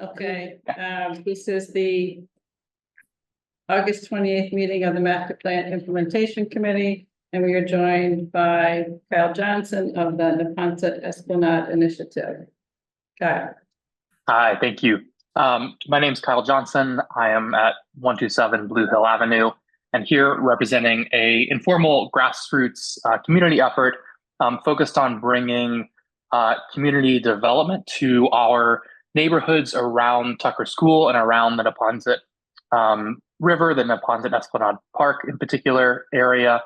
Okay, this is the August 28th meeting of the Master Plan Implementation Committee, and we are joined by Kyle Johnson of the Neponset Esplanade Initiative. Kyle. Hi, thank you. My name is Kyle Johnson. I am at 127 Blue Hill Avenue, and here representing a informal grassroots community effort focused on bringing community development to our neighborhoods around Tucker School and around the Neponset River, the Neponset Esplanade Park in particular area.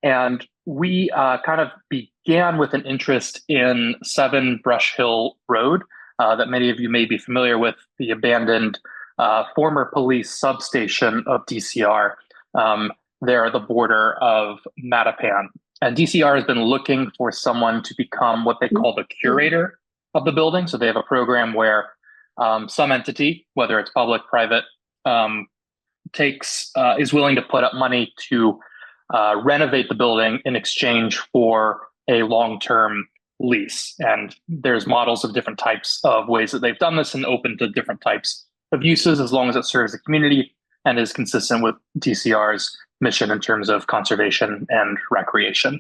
And we kind of began with an interest in 7 Brush Hill Road that many of you may be familiar with, the abandoned former police substation of DCR there at the border of Mattapan. And DCR has been looking for someone to become what they call the curator of the building. So they have a program where some entity, whether it's public, private, is willing to put up money to renovate the building in exchange for a long-term lease. And there's models of different types of ways that they've done this and open to different types of uses as long as it serves the community and is consistent with DCR's mission in terms of conservation and recreation.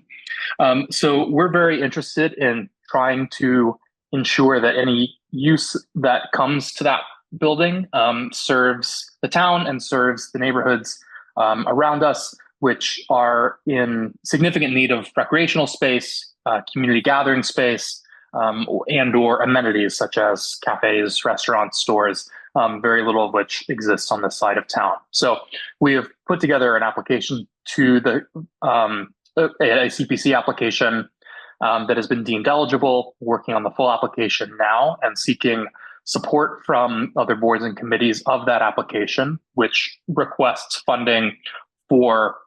So we're very interested in trying to ensure that any use that comes to that building serves the town and serves the neighborhoods around us, which are in significant need of recreational space, community gathering space, and or amenities such as cafes, restaurants, stores, very little of which exists on this side of town. So we have put together an application to the a CPC application that has been deemed eligible, working on the full application now and seeking support from other boards and committees of that application, which requests funding for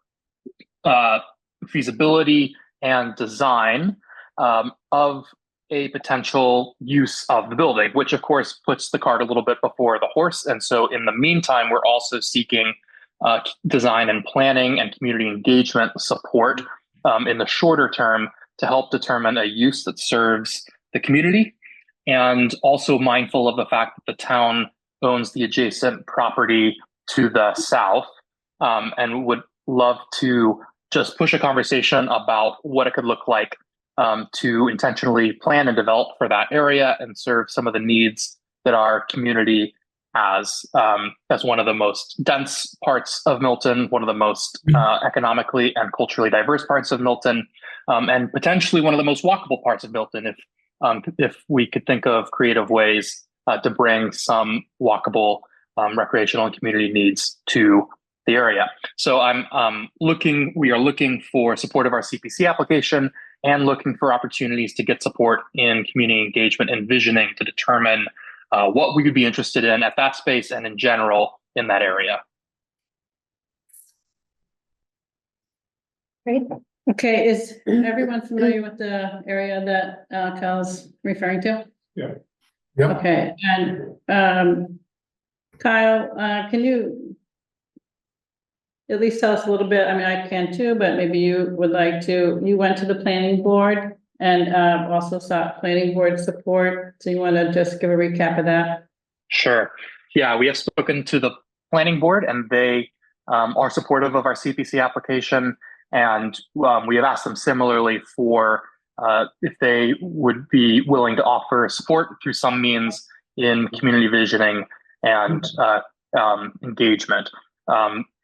feasibility and design of a potential use of the building, which of course puts the cart a little bit before the horse. And so in the meantime, we're also seeking design and planning and community engagement support in the shorter term to help determine a use that serves the community, and also mindful of the fact that the town owns the adjacent property to the south, and would love to just push a conversation about what it could look like to intentionally plan and develop for that area and serve some of the needs that our community has. As one of the most dense parts of Milton, one of the most economically and culturally diverse parts of Milton, and potentially one of the most walkable parts of Milton, if we could think of creative ways to bring some walkable recreational and community needs to the area. So we are looking for support of our CPC application and looking for opportunities to get support in community engagement and visioning to determine what we would be interested in at that space and in general in that area. Great. Okay, is everyone familiar with the area that Kyle's referring to? Yeah. Yep. Okay, and Kyle, can you at least tell us a little bit? I mean, I can too, but maybe you would like to. You went to the planning board and also sought planning board support. So you want to just give a recap of that? Sure. Yeah, we have spoken to the planning board and they are supportive of our CPC application. And we have asked them similarly for if they would be willing to offer support through some means in community visioning and engagement,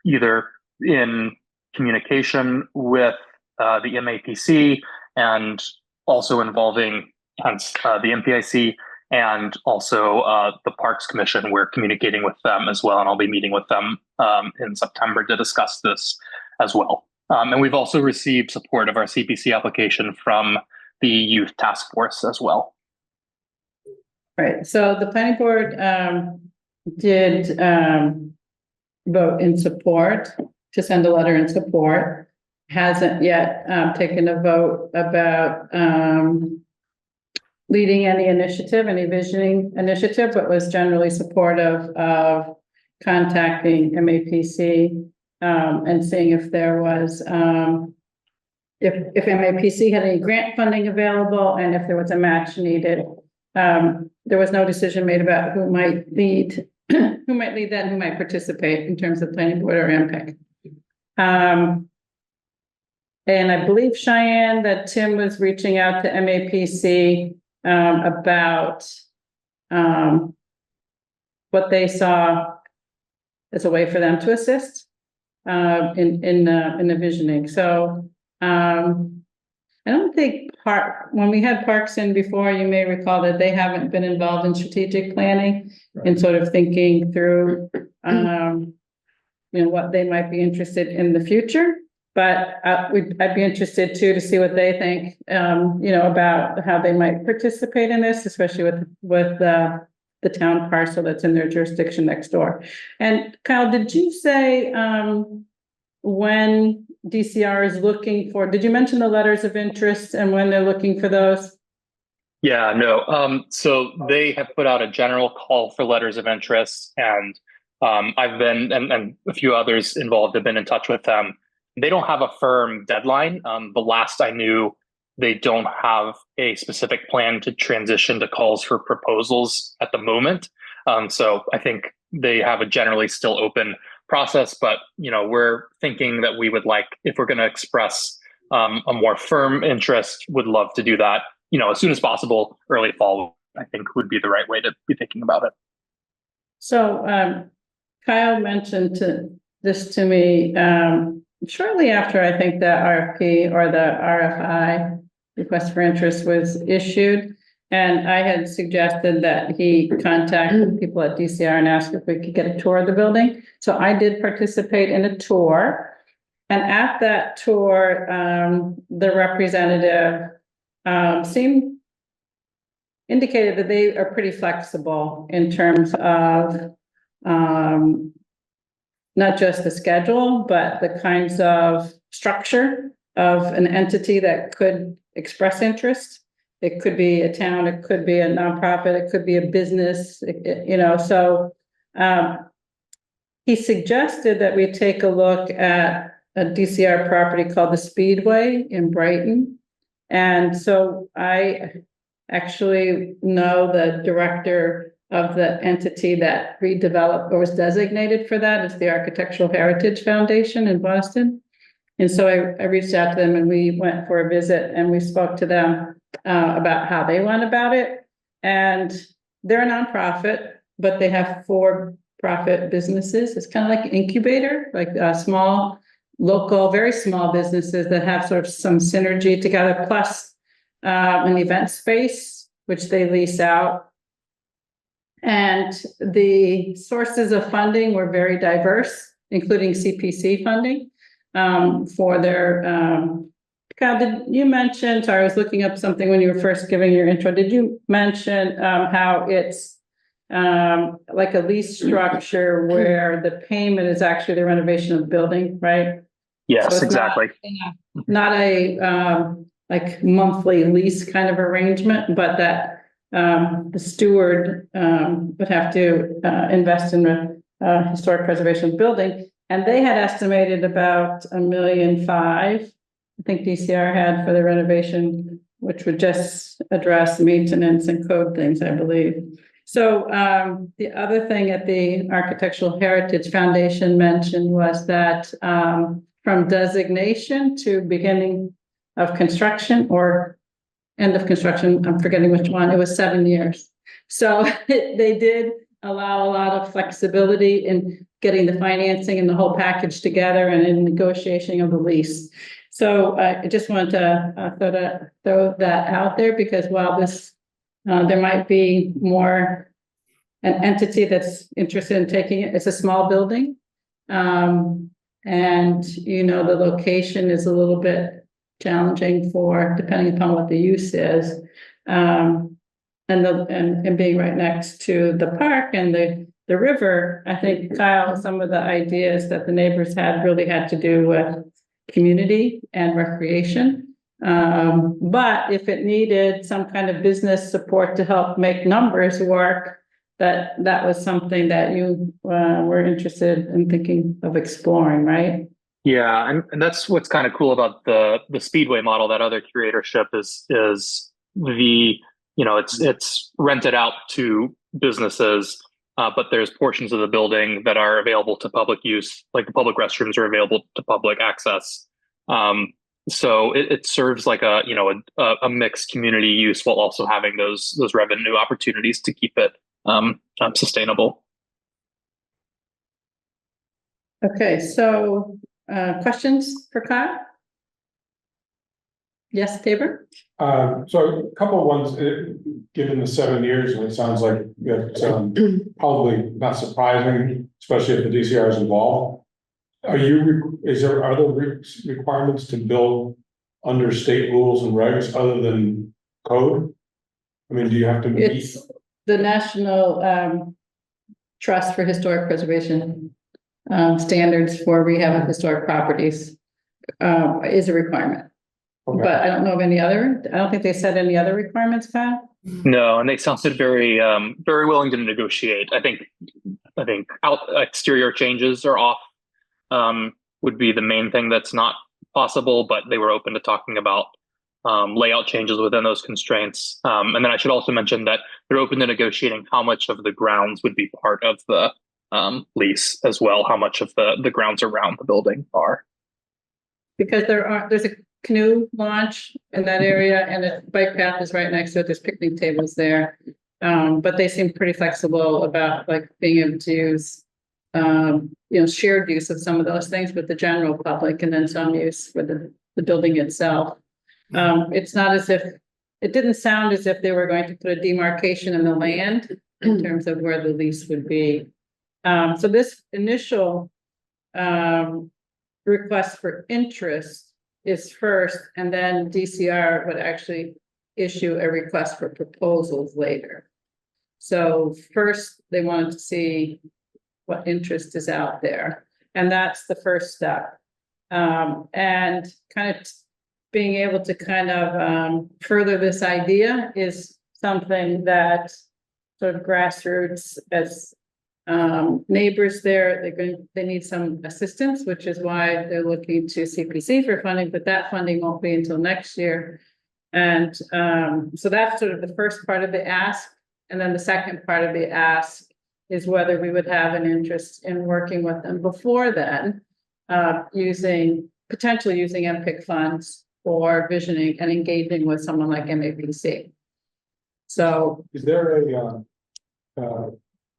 either in communication with the MAPC and also involving the MPIC and also the Parks Commission. We're communicating with them as well, and I'll be meeting with them in September to discuss this as well. And we've also received support of our CPC application from the Youth Task Force as well. Right. So the planning board did vote in support, to send a letter in support. Hasn't yet taken a vote about leading any initiative, any visioning initiative, but was generally supportive of contacting MAPC and seeing if there was, if MAPC had any grant funding available and if there was a match needed there was no decision made about who might lead, who might lead that, and who might participate in terms of planning board or MPIC. And I believe, Cheyenne, that Tim was reaching out to MAPC about what they saw as a way for them to assist in the visioning. So I don't think when we had parks in before, you may recall that they haven't been involved in strategic planning and sort of thinking through what they might be interested in the future. But I'd be interested too to see what they think, about how they might participate in this, especially with the town parcel that's in their jurisdiction next door. And Kyle, did you say when DCR is looking for? Did you mention the letters of interest and when they're looking for those? Yeah, no. So they have put out a general call for letters of interest, and I've been and a few others involved have been in touch with them. They don't have a firm deadline. The last I knew, they don't have a specific plan to transition to calls for proposals at the moment. So I think they have a generally still open process, but we're thinking that we would like, if we're going to express a more firm interest, would love to do that, as soon as possible. Early fall, I think, would be the right way to be thinking about it. So Kyle mentioned this to me shortly after I think the RFP or the RFI, request for interest, was issued. And I had suggested that he contact people at DCR and ask if we could get a tour of the building. So I did participate in a tour. And at that tour, the representative indicated that they are pretty flexible in terms of not just the schedule, but the kinds of structure of an entity that could express interest. It could be a town, it could be a nonprofit, it could be a business, so he suggested that we take a look at a DCR property called the Speedway in Brighton. And so I actually know the director of the entity that redeveloped or was designated for that. It's the Architectural Heritage Foundation in Boston. And so I reached out to them and we went for a visit and we spoke to them about how they went about it. And they're a nonprofit, but they have for-profit businesses. It's kind of like an incubator, like small, local, very small businesses that have sort of some synergy together, plus an event space, which they lease out. And the sources of funding were very diverse, including CPC funding for their Kyle, did you mention, sorry, I was looking up something when you were first giving your intro. Did you mention how it's like a lease structure where the payment is actually the renovation of the building, right? Yes, so exactly. Not a like monthly lease kind of arrangement, but that the steward would have to invest in the historic preservation of the building. And they had estimated about $1.5 million, I think DCR had, for the renovation, which would just address maintenance and code things, I believe. So the other thing at the Architectural Heritage Foundation mentioned was that from designation to beginning of construction or end of construction, I'm forgetting which one, it was 7 years. So they did allow a lot of flexibility in getting the financing and the whole package together and in negotiating of the lease. So I just wanted to throw that out there, because while this, there might be more an entity that's interested in taking it. It's a small building. And, the location is a little bit challenging depending upon what the use is. And being right next to the park and the river, I think, Kyle, some of the ideas that the neighbors had really had to do with community and recreation. But if it needed some kind of business support to help make numbers work, that was something that you were interested in thinking of exploring, right? Yeah, and that's what's kind of cool about the Speedway model. That other curatorship is the it's rented out to businesses, but there's portions of the building that are available to public use, like the public restrooms are available to public access. So it serves like a mixed community use while also having those revenue opportunities to keep it sustainable. Okay, so questions for Kyle? Yes, Tabor? So a couple of ones, given the 7 years, and it sounds like it's probably not surprising, especially if the DCR is involved. Are there requirements to build under state rules and regs other than code? I mean, do you have to meet? It's the National Trust for Historic Preservation standards for rehab of historic properties is a requirement. Okay. But I don't know of any other, I don't think they set any other requirements, Kyle. No, and they sounded very willing to negotiate. I think exterior changes are off, would be the main thing that's not possible, but they were open to talking about layout changes within those constraints. And then I should also mention that they're open to negotiating how much of the grounds would be part of the lease as well, how much of the grounds around the building are. Because there's a canoe launch in that area and the bike path is right next to it. There's picnic tables there. But they seem pretty flexible about like being able to use, shared use of some of those things with the general public and then some use for the building itself. It's not as if, it didn't sound as if they were going to put a demarcation in the land in terms of where the lease would be. So this initial request for interest is first, and then DCR would actually issue a request for proposals later. So first, they wanted to see what interest is out there, and that's the first step. And kind of being able to kind of further this idea is something that sort of grassroots as neighbors there, they need some assistance, which is why they're looking to CPC for funding, but that funding won't be until next year. And so that's sort of the first part of the ask. And then the second part of the ask is whether we would have an interest in working with them before then, potentially using MPIC funds for visioning and engaging with someone like MAPC. So is there a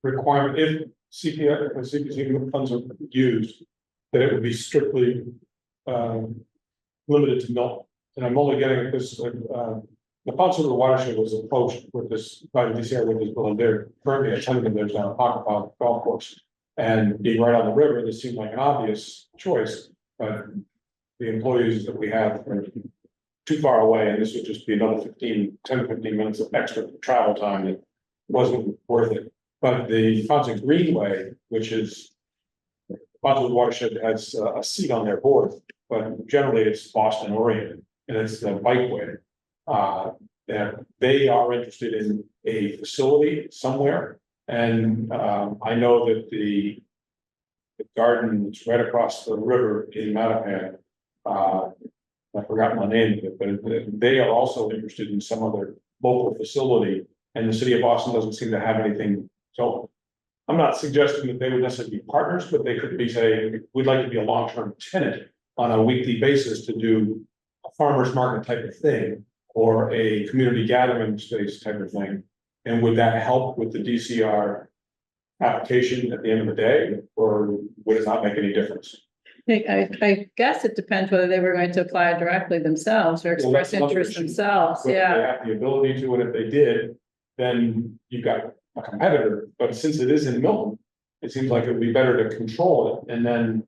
requirement if CPC funds are used that it would be strictly limited to Milton? And I'm only getting at this. The Ponce watershed was approached with this by the DCR with this building. They're currently attending there's now a pocket park golf course, and being right on the river, this seemed like an obvious choice. But the employees that we have are too far away, and this would just be another 10 to 15 minutes of extra travel time that wasn't worth it. But the Ponce Greenway, which is Ponce watershed, has a seat on their board, but generally it's Boston oriented, and it's the bikeway. That they are interested in a facility somewhere, and I know that the garden that's right across the river in Mattapan, I've forgotten the name of it, but they are also interested in some other local facility, and the city of Boston doesn't seem to have anything. So I'm not suggesting that they would necessarily be partners, but they could be saying, we'd like to be a long-term tenant on a weekly basis to do a farmer's market type of thing, or a community gathering space type of thing. And would that help with the DCR application at the end of the day, or would it not make any difference? I guess it depends whether they were going to apply directly themselves or express interest themselves. Yeah. They have the ability to, and if they did, then you've got a competitor. But since it is in Milton, it seems like it would be better to control it and then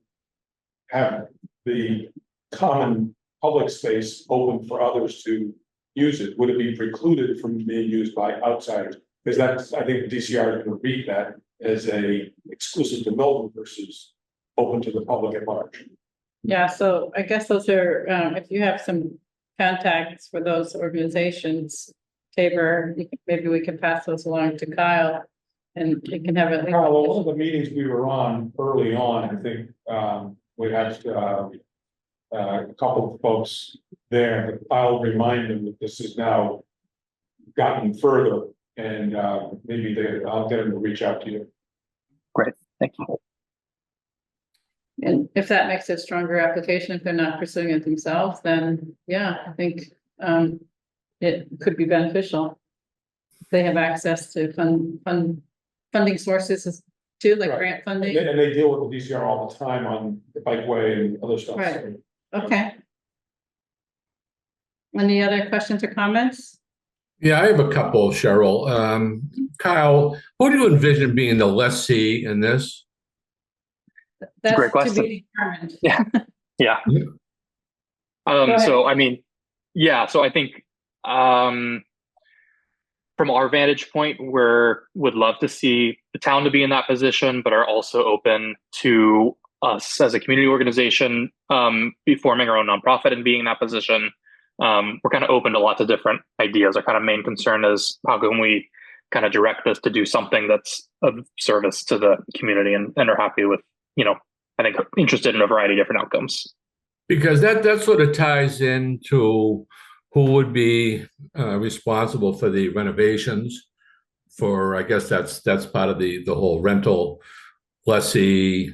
have the common public space open for others to use it. Would it be precluded from being used by outsiders? Because that's, I think the DCR is going to read that as a exclusive to Milton versus open to the public at large. Yeah, so I guess those are, if you have some contacts for those organizations, Tabor, maybe we can pass those along to Kyle and he can have a. Kyle, one of the meetings we were on early on, I think we had a couple of folks there. I'll remind them that this is now gotten further, and maybe I'll get them to reach out to you. Great, thank you. And if that makes it a stronger application, if they're not pursuing it themselves, then yeah, I think it could be beneficial. They have access to funding sources too, like Right. grant funding. And they deal with the DCR all the time on the bikeway and other stuff. Right. Okay. Any other questions or comments? Yeah, I have a couple, Cheryl. Kyle, who do you envision being the lessee in this? That's great to question. be determined. Yeah. Yeah. ahead. So I mean, yeah, so I think from our vantage point, would love to see the town to be in that position, but are also open to us as a community organization be forming our own nonprofit and being in that position. We're kind of open to lots of different ideas. Our kind of main concern is how can we kind of direct this to do something that's of service to the community and are happy with, I think interested in a variety of different outcomes. Because that sort of ties into who would be responsible for the renovations for, I guess that's part of the whole rental lessor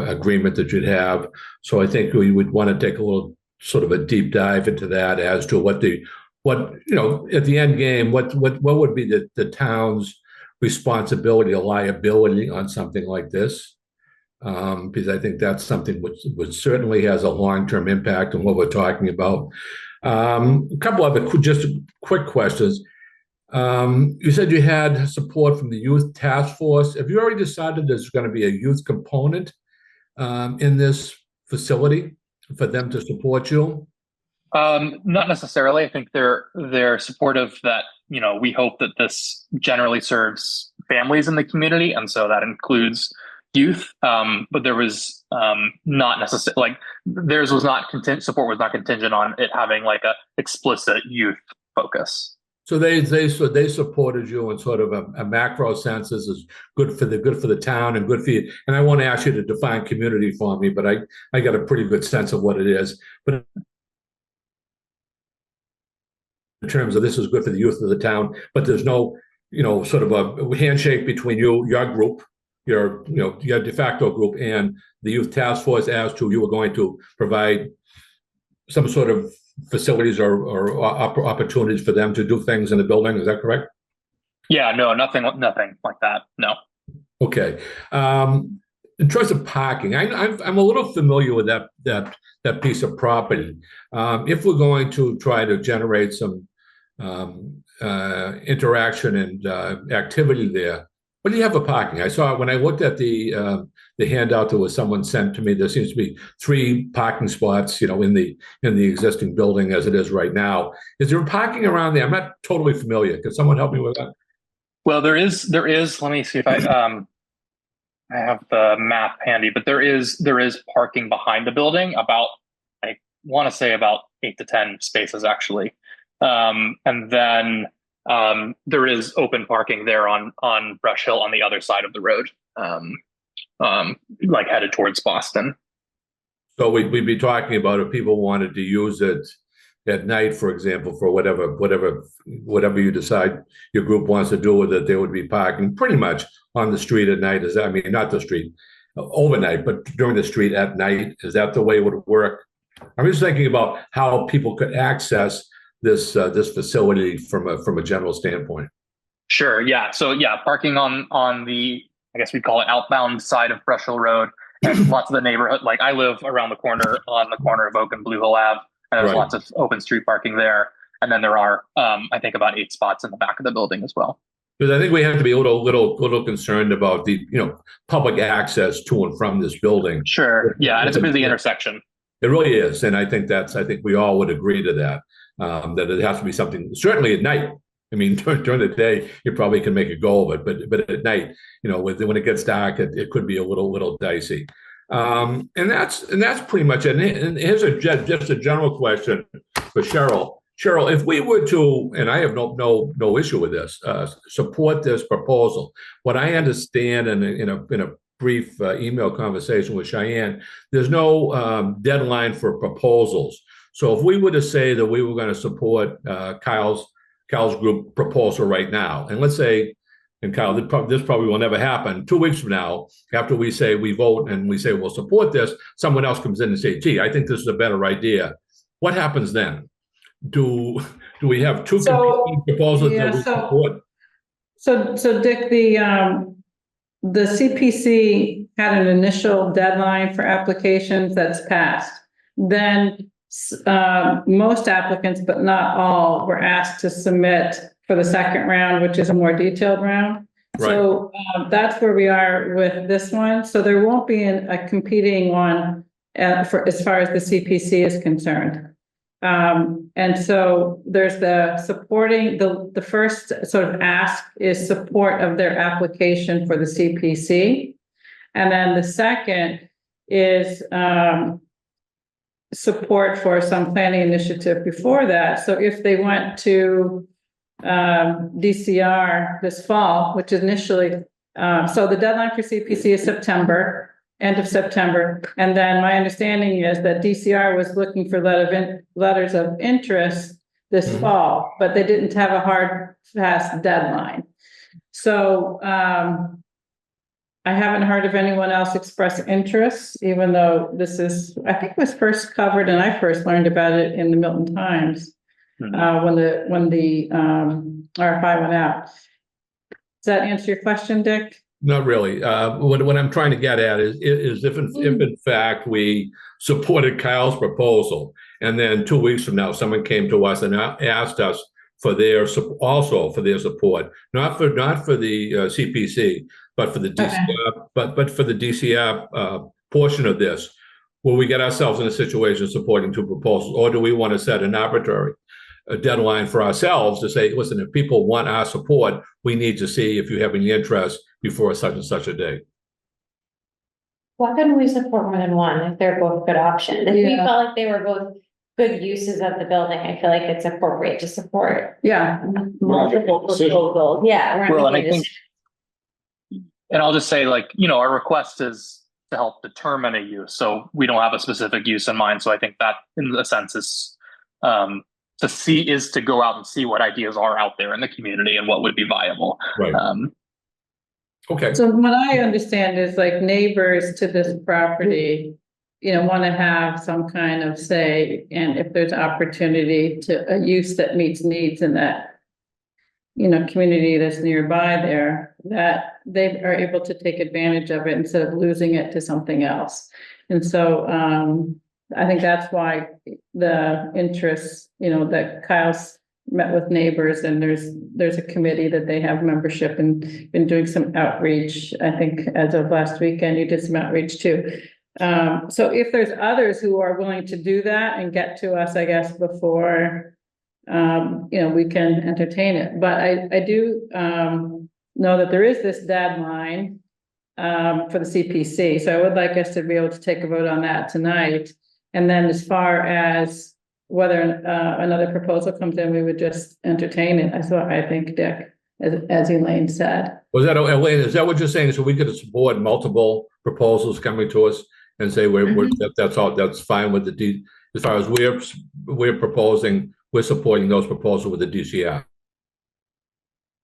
agreement that you'd have. So I think we would want to take a little sort of a deep dive into that as to what at the end game, what would be the town's responsibility or liability on something like this. Because I think that's something which certainly has a long-term impact on what we're talking about. A couple other just quick questions. You said you had support from the youth task force. Have you already decided there's going to be a youth component in this facility for them to support you? Not necessarily. I think they're supportive that, we hope that this generally serves families in the community. And so that includes youth. But there was not necessarily theirs was not support was not contingent on it having like a explicit youth focus. So they supported you in sort of a macro sense. This is good for the town and good for you. And I won't ask you to define community for me, but I got a pretty good sense of what it is. But in terms of this is good for the youth of the town, but there's no, sort of a handshake between your group, your de facto group and the youth task force as to you were going to provide some sort of facilities or opportunities for them to do things in the building. Is that correct? Yeah, no, nothing like that. No. Okay. In terms of parking, I'm a little familiar with that piece of property. If we're going to try to generate some interaction and activity there, what do you have for parking? I saw when I looked at the handout that was someone sent to me, there seems to be 3 parking spots, in the existing building as it is right now. Is there parking around there? I'm not totally familiar. Could someone help me with that? Well, there is. Let me see if I have the map handy, but there is parking behind the building. I want to say about 8 to 10 spaces actually, and then there is open parking there on Brush Hill on the other side of the road, like headed towards Boston. So we'd be talking about if people wanted to use it at night, for example, for whatever you decide your group wants to do with it, there would be parking pretty much on the street at night. Not the street overnight, but during the street at night. Is that the way it would work? I'm just thinking about how people could access this facility from a general standpoint. Sure. Yeah. So yeah, parking on the, I guess we'd call it outbound side of Brush Hill Road, and lots of the neighborhood. Like I live around the corner on the corner of Oak and Blue Hill Ave, and there's lots of open street parking there. And then there are, I think, about 8 spots in the back of the building as well. Because I think we have to be a little concerned about the public access to and from this building. Sure. Yeah, and it's a busy intersection. It really is, and I think we all would agree to that. That it has to be something, certainly at night. I mean, during the day, you probably can make a go of it, but at night, when it gets dark, it could be a little dicey. And that's pretty much it. And here's just a general question for Cheryl. Cheryl, if we were to, and I have no issue with this, support this proposal, what I understand in a brief email conversation with Cheyenne, there's no deadline for proposals. So if we were to say that we were going to support Kyle's Cal's group proposal right now. And let's say, and Kyle, this probably will never happen. 2 weeks from now, after we say we vote and we say we'll support this, someone else comes in and say, gee, I think this is a better idea. What happens then? Do we have two competing proposals that we support? So Dick, the CPC had an initial deadline for applications that's passed. Then most applicants, but not all, were asked to submit for the second round, which is a more detailed round. Right. So that's where we are with this one. So there won't be a competing one for as far as the CPC is concerned. And so there's the supporting, the first sort of ask is support of their application for the CPC. And then the second is support for some planning initiative before that. So if they went to DCR this fall, which initially, so the deadline for CPC is September, end of September. And then my understanding is that DCR was looking for letters of interest this fall, but they didn't have a hard, fast deadline. So I haven't heard of anyone else express interest, even though this is, I think it was first covered and I first learned about it in the Milton Times when the RFI went out. Does that answer your question, Dick? Not really. What I'm trying to get at is if in fact we supported Kyle's proposal, and then 2 weeks from now someone came to us and asked us for their also for their support, not for the CPC, but for the DCR, but for the DCR portion of this, will we get ourselves in a situation supporting two proposals, or do we want to set an arbitrary deadline for ourselves to say, listen, if people want our support, we need to see if you have any interest before such and such a day? Why couldn't we support more than one if they're both good options? If we felt like they were both good uses of the building, I feel like it's appropriate to support. Multiple proposals. Yeah. Well, and I think, and I'll just say, like, our request is to help determine a use. So we don't have a specific use in mind. So I think that in a sense is to go out and see what ideas are out there in the community and what would be viable. Right. Okay. So what I understand is like neighbors to this property, want to have some kind of say, and if there's opportunity to a use that meets needs in that, community that's nearby there, that they are able to take advantage of it instead of losing it to something else. And so, I think that's why the interest, that Kyle's met with neighbors, and there's a committee that they have membership and been doing some outreach. I think as of last weekend, you did some outreach too. So if there's others who are willing to do that and get to us, I guess, before, we can entertain it. But I do know that there is this deadline for the CPC. So I would like us to be able to take a vote on that tonight. And then as far as whether another proposal comes in, we would just entertain it. That's what I think, Dick, as Elaine said. Was that, Elaine, is that what you're saying? So we could support multiple proposals coming to us and say that's all, that's fine with the as far as we're proposing, we're supporting those proposals with the DCR.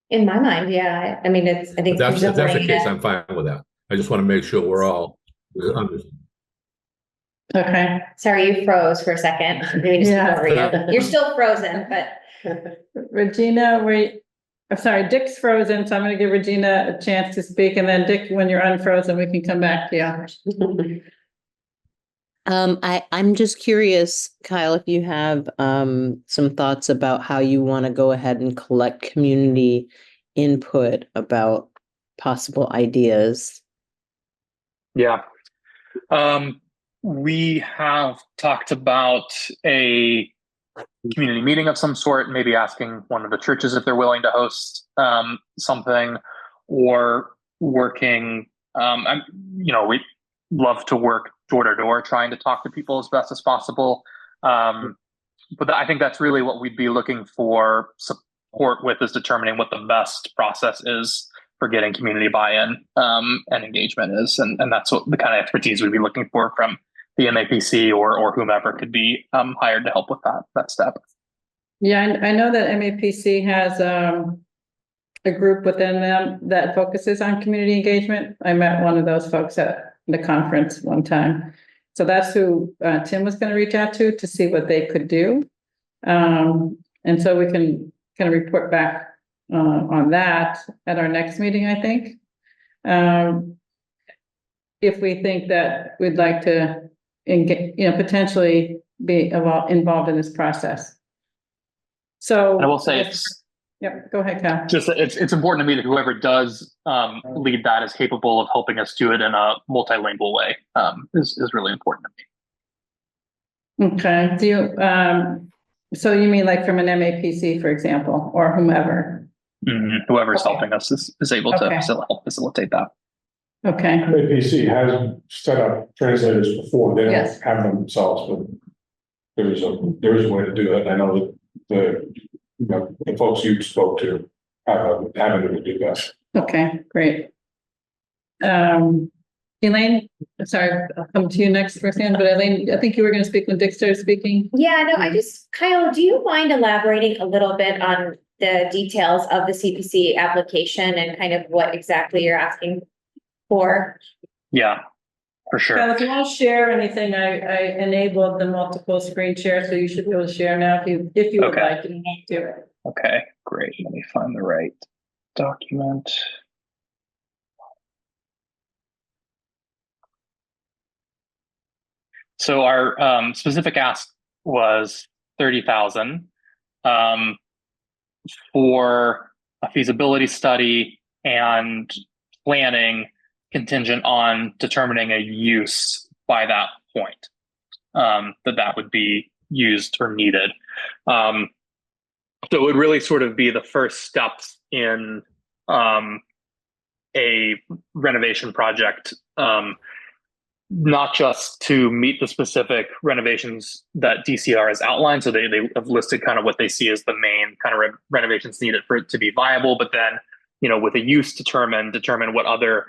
In my mind, yeah. I mean, I think if that's the case, I'm fine with that. I just want to make sure we're all understanding. Okay. Sorry, you froze for a second. You're still frozen, but Regina, I'm sorry, Dick's frozen, so I'm going to give Regina a chance to speak, and then Dick, when you're unfrozen, we can come back to you. I'm just curious, Kyle, if you have some thoughts about how you want to go ahead and collect community input about possible ideas. Yeah. We have talked about a community meeting of some sort, maybe asking one of the churches if they're willing to host something, or working, we love to work door to door, trying to talk to people as best as possible. But I think that's really what we'd be looking for support with, is determining what the best process is for getting community buy-in and engagement is. And that's what the kind of expertise we'd be looking for from the MAPC or whomever could be hired to help with that step. Yeah, I know that MAPC has, a group within them that focuses on community engagement. I met one of those folks at the conference one time. So that's who, Tim was gonna reach out to see what they could do. And so we can kind of report back, on that at our next meeting, I think. If we think that we'd like to potentially be involved in this process. So. I will say it's Yep, go ahead, Cal. just that it's important to me that whoever does lead that is capable of helping us do it in a multilingual way. Is really important to me. Okay, do you, so you mean like from an MAPC, for example, or whomever? Whoever's Okay. helping us is able to Okay. help facilitate that. Okay, MAPC has set up translators before, they Yes. don't have them themselves, but there is a way to do it. I know that the folks you spoke to have a avenue to do that. okay, great. Elaine, sorry, I'll come to you next first, but Elaine, I think you were gonna speak when Dick started speaking. Yeah, no, Kyle, do you mind elaborating a little bit on the details of the CPC application and kind of what exactly you're asking for? Yeah, for sure. Cal, if you want to share anything, I enabled the multiple screen share, so you should be able to share now if you would Okay. like, you want to. Okay, great. Let me find the right document. So our specific ask was 30,000 for a feasibility study and planning contingent on determining a use by that point, that would be used or needed. So it would really sort of be the first steps in a renovation project, not just to meet the specific renovations that DCR has outlined. So they have listed kind of what they see as the main kind of renovations needed for it to be viable, but then, with a use determine what other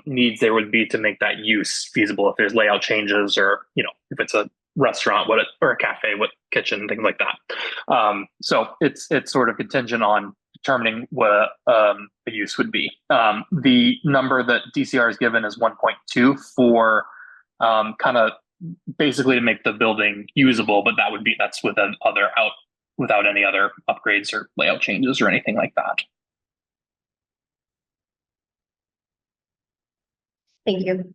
needs there would be to make that use feasible. If there's layout changes or, if it's a restaurant, or a cafe, what kitchen, things like that. So it's sort of contingent on determining what a use would be. The number that DCR has given is 1.2 for kind of basically to make the building usable, but that's without any other upgrades or layout changes or anything like that. Thank you.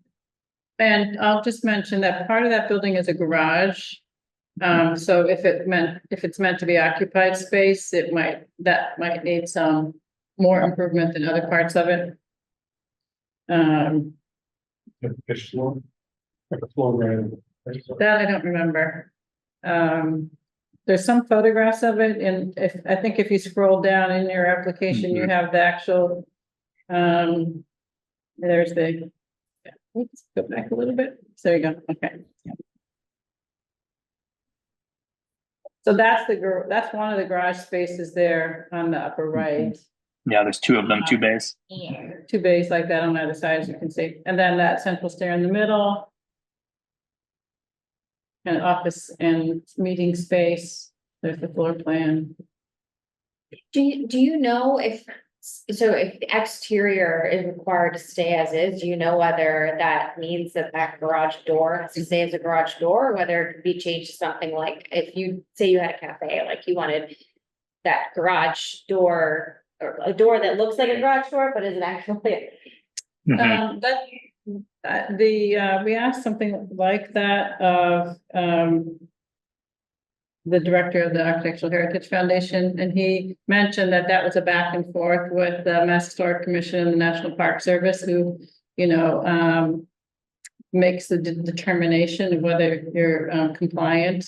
And I'll just mention that part of that building is a garage. So if it's meant to be occupied space, that might need some more improvement than other parts of it. Pitch floor, like a floor ran. That I don't remember. There's some photographs of it, and I think if you scroll down in your application, you have the actual, there's the, let's go back a little bit. There you go. Okay. So that's one of the garage spaces there on the upper right. Yeah, there's two of them, 2 bays. Two bays like that on either side, as you can see. And then that central stair in the middle. And office and meeting space. There's the floor plan. Do you know if the exterior is required to stay as is, do you know whether that means that garage door has to stay as a garage door, or whether it could be changed to something like, if you say you had a cafe, like you wanted that garage door, or a door that looks like a garage door, but isn't actually. We asked something like that of, the director of the Architectural Heritage Foundation, and he mentioned that was a back and forth with the Mass Historic Commission and the National Park Service, who, makes the determination of whether you're compliant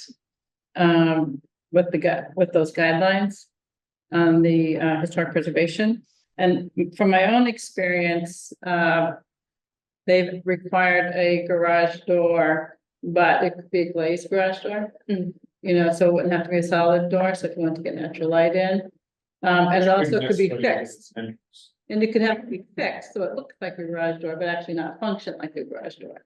with those guidelines on the historic preservation. And from my own experience, they've required a garage door, but it could be a glazed garage door. So it wouldn't have to be a solid door, so if you want to get natural light in. And it also could be fixed, and it could have to be fixed, so it looks like a garage door, but actually not function like a garage door.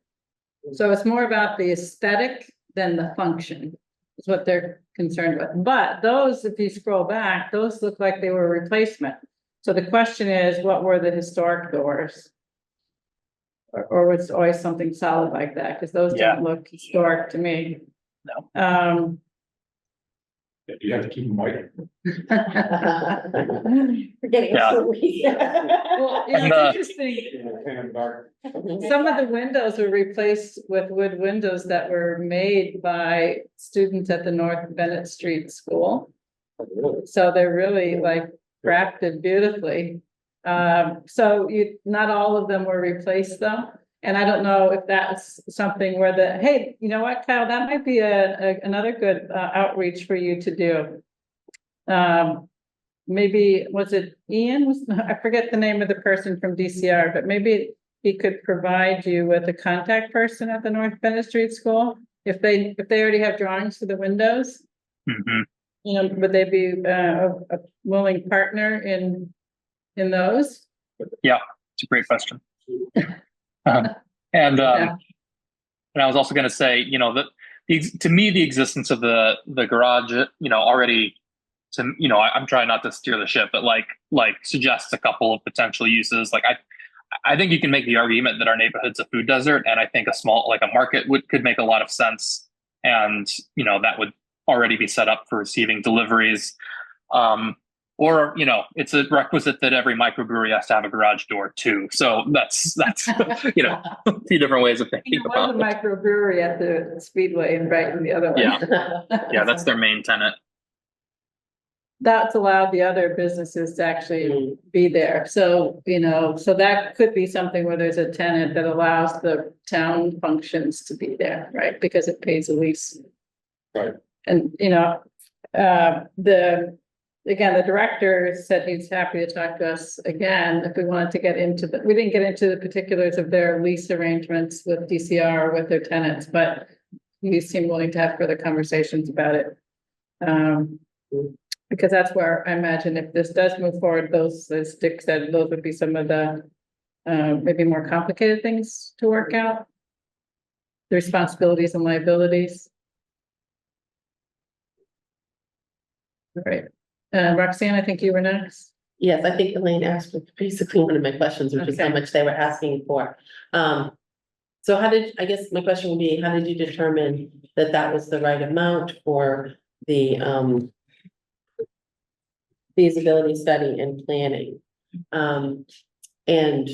So it's more about the aesthetic than the function. is what they're concerned with. But those, if you scroll back, those look like they were replacement. So the question is, what were the historic doors? Or was always something solid like that? Because those Yeah. don't look historic to me. No. You have to keep them white. We're getting Yeah. so weak. Well, you know, And, it's interesting. And dark. Some of the windows were replaced with wood windows that were made by students at the North Bennett Street School. So they're really like crafted beautifully. So not all of them were replaced though. And I don't know if that's something where hey, you know what, Kyle, that might be another good outreach for you to do. Maybe, was it Ian? I forget the name of the person from DCR, but maybe he could provide you with a contact person at the North Bennett Street School. If they already have drawings for the windows, Mhm. you know, would they be a willing partner in those? It's a great question. And Yeah. I was also going to say, you know, that to me, the existence of the garage, you know, already, you know, I'm trying not to steer the ship, but like suggests a couple of potential uses. Like I think you can make the argument that our neighborhood's a food desert, and I think a small, like a market could make a lot of sense, and you know, that would already be set up for receiving deliveries. Or, you know, it's a requisite that every microbrewery has to have a garage door too. So that's you know, a few different ways of thinking There was about a it. microbrewery at the Speedway in Brighton, the other one. Yeah, that's their main tenant. That's allowed the other businesses to actually be there. So, you know, so that could be something where there's a tenant that allows the town functions to be there, right? Because it pays a lease. Right. And, you know, the director said he's happy to talk to us again if we wanted to get into we didn't get into the particulars of their lease arrangements with DCR or with their tenants, but he seemed willing to have further conversations about it. Because that's where I imagine if this does move forward, those, as Dick said, those would be some of the maybe more complicated things to work out. The responsibilities and liabilities. All right. Roxanne, I think you were next. Yes, I think Elaine asked basically one of my questions, which is how Okay. much they were asking for. So I guess my question would be, how did you determine that that was the right amount for the feasibility study and planning? And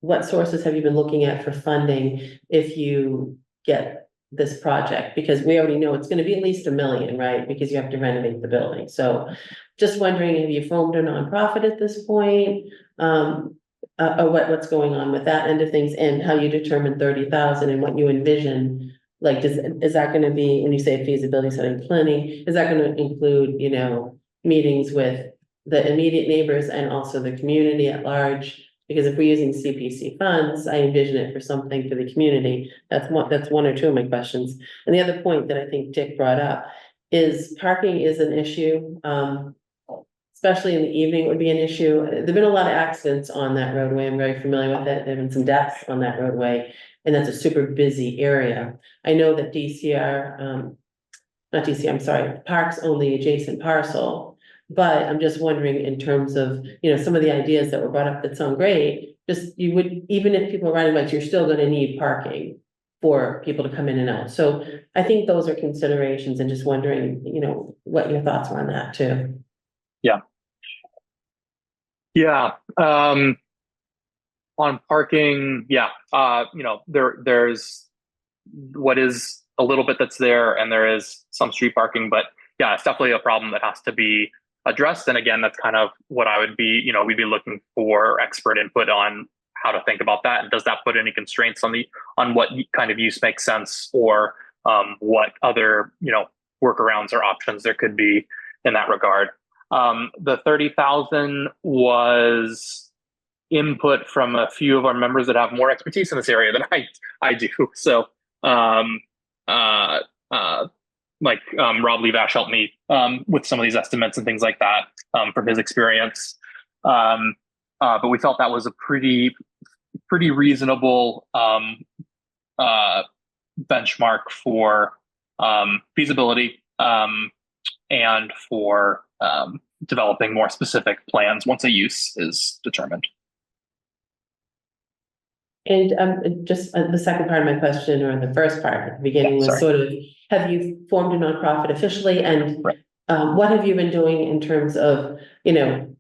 what sources have you been looking at for funding if you get this project? Because we already know it's gonna be at least $1 million, right? Because you have to renovate the building. So just wondering, have you formed a nonprofit at this point? Or what's going on with that end of things, and how you determine 30,000 and what you envision? Like, is that gonna be, when you say feasibility study planning, is that gonna include, you know, meetings with the immediate neighbors and also the community at large? Because if we're using CPC funds, I envision it for something for the community. That's one or two of my questions. And the other point that I think Dick brought up is parking is an issue. Especially in the evening, it would be an issue. There've been a lot of accidents on that roadway. I'm very familiar with it. There've been some deaths on that roadway, and that's a super busy area. I know that not DCR, I'm sorry, Parks own the adjacent parcel. But I'm just wondering, in terms of, you know, some of the ideas that were brought up that sound great, just you would, even if people are riding bikes, you're still gonna need parking for people to come in and out. So I think those are considerations, and just wondering, you know, what your thoughts are on that too. Yeah. On parking, you know, there's what is a little bit that's there, and there is some street parking, but yeah, it's definitely a problem that has to be addressed. And again, that's kind of what I would be, you know, we'd be looking for expert input on how to think about that. And does that put any constraints on what kind of use makes sense, or what other, you know, workarounds or options there could be in that regard. The 30,000 was input from a few of our members that have more expertise in this area than I do. So, like Rob Levash helped me with some of these estimates and things like that from his experience. But we felt that was a pretty reasonable benchmark for feasibility, and for developing more specific plans once a use is determined. And just the second part of my question, or the first part at the beginning, was sorry. sort of, have you formed a nonprofit officially? And what have you been doing in terms of,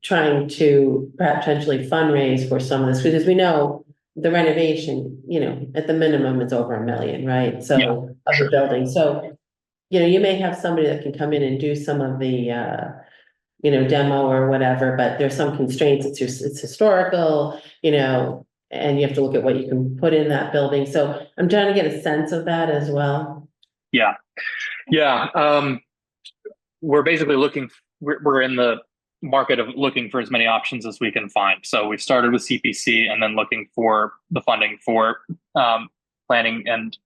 trying to potentially fundraise for some of this? Because we know the renovation, at the minimum, it's over $1 million, right? So, of the building. So, you may have somebody that can come in and do some of the, demo or whatever, but there's some constraints. It's historical, and you have to look at what you can put in that building. So I'm trying to get a sense of that as well. Yeah. We're basically we're in the market of looking for as many options as we can find. So we started with CPC and then looking for the funding for planning and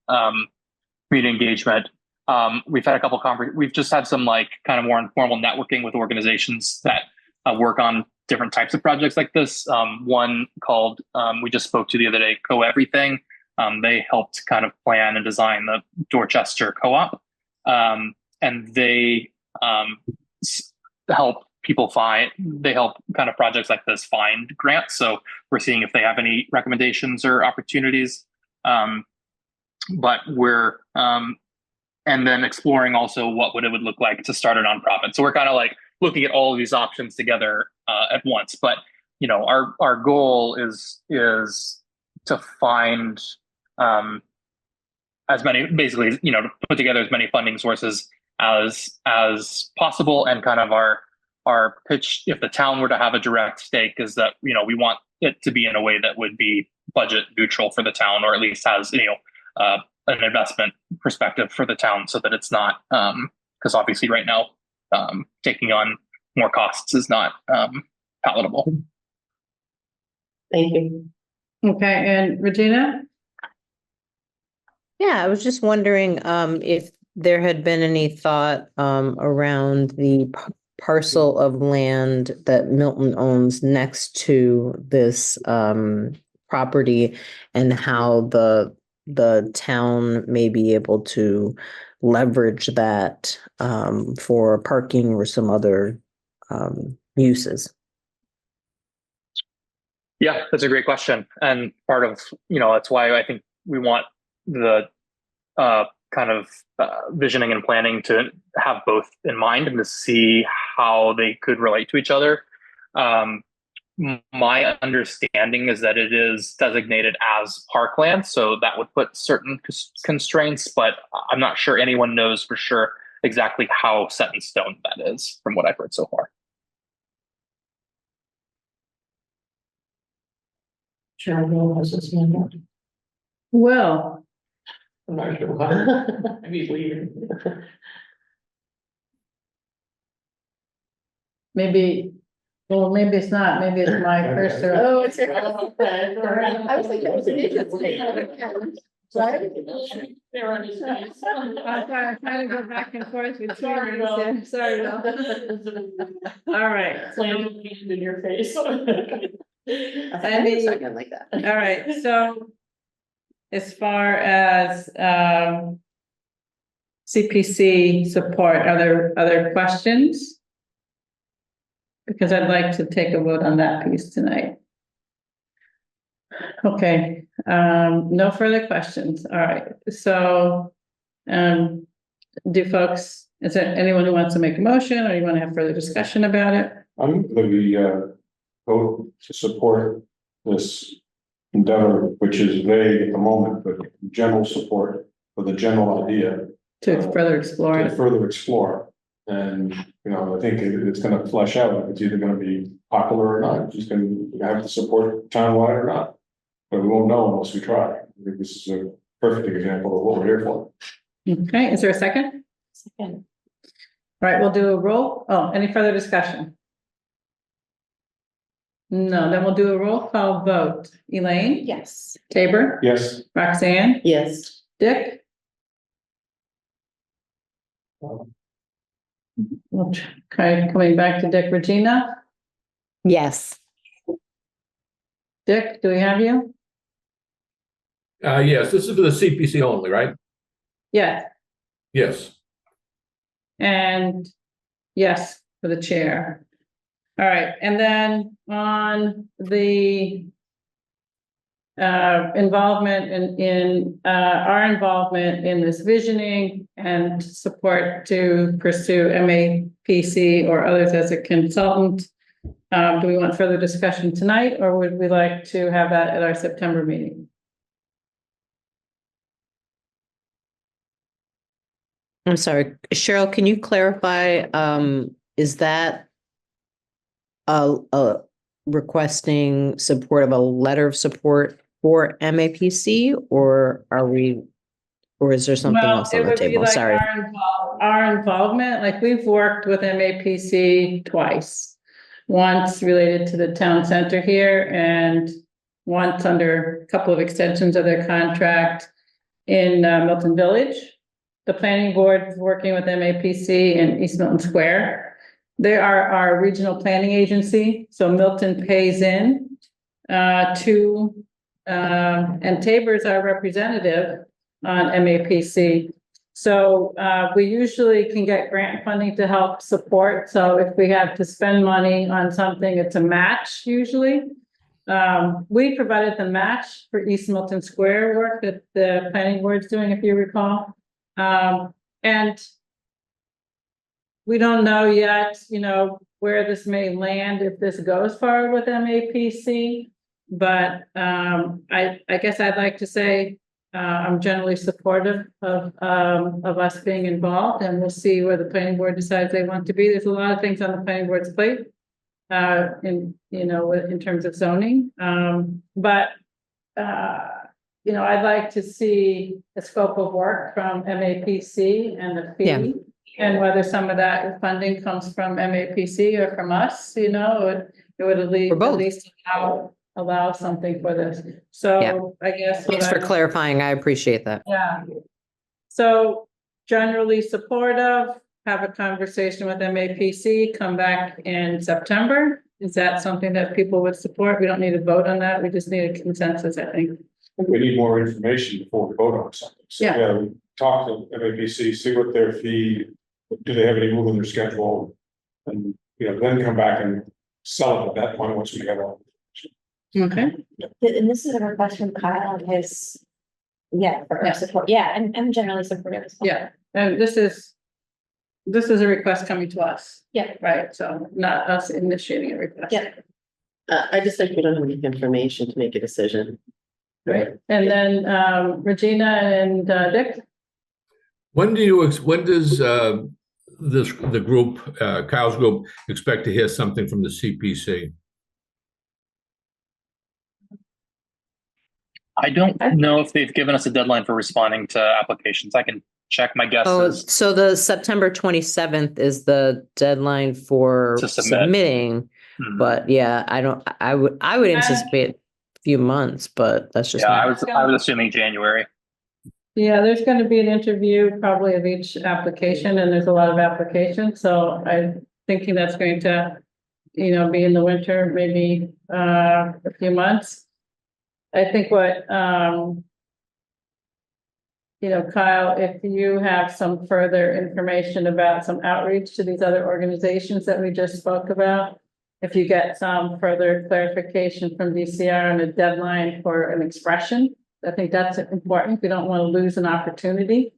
community engagement. We've had a couple we've just had some kind of more informal networking with organizations that work on different types of projects like this. One called, we just spoke to the other day, Co-Everything. They helped kind of plan and design the Dorchester Co-op. And they help kind of projects like this find grants. So we're seeing if they have any recommendations or opportunities. But we're, and then exploring also what it would look like to start a nonprofit. So we're kind of looking at all of these options together at once. But our goal is to find as many, basically, to put together as many funding sources as possible. And kind of our pitch, if the town were to have a direct stake, is that we want it to be in a way that would be budget neutral for the town, or at least has an investment perspective for the town, so that it's not because obviously right now taking on more costs is not palatable. Thank you. Okay, and Regina? Yeah, I was just wondering if there had been any thought around the parcel of land that Milton owns next to this property, and how the town may be able to leverage that for parking or some other uses. Yeah, that's a great question. And part of, that's why I think we want the kind of visioning and planning to have both in mind and to see how they could relate to each other. My understanding is that it is designated as parkland, so that would put certain constraints, but I'm not sure anyone knows for sure exactly how set in stone that is, from what I've heard so far. Cheryl has this hand up. Well, I'm not sure why. Maybe leaving. maybe it's not, maybe it's my cursor. Oh, it's your. I was like, that was an interesting. I'm trying to go back and forth with sorry, Will. Sorry, Will. All right. In your face. I mean, Second like that. all right, so as far as CPC support, are there other questions? Because I'd like to take a vote on that piece tonight. Okay, no further questions. All right, so is there anyone who wants to make a motion, or you want to have further discussion about it? I'm going to be vote to support this endeavor, which is vague at the moment, but general support for the general idea. To further explore To it. further explore. And, I think it's going to flesh out. It's either going to be popular or not. It's just going to have to support townwide or not. But we won't know unless we try. I think this is a perfect example of what we're here for. Okay, is there a second? Second. All right, we'll do a roll. Oh, any further discussion? No, then we'll do a roll call vote. Elaine? Yes. Tabor? Yes. Roxanne? Yes. Dick? Okay, coming back to Dick. Regina? Yes. Dick, do we have you? Yes, this is for the CPC only, right? Yes. Yes. And yes, for the chair. All right, and then on the involvement in our involvement in this visioning and support to pursue MAPC or others as a consultant. Do we want further discussion tonight, or would we like to have that at our September meeting? I'm sorry, Cheryl, can you clarify, is that a requesting support of a letter of support for MAPC, or is there something Well, else on it the would be table? like Sorry. our involvement, like we've worked with MAPC twice. Once related to the town center here and once under a couple of extensions of their contract in Milton Village. The planning board is working with MAPC in East Milton Square. They are our regional planning agency, so Milton pays in to and Tabor's our representative on MAPC. So we usually can get grant funding to help support. So if we have to spend money on something, it's a match usually. We provided the match for East Milton Square work that the planning board's doing, if you recall. And we don't know yet, you know, where this may land if this goes forward with MAPC. But I guess I'd like to say I'm generally supportive of us being involved, and we'll see where the planning board decides they want to be. There's a lot of things on the planning board's plate in terms of zoning. But I'd like to see a scope of work from MAPC and the fee. Yeah. And whether some of that funding comes from MAPC or from us, it would at least allow something for this. So Yeah. I guess. Thanks for clarifying. I appreciate that. Yeah. So generally supportive, have a conversation with MAPC, come back in September. Is that something that people would support? We don't need to vote on that. We just need a consensus, I think. We need more information before we vote on something. So, Yeah. we talk to MAPC, see what their fee, do they have any move in their schedule? And, then come back and sell it at that point once we have all. Okay. And this is a request from Kyle and his, for support. Yeah, and I'm generally supportive as well. Yeah, and this is a request coming to us. Yeah. Right, so not us initiating a request. Yeah. I just think we don't have enough information to make a decision. Right, and then Regina and Dick? When does the group, Kyle's group, expect to hear something from the CPC? I don't know if they've given us a deadline for responding to applications. I can check. My guess is So the September 27th is the deadline for To submit. submitting, Mhm. but I would anticipate a few months, but that's just. I me. was assuming January. Yeah, there's gonna be an interview probably of each application, and there's a lot of applications, so I'm thinking that's going to, be in the winter, maybe a few months. I think what, Kyle, if you have some further information about some outreach to these other organizations that we just spoke about, if you get some further clarification from DCR on a deadline for an expression, I think that's important. We don't want to lose an opportunity.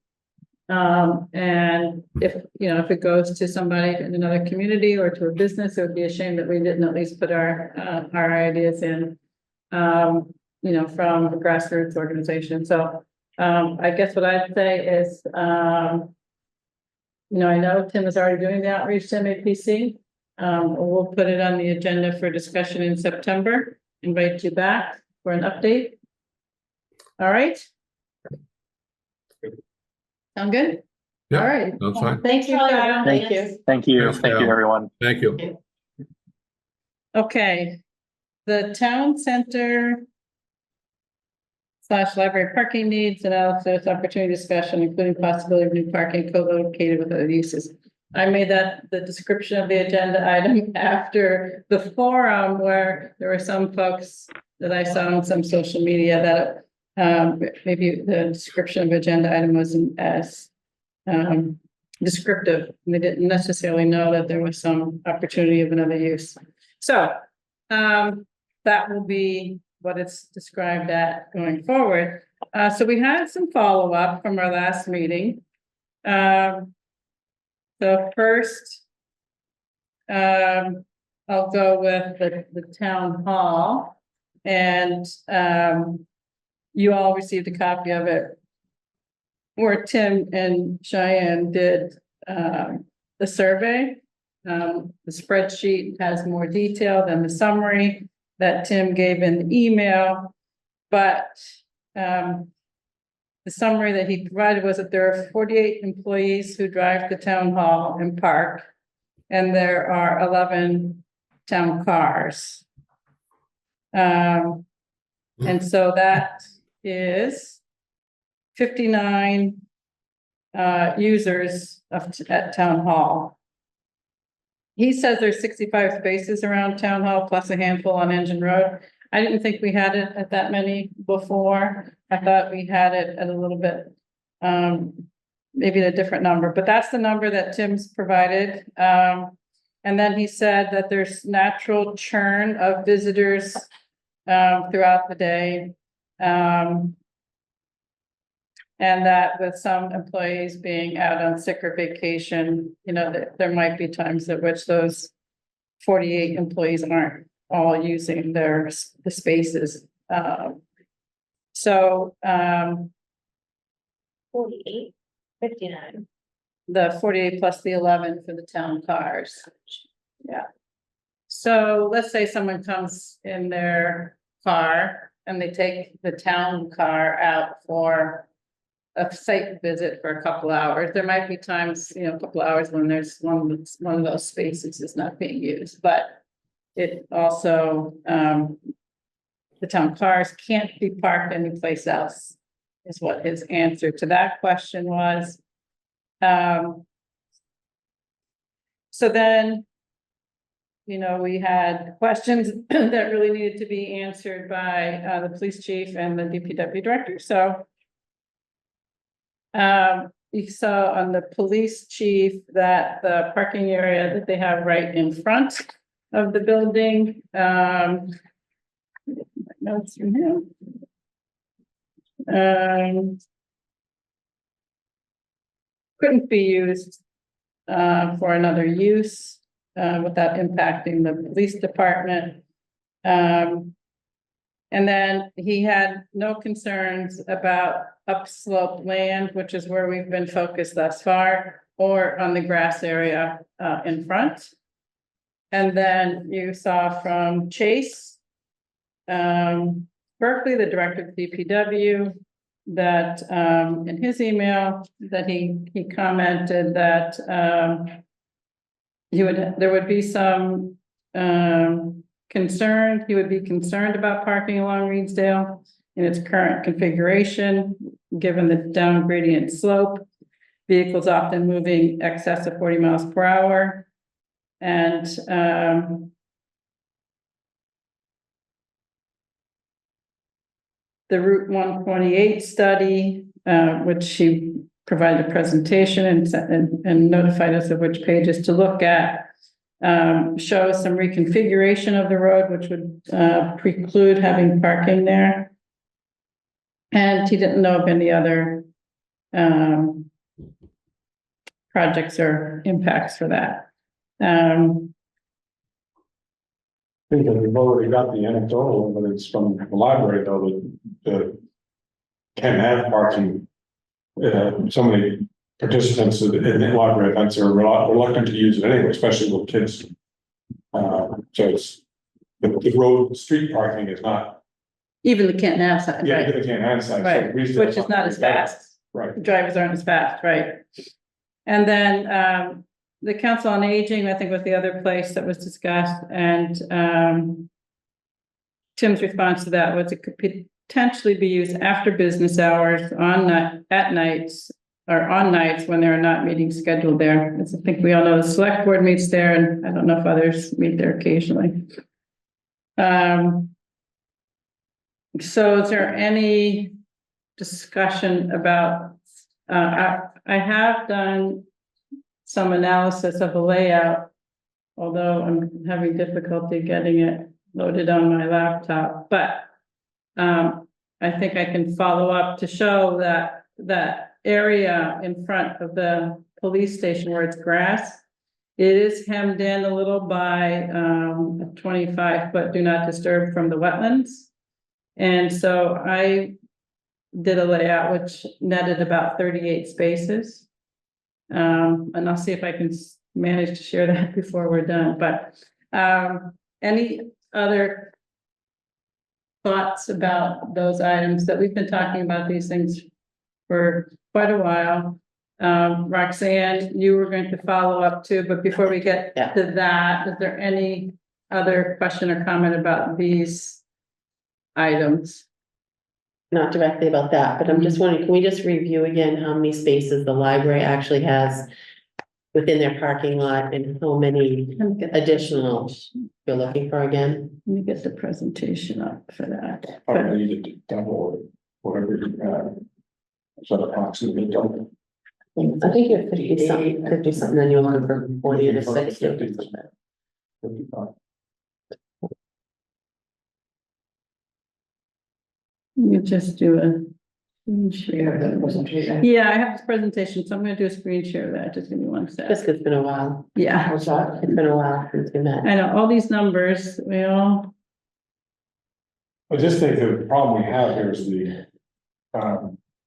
And if it goes to somebody in another community or to a business, it would be a shame that we didn't at least put our ideas in, from a grassroots organization. So, I guess what I'd say is, I know Tim is already doing the outreach to MAPC. We'll put it on the agenda for discussion in September, invite you back for an update. All right. Sound good? Yeah, All right. that's fine. Thanks for all your Kyle. work. Thank you. Thank you. Thanks, Thank you, Kyle. everyone. Thank you. Okay. The town center / library parking needs analysis, opportunity discussion, including possibility of new parking co-located with other uses. I made that the description of the agenda item after the forum where there were some folks that I saw on some social media that maybe the description of agenda item wasn't as descriptive. They didn't necessarily know that there was some opportunity of another use. So, that will be what it's described at going forward. So we had some follow-up from our last meeting. So first, I'll go with the town hall, and you all received a copy of it, where Tim and Cheyenne did the survey. The spreadsheet has more detail than the summary that Tim gave in the email, but the summary that he provided was that there are 48 employees who drive to town hall and park, and there are 11 town cars. And so that is 59 users at town hall. He says there's 65 spaces around town hall plus a handful on Engine Road. I didn't think we had it at that many before. I thought we had it at a little bit, maybe a different number, but that's the number that Tim's provided. And then he said that there's natural churn of visitors throughout the day. And that with some employees being out on sick or vacation, you know, there might be times at which those 48 employees aren't all using the spaces. 48, 59. The 48 plus the 11 for the town cars. Yeah. So let's say someone comes in their car and they take the town car out for a site visit for a couple hours. There might be times, you know, a couple hours when there's one of those spaces is not being used, but it also, the town cars can't be parked anyplace else, is what his answer to that question was. So then, you know, we had questions that really needed to be answered by the police chief and the DPW director. So you saw on the police chief that the parking area that they have right in front of the building, notes from him. Couldn't be used for another use without impacting the police department. And then he had no concerns about upslope land, which is where we've been focused thus far, or on the grass area in front. And then you saw from Chase Berkeley, the director of DPW, that in his email that he commented that there would be some concern. He would be concerned about parking along Reedsdale in its current configuration, given the down gradient slope, vehicles often moving excess of 40 miles per hour. And the Route 128 study, which he provided a presentation and notified us of which pages to look at, shows some reconfiguration of the road, which would preclude having parking there. And he didn't know of any other projects or impacts for that. I think that we've already got the anecdotal, but it's from the library though, that can have parking. So many participants in the library events are reluctant to use it anyway, especially with kids. So it's the road, street parking is not. Even the Canton Ave side, Yeah, right? even the Canton Ave side. Right, So which is not as fast. Right. The drivers aren't as fast, right? And then the Council on Aging, I think, was the other place that was discussed, and Tim's response to that was it could potentially be used after business hours at nights or on nights when there are not meetings scheduled there. As I think we all know, the select board meets there, and I don't know if others meet there occasionally. So is there any discussion about I have done some analysis of the layout, although I'm having difficulty getting it loaded on my laptop, but I think I can follow up to show that that area in front of the police station where it's grass, it is hemmed in a little by a 25-foot do not disturb from the wetlands. And so I did a layout which netted about 38 spaces. And I'll see if I can manage to share that before we're done, but any other thoughts about those items that we've been talking about these things for quite a while? Roxanne, you were going to follow up too, but before we get Yeah. to that, is there any other question or comment about these items? Not directly about that, but I'm just wondering, can we just review again how many spaces the library actually has within their parking lot and how many Let me get additional you're looking for again? Let me get the presentation up for that. Probably needed to double whatever, so approximately double. I think you're 50 something, then you're looking for 40 to 60. 55. Let me just do a screen share. Yeah, I have this presentation, so I'm gonna do a screen share of that. Just give me one sec. Just 'cause it's been a while. Yeah, It's been a while since we met. I know, all these numbers, we all, I just think the problem we have here is the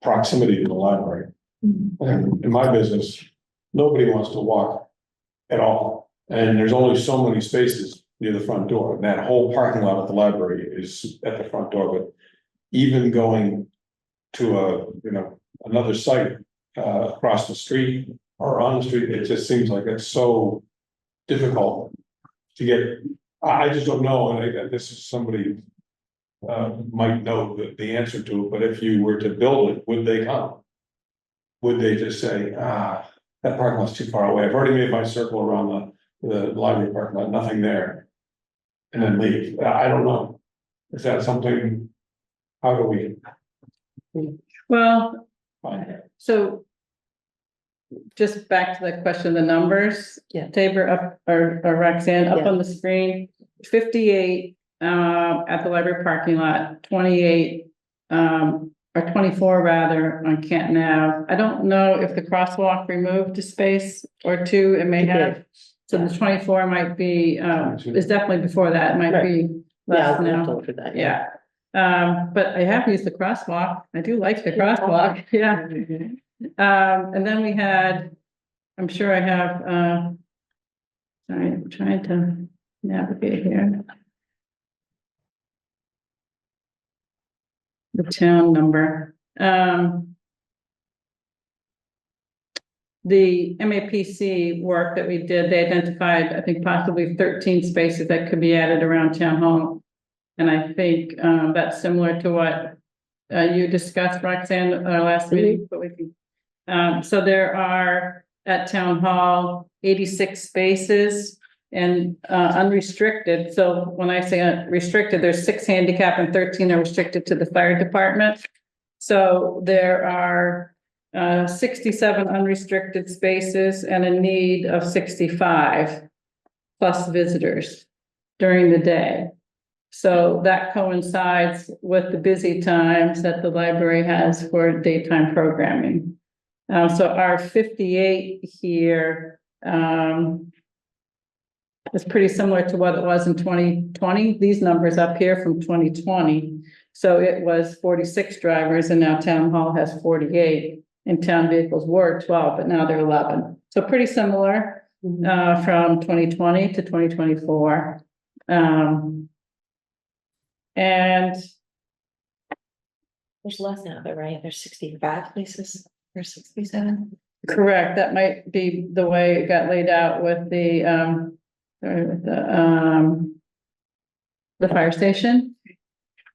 proximity to the library. And in my business, nobody wants to walk at all. And there's only so many spaces near the front door. And that whole parking lot at the library is at the front door, but even going to another site across the street or on the street, it just seems like it's so difficult to get. I just don't know, and this is somebody might know the answer to it, but if you were to build it, would they come? Would they just say, that parking lot's too far away, I've already made my circle around the library parking lot, nothing there. And then leave, I don't know, is that something, how do we well, find that? so. Just back to the question, the numbers. Yeah. Tabor up, or Roxanne, up Yeah. on the screen, 58 at the library parking lot, 28 or 24 rather on Canton Ave. I don't know if the crosswalk removed a space or two, it may It have. did. So the 24 might be, is definitely before that, it might Right. be Yeah, less I'll now. told for that. Yeah, but I have used the crosswalk. I do like the crosswalk, yeah. And then we had, I'm sure I have, sorry, I'm trying to navigate here. The town number, the MAPC work that we did, they identified, I think possibly 13 spaces that could be added around town hall. And I think, that's similar to what, you discussed, Roxanne, at our last meeting, but we can. So there are at town hall 86 spaces and unrestricted. So when I say restricted, there's 6 handicap and 13 are restricted to the fire department. So there are 67 unrestricted spaces and a need of 65 plus visitors during the day. So that coincides with the busy times that the library has for daytime programming. So our 58 here is pretty similar to what it was in 2020. These numbers up here from 2020. So it was 46 drivers and now town hall has 48 and town vehicles were 12, but now they're 11. So pretty similar from 2020 to 2024. And There's less now, but right, there's 65 places or 67. correct, that might be the way it got laid out with the fire station.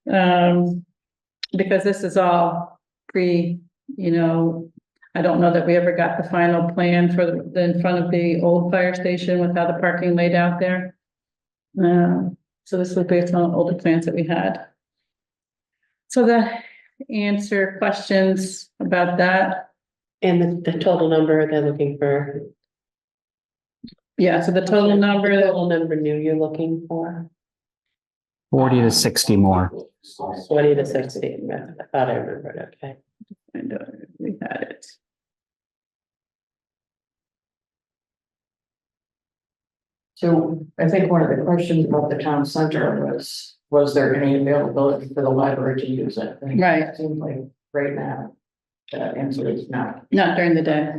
Because this is all pre, I don't know that we ever got the final plan for the in front of the old fire station with how the parking laid out there. So this was based on older plans that we had. So that answer questions about that. And the total number they're looking for. Yeah, so the total The number, total number new you're looking for, 40 to 60 more. 20 to 60, I thought I remembered, okay. we had it. So I think one of the questions about the town center was there any availability for the library to use it? And Right. It seems like right now, the answer is no, Not during the day.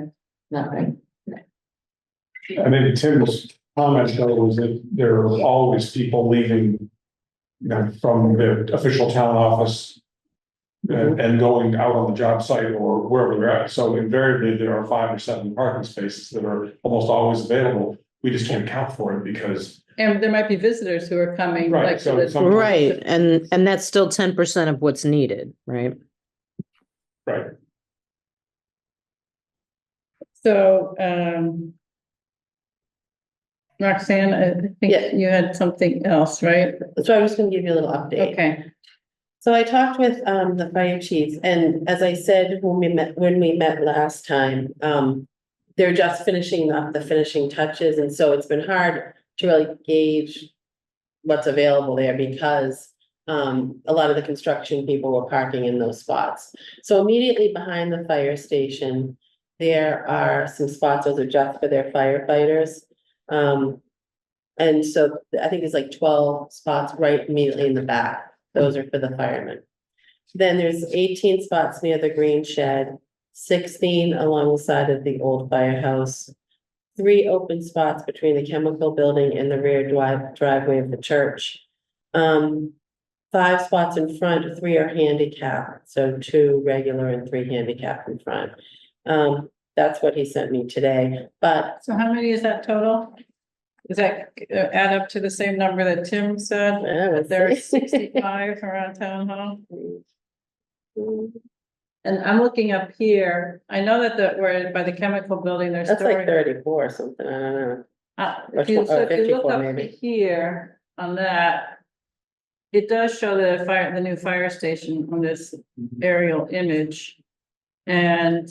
nothing. I mean, Tim's comment though was that there are always people leaving. You know, from the official town office. And going out on the job site or wherever they're at, so invariably there are 5 or 7 parking spaces that are almost always available. We just can't account for it because. And there might be visitors who are coming, Right, like, so to the- some- Right, and that's still 10% of what's needed, right? Right, so, Roxanne, I think Yeah. you had something else, right? So I was gonna give you a little update. Okay, So I talked with the fire chief, and as I said, when we met last time, they're just finishing up the finishing touches, and so it's been hard to really gauge what's available there because a lot of the construction people were parking in those spots. So immediately behind the fire station, there are some spots, those are just for their firefighters. And so I think there's like 12 spots right immediately in the back. Those are for the firemen. Then there's 18 spots near the green shed, 16 along the side of the old firehouse, 3 open spots between the chemical building and the rear driveway of the church. 5 spots in front, 3 are handicapped, so 2 regular and 3 handicapped in front. That's what he sent me today, but so how many is that total? Does that add up to the same number that Tim said? There's 65 around town hall. And I'm looking up here, I know that we're by the chemical building, there's. That's like storing- 34 or something, I don't know. If you, so if you look 54 up maybe. here on that. It does show the new fire station on this aerial image. And.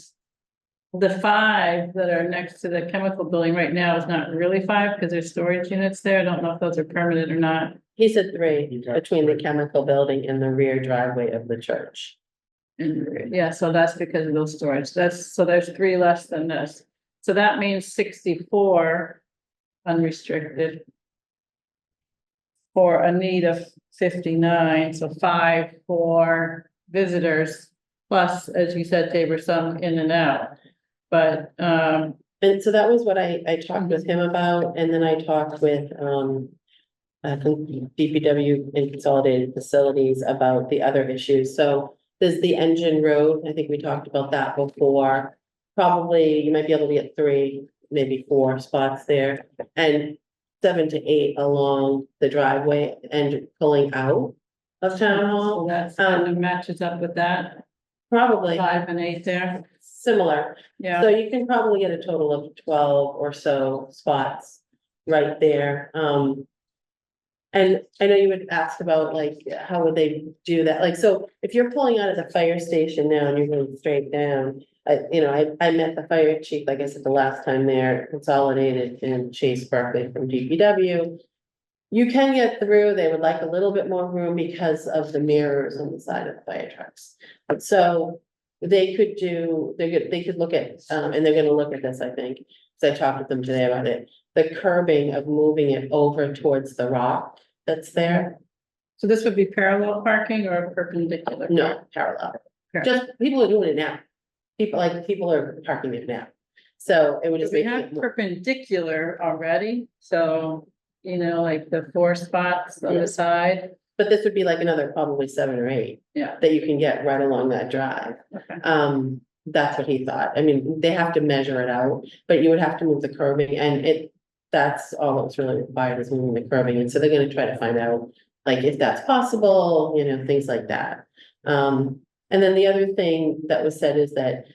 The 5 that are next to the chemical building right now is not really 5 because there's storage units there. I don't know if those are permanent or not. He said 3 You got between the 3. chemical building and the rear driveway of the church. And yeah, so that's because of those storage. So there's 3 less than this. So that means 64 unrestricted. For a need of 59, so 5 for visitors, plus, as you said, Tabor, some in and out. But, And so that was what I talked with him about, and then I talked with, I think DPW and Consolidated Facilities about the other issues. So there's the Engine Road, I think we talked about that before. Probably you might be able to get 3, maybe 4 spots there, and 7 to 8 along the driveway and pulling out of town so hall. that's kind of matches up with that, Probably 5 and 8 there, similar. yeah. So you can probably get a total of 12 or so spots right there. And I know you would ask about like, how would they do that? Like, so if you're pulling out of the fire station now and you're going straight down, I met the fire chief, like I said, the last time there, Consolidated and Chase Berkeley from DPW. You can get through, they would like a little bit more room because of the mirrors on the side of the fire trucks. So they could look at, and they're gonna look at this, I think, because I talked with them today about it. The curbing of moving it over towards the rock that's there, So this would be parallel parking or perpendicular? no, parallel. Okay. Just, people are doing it now. People are parking it now. So it would just We make have it more, perpendicular already, so, like the 4 spots on the side, but this would be like another probably 7 or 8 yeah, that you can get right along that drive. okay. That's what he thought. I mean, they have to measure it out, but you would have to move the curbing and that's all that's really required is moving the curbing. And so they're gonna try to find out, like, if that's possible, things like that. And then the other thing that was said is that,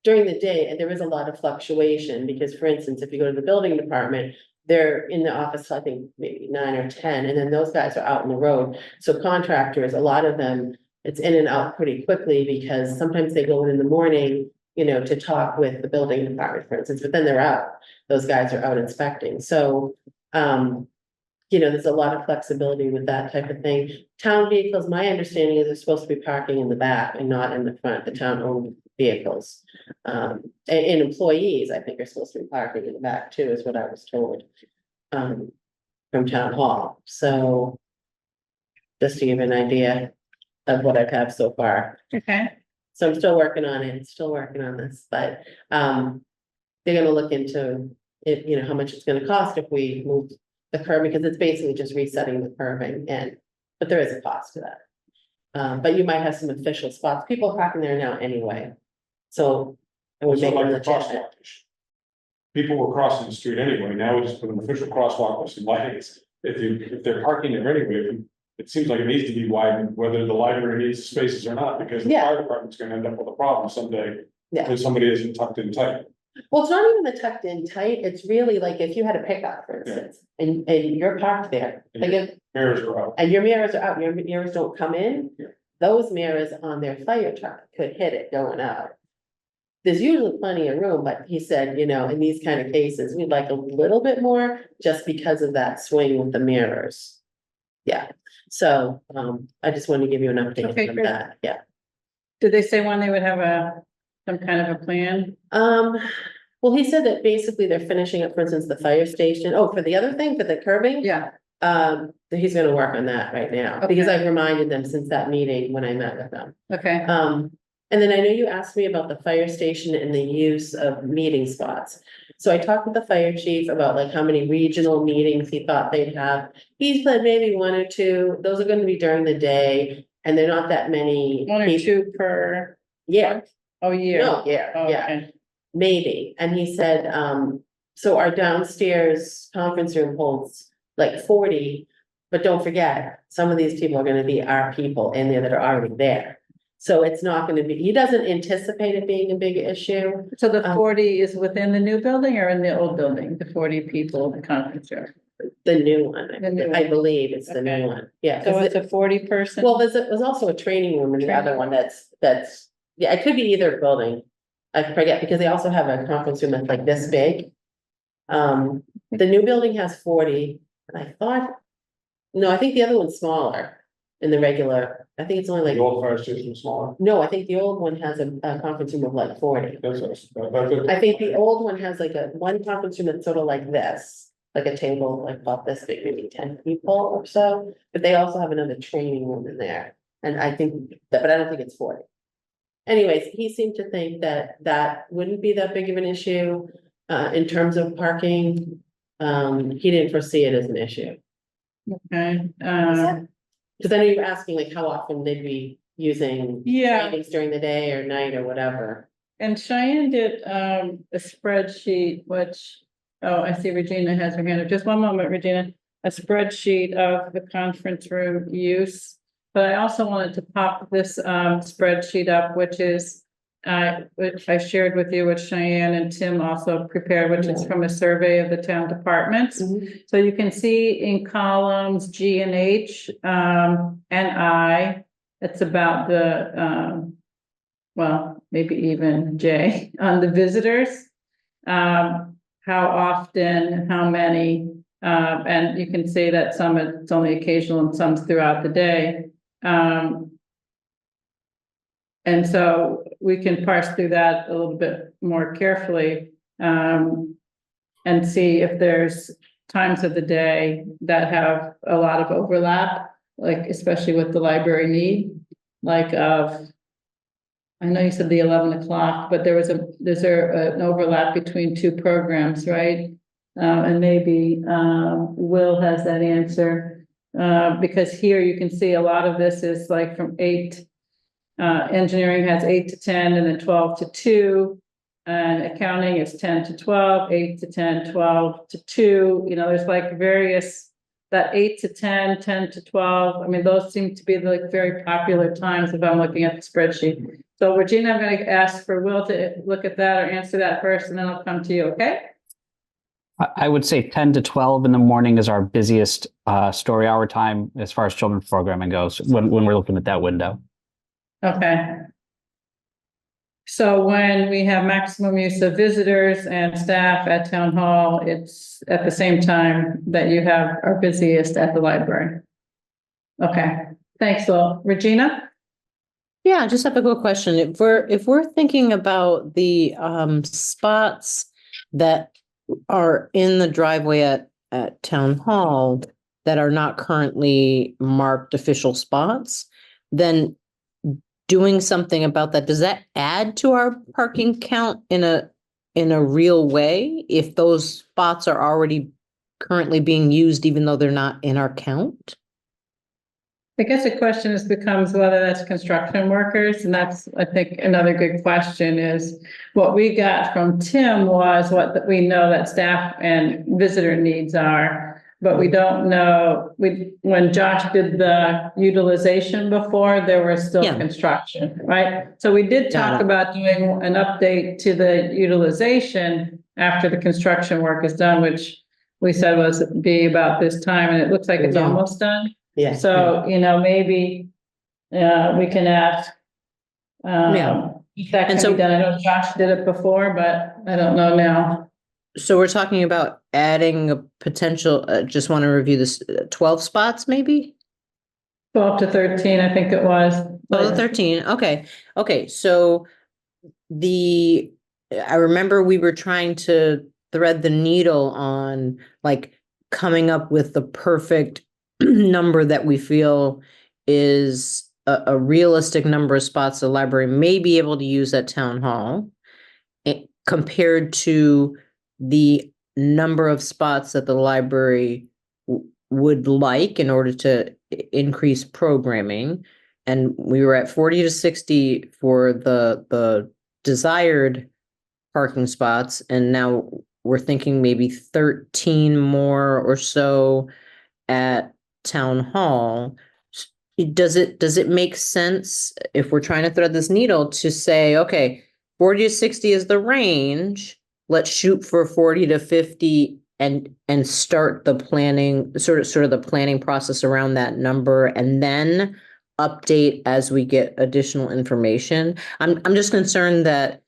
during the day, there is a lot of fluctuation because, for instance, if you go to the building department, they're in the office, I think maybe 9 or 10, and then those guys are out on the road. So contractors, a lot of them it's in and out pretty quickly because sometimes they go in the morning, you know, to talk with the building department, for instance, but then they're out. Those guys are out inspecting. So, you know, there's a lot of flexibility with that type of thing. Town vehicles, my understanding is they're supposed to be parking in the back and not in the front, the town-owned vehicles. And employees, I think, are supposed to be parking in the back too, is what I was told. From town hall, so. Just to give an idea of what I've had so far. Okay. So I'm still working on it, still working on this, but, they're gonna look into it, you know, how much it's gonna cost if we move the curb, because it's basically just resetting the curbing and, but there is a cost to that. But you might have some official spots, people are parking there now anyway, so. It would So make it like the legitimate. crosswalk issue. People were crossing the street anyway, now we just put an official crosswalk with some lights. If they're parking there anyway, it seems like it needs to be widened, whether the library needs spaces or not, because the Yeah. fire department's gonna end up with a problem someday. Yeah. If somebody isn't tucked in tight. Well, it's not even the tucked in tight, it's really like if you had a pickup, for instance, and you're parked there, like if, Mirrors are out. and your mirrors are out, your mirrors don't come in. Yeah. Those mirrors on their fire truck could hit it going out. There's usually plenty of room, but he said, you know, in these kind of cases, we'd like a little bit more just because of that swing with the mirrors. Yeah, so, I just wanted to give you an Okay, update on great. that, yeah. Did they say when they would have some kind of a plan? Well, he said that basically they're finishing up, for instance, the fire station. Oh, for the other thing, for the curbing? Yeah. He's gonna work on that right now, because Okay. I've reminded them since that meeting when I met with them. Okay. And then I know you asked me about the fire station and the use of meeting spots. So I talked with the fire chief about like how many regional meetings he thought they'd have. He said maybe one or two, those are gonna be during the day, and they're not that many. One or people- two per, Yeah, oh, year? no, yeah, Oh, yeah. okay. Maybe, and he said, so our downstairs conference room holds like 40. But don't forget, some of these people are gonna be our people in there that are already there. So it's not gonna be, he doesn't anticipate it being a big issue, So the 40 is within the new building or in the old building, the 40 people, the conference room? the new one, The new I one. believe it's the Okay. new one, yeah. So 'cause it's a 40 person? Well, there's also a training room in the other one that's, yeah, it could be either building. I forget, because they also have a conference room that's like this big. The new building has 40, and I thought, no, I think the other one's smaller in the regular, I think it's only The like, old fire station is smaller. no, I think the old one has a conference room of like 40. That's. I think the old one has like one conference room that's sort of like this, like a table like about this big, maybe 10 people or so, but they also have another training room in there. And I think that, but I don't think it's 40. Anyways, he seemed to think that that wouldn't be that big of an issue, in terms of parking. He didn't foresee it as an issue. Okay, Cause I know you were asking like how often they'd be using yeah, trainings during the day or night or whatever. and Cheyenne did, a spreadsheet, which, oh, I see Regina has her hand up. Just one moment, Regina. A spreadsheet of the conference room use. But I also wanted to pop this, spreadsheet up, which is, which I shared with you, which Cheyenne and Tim also prepared, which is from a survey of the town departments. So you can see in columns G and H, and I, it's about the, well, maybe even J on the visitors. How often, how many, and you can see that some it's only occasional and some's throughout the day. And so we can parse through that a little bit more carefully, and see if there's times of the day that have a lot of overlap, like especially with the library need, like I know you said the 11 o'clock, but there's an overlap between two programs, right? And maybe, Will has that answer, because here you can see a lot of this is like from 8, engineering has 8 to 10 and then 12 to 2. And accounting is 10 to 12, 8 to 10, 12 to 2. You know, there's like various, that 8 to 10, 10 to 12. I mean, those seem to be like very popular times if I'm looking at the spreadsheet. So Regina, I'm going to ask for Will to look at that or answer that first, and then I'll come to you, okay? I would say 10 to 12 in the morning is our busiest story hour time as far as children's programming goes when we're looking at that window. Okay. So when we have maximum use of visitors and staff at town hall, it's at the same time that you have our busiest at the library. Okay, thanks, Lil. Regina? Yeah, I just have a quick question. If we're thinking about the spots that are in the driveway at town hall that are not currently marked official spots, then doing something about that, does that add to our parking count in a real way if those spots are already currently being used even though they're not in our count? I guess the question becomes whether that's construction workers, and that's, I think, another good question is what we got from Tim was what we know that staff and visitor needs are, but we don't know, when Josh did the utilization before, there was still Yeah. construction, right? So we did Got talk it. about doing an update to the utilization after the construction work is done, which we said was be about this time, and it looks like it's Yeah. almost done. Yeah. So, maybe, we can ask. Yeah. If that And can so- be done. I know Josh did it before, but I don't know now. So we're talking about adding a potential, just want to review this, 12 spots maybe? 12 to 13, I think it was. Oh, 13, okay, okay, so I remember we were trying to thread the needle on like coming up with the perfect number that we feel is a realistic number of spots the library may be able to use at town hall compared to the number of spots that the library would like in order to increase programming. And we were at 40 to 60 for the desired parking spots. And now we're thinking maybe 13 more or so at town hall. Does it make sense if we're trying to thread this needle to say, okay, 40 to 60 is the range, let's shoot for 40 to 50 and start the planning, sort of the planning process around that number, and then update as we get additional information. I'm just concerned that,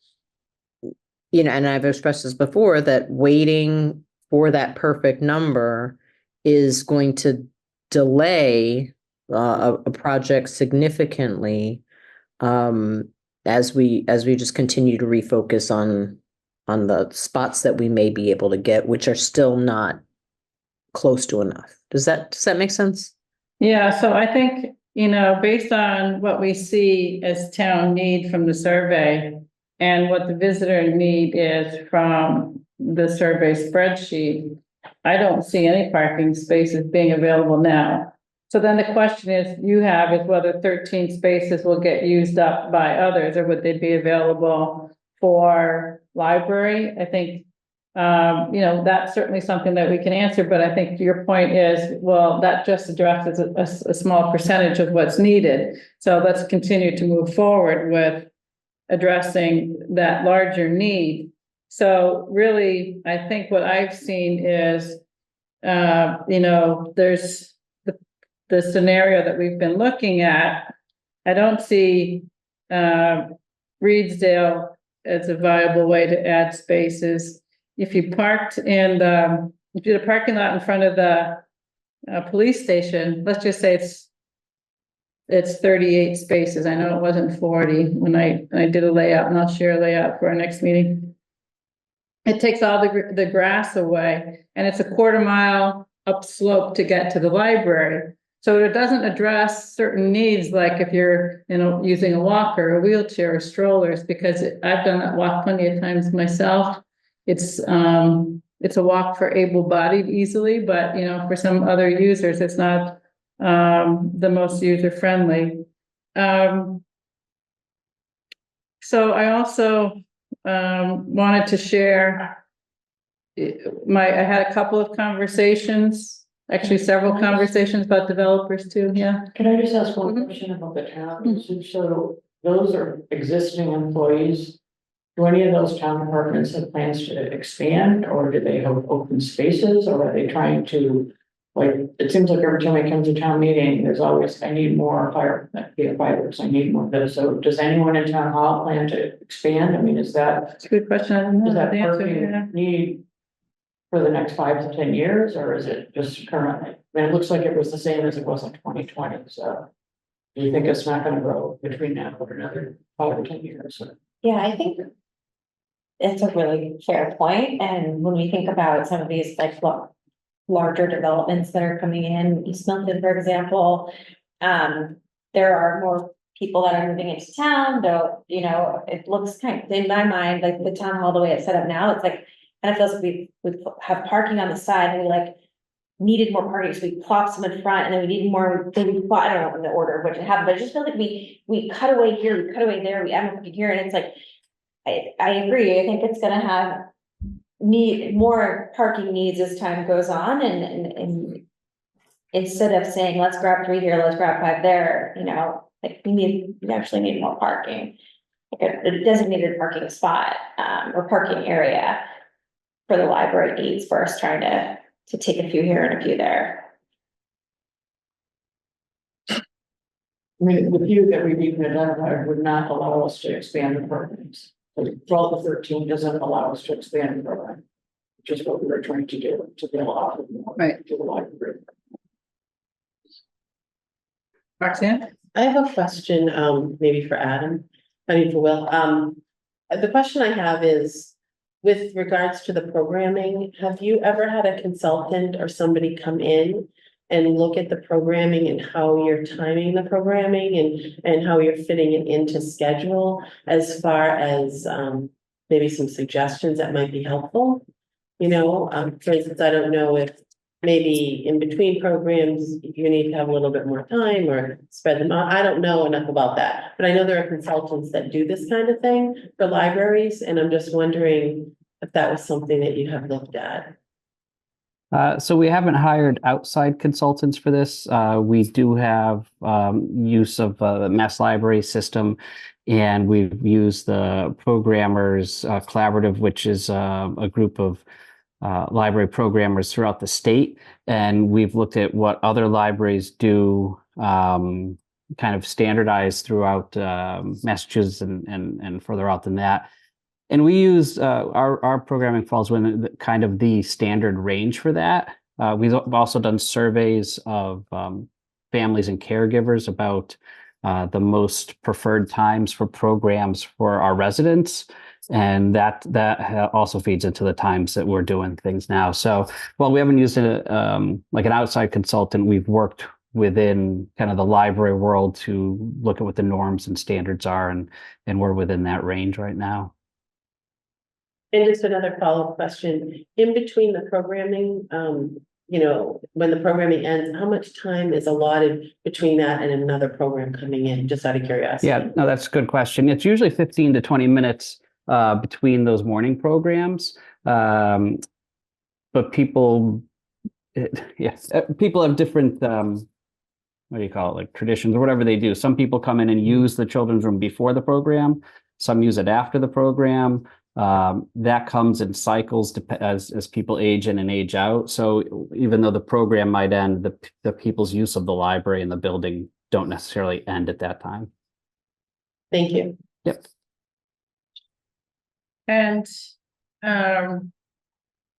and I've expressed this before, that waiting for that perfect number is going to delay a project significantly, as we just continue to refocus on the spots that we may be able to get, which are still not close to enough. Does that make sense? Yeah, so I think, based on what we see as town need from the survey and what the visitor need is from the survey spreadsheet, I don't see any parking spaces being available now. So then the question is whether 13 spaces will get used up by others, or would they be available for library? I think, that's certainly something that we can answer, but I think your point is, well, that just addresses a small percentage of what's needed. So let's continue to move forward with addressing that larger need. So really, I think what I've seen is, there's the scenario that we've been looking at. I don't see Reedsdale as a viable way to add spaces. If you parked if you had a parking lot in front of the police station, let's just say it's 38 spaces. I know it wasn't 40 when I did a layout, and I'll share a layout for our next meeting. It takes all the grass away, and it's a quarter mile upslope to get to the library. So it doesn't address certain needs, like if you're, using a walker, a wheelchair, or strollers, because I've done that walk plenty of times myself. It's a walk for able-bodied easily, but, for some other users, it's not the most user-friendly. So I also wanted to share I had a couple of conversations, actually several conversations about developers too, yeah. Can I just ask one Mhm. question about the town? So those are existing employees. Do any of those town departments have plans to expand, or do they have open spaces, or are they trying to like, it seems like every time I come to town meeting, there's always, I need more firefighters, I need more this. So does anyone in town hall plan to expand? I mean, is that, It's a good question. I don't know is that the answer, yeah. parking need for the next 5 to 10 years, or is it just currently? I mean, it looks like it was the same as it was in 2020, so do you think it's not gonna grow between now and another 5 or 10 years? Yeah, I think it's a really fair point, and when we think about some of these like larger developments that are coming in, East Milton, for example, there are more people that are moving into town, though, you know, it looks kind of, in my mind, like the town hall, the way it's set up now, it's like, kind of feels like we have parking on the side, and we like needed more parking, so we plopped some in front, and then we needed more, then we plot, I don't know in the order of what it happened, but I just feel like we cut away here, we cut away there, we add more here, and it's like, I agree, I think it's gonna have more parking needs as time goes on, and instead of saying, let's grab 3 here, let's grab 5 there, you know, like we actually need more parking. Like a designated parking spot, or parking area for the library needs versus trying to take a few here and a few there. I mean, the few that we've even identified would not allow us to expand the programs. So 12 to 13 doesn't allow us to expand the program, which is what we were trying to do, to build out Right. to the library. Roxanne? I have a question, maybe for Adam, for Will. The question I have is, with regards to the programming, have you ever had a consultant or somebody come in and look at the programming and how you're timing the programming and how you're fitting it into schedule, as far as, maybe some suggestions that might be helpful? You know, for instance, I don't know if maybe in between programs, you need to have a little bit more time or spread them out. I don't know enough about that, but I know there are consultants that do this kind of thing for libraries, and I'm just wondering if that was something that you have looked at. So we haven't hired outside consultants for this. We do have use of the Mass Library system, and we've used the Programmers Collaborative, which is a group of library programmers throughout the state. And we've looked at what other libraries do, kind of standardized throughout Massachusetts and further out than that. And we use our programming falls within kind of the standard range for that. We've also done surveys of families and caregivers about the most preferred times for programs for our residents. And that also feeds into the times that we're doing things now. So while we haven't used like an outside consultant, we've worked within kind of the library world to look at what the norms and standards are, and we're within that range right now. And just another follow-up question, in between the programming, you know, when the programming ends, how much time is allotted between that and another program coming in, just out of curiosity? Yeah, no, that's a good question. It's usually 15 to 20 minutes between those morning programs. But people, people have different, what do you call it, like traditions or whatever they do. Some people come in and use the children's room before the program. Some use it after the program. That comes in cycles as people age in and age out. So even though the program might end, the people's use of the library and the building don't necessarily end at that time. Thank you. Yep. And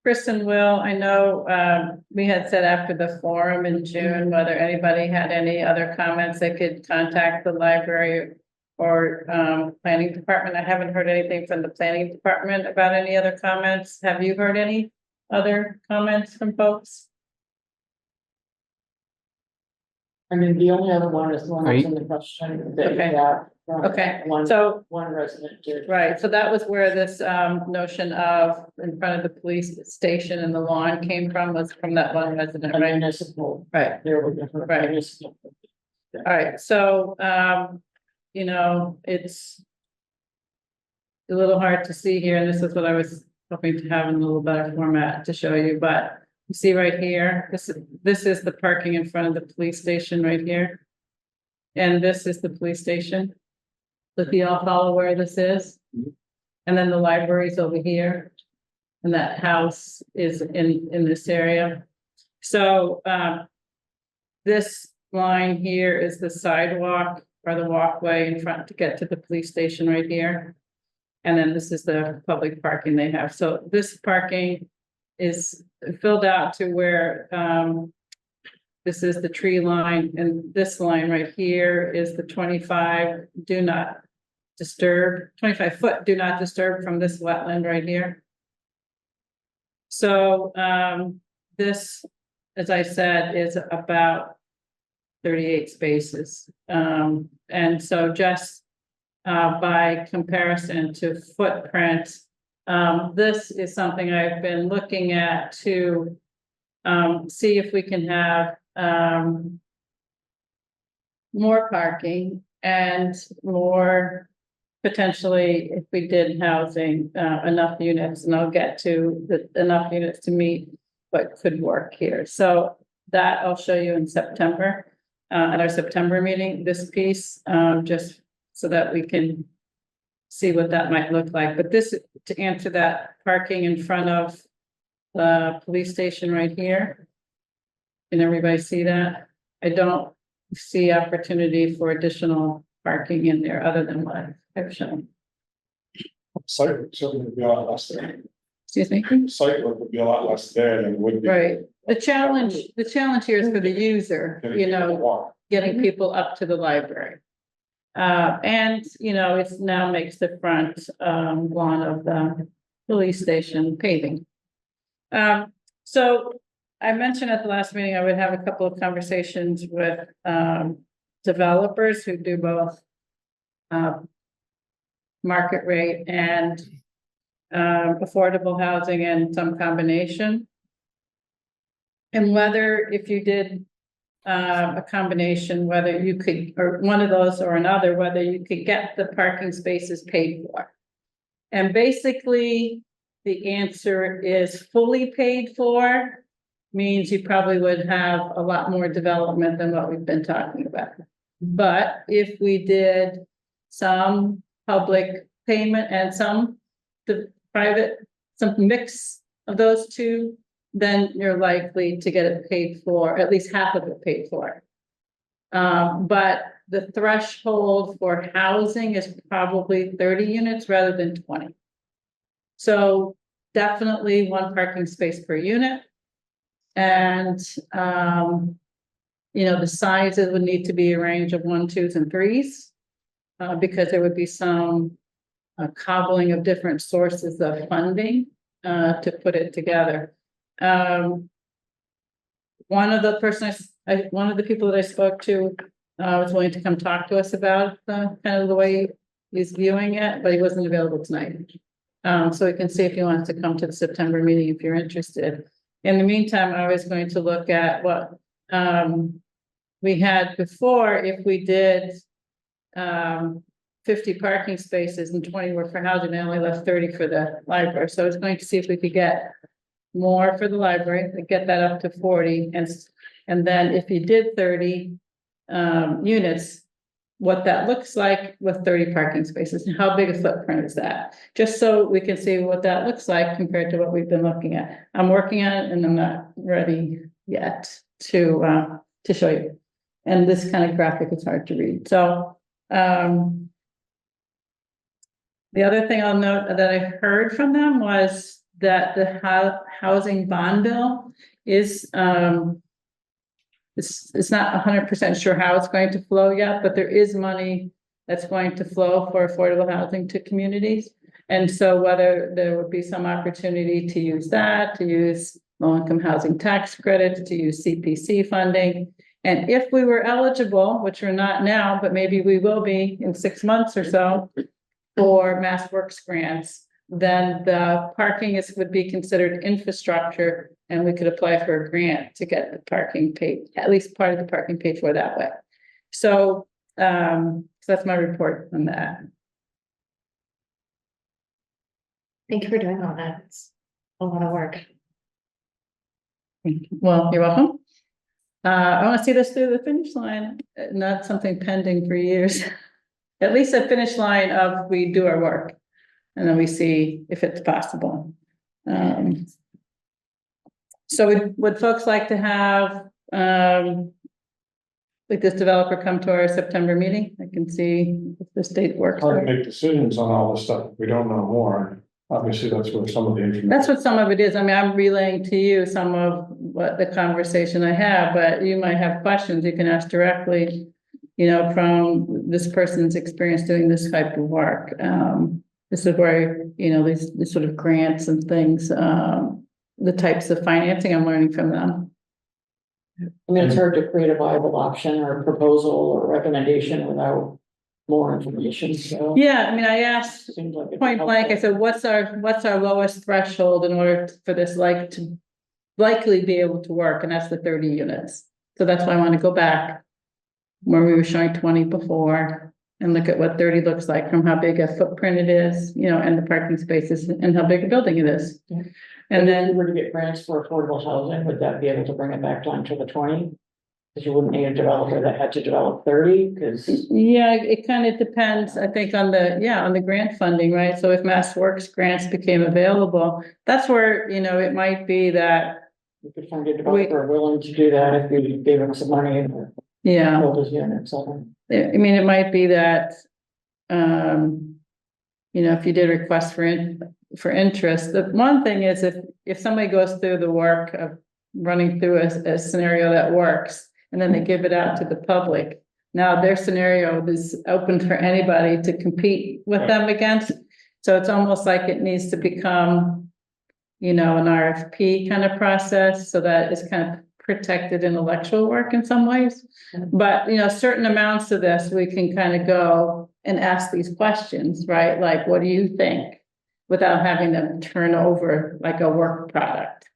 Chris and Will, I know we had said after the forum in June, whether anybody had any other comments, they could contact the library or planning department. I haven't heard anything from the planning department about any other comments. Have you heard any other comments from folks? I mean, the only other one is the one that's in the question. That Okay. we got from Okay, One resident did. right, so that was where this notion of in front of the police station and the lawn came from, was from that one resident, A right? municipal, Right. there were different. Right. municipal. All right, so you know, it's a little hard to see here, and this is what I was hoping to have in a little better format to show you, but you see right here, this is the parking in front of the police station right here. And this is the police station. So if you all follow where this is, and then the library's over here. And that house is in this area. So, this line here is the sidewalk or the walkway in front to get to the police station right here. And then this is the public parking they have. So this parking is filled out to where, this is the tree line, and this line right here is the 25 do not disturb, 25-foot do not disturb from this wetland right here. So, this, as I said, is about 38 spaces. And so just by comparison to footprint, this is something I've been looking at to see if we can have more parking and more potentially, if we did housing, enough units, and I'll get to the enough units to meet what could work here. So that I'll show you in September, at our September meeting, this piece, just so that we can see what that might look like. But this, to answer that, parking in front of the police station right here. Can everybody see that? I don't see opportunity for additional parking in there other than what I've shown. Site work certainly would be a lot less there. Excuse me? Site work would be a lot less there than it would be. Right. The challenge here is for the user, you know, getting people up to the library. And, you know, it's now makes the front lawn of the police station paving. So I mentioned at the last meeting, I would have a couple of conversations with developers who do both market rate and affordable housing and some combination. And whether, if you did a combination, whether you could, or one of those or another, whether you could get the parking spaces paid for. And basically, the answer is fully paid for means you probably would have a lot more development than what we've been talking about. But if we did some public payment and some private, some mix of those two, then you're likely to get it paid for, at least half of it paid for. But the threshold for housing is probably 30 units rather than 20. So definitely one parking space per unit. And, you know, the sizes would need to be a range of 1s, 2s, and 3s, because there would be some cobbling of different sources of funding to put it together. One of the people that I spoke to was willing to come talk to us about kind of the way he's viewing it, but he wasn't available tonight. So we can see if he wants to come to the September meeting if you're interested. In the meantime, I was going to look at what we had before. If we did 50 parking spaces and 20 were for housing, I only left 30 for the library. So I was going to see if we could get more for the library, to get that up to 40. And then if you did 30 units, what that looks like with 30 parking spaces and how big a footprint is that? Just so we can see what that looks like compared to what we've been looking at. I'm working on it and I'm not ready yet to show you. And this kind of graphic is hard to read. So, the other thing I'll note that I heard from them was that the housing bond bill is, it's not 100% sure how it's going to flow yet, but there is money that's going to flow for affordable housing to communities. And so whether there would be some opportunity to use that, to use low-income housing tax credits, to use CPC funding. And if we were eligible, which we're not now, but maybe we will be in 6 months or so, for Mass Works grants, then the parking would be considered infrastructure, and we could apply for a grant to get the parking paid, at least part of the parking paid for that way. So, so that's my report on that. Thank you for doing all that. It's a lot of work. Well, you're welcome. I want to see this through the finish line, not something pending for years. At least a finish line of we do our work. And then we see if it's possible. So would folks like to have, like this developer come to our September meeting? I can see if this date works. Hard to make decisions on all this stuff. We don't know more. Obviously, that's where some of the information. That's what some of it is. I mean, I'm relaying to you some of what the conversation I have, but you might have questions you can ask directly, from this person's experience doing this type of work. This is where, these sort of grants and things, the types of financing I'm learning from them. I mean, it's hard to create a viable option or a proposal or recommendation without more information, so. Yeah, I mean, I asked Seems like it's point blank, I helpful. said, what's our lowest threshold in order for this to likely be able to work? And that's the 30 units. So that's why I want to go back where we were showing 20 before and look at what 30 looks like from how big a footprint it is, and the parking spaces and how big a building it is. Yeah. And If you then, were to get grants for affordable housing, would that be able to bring it back down to the 20? Because you wouldn't need a developer that had to develop 30, because. yeah, it kind of depends, I think, on the grant funding, right? So if Mass Works grants became available, that's where, it might be that, You could find a developer willing to do that if you gave them some money and yeah. build his units, so. I mean, it might be that, if you did a request for interest, the one thing is if somebody goes through the work of running through a scenario that works, and then they give it out to the public, now their scenario is open for anybody to compete with them against. So it's almost like it needs to become, an RFP kind of process, so that it's kind of protected intellectual work in some ways. But, certain amounts of this, we can kind of go and ask these questions, right? Like, what do you think? Without having them turn over like a work product.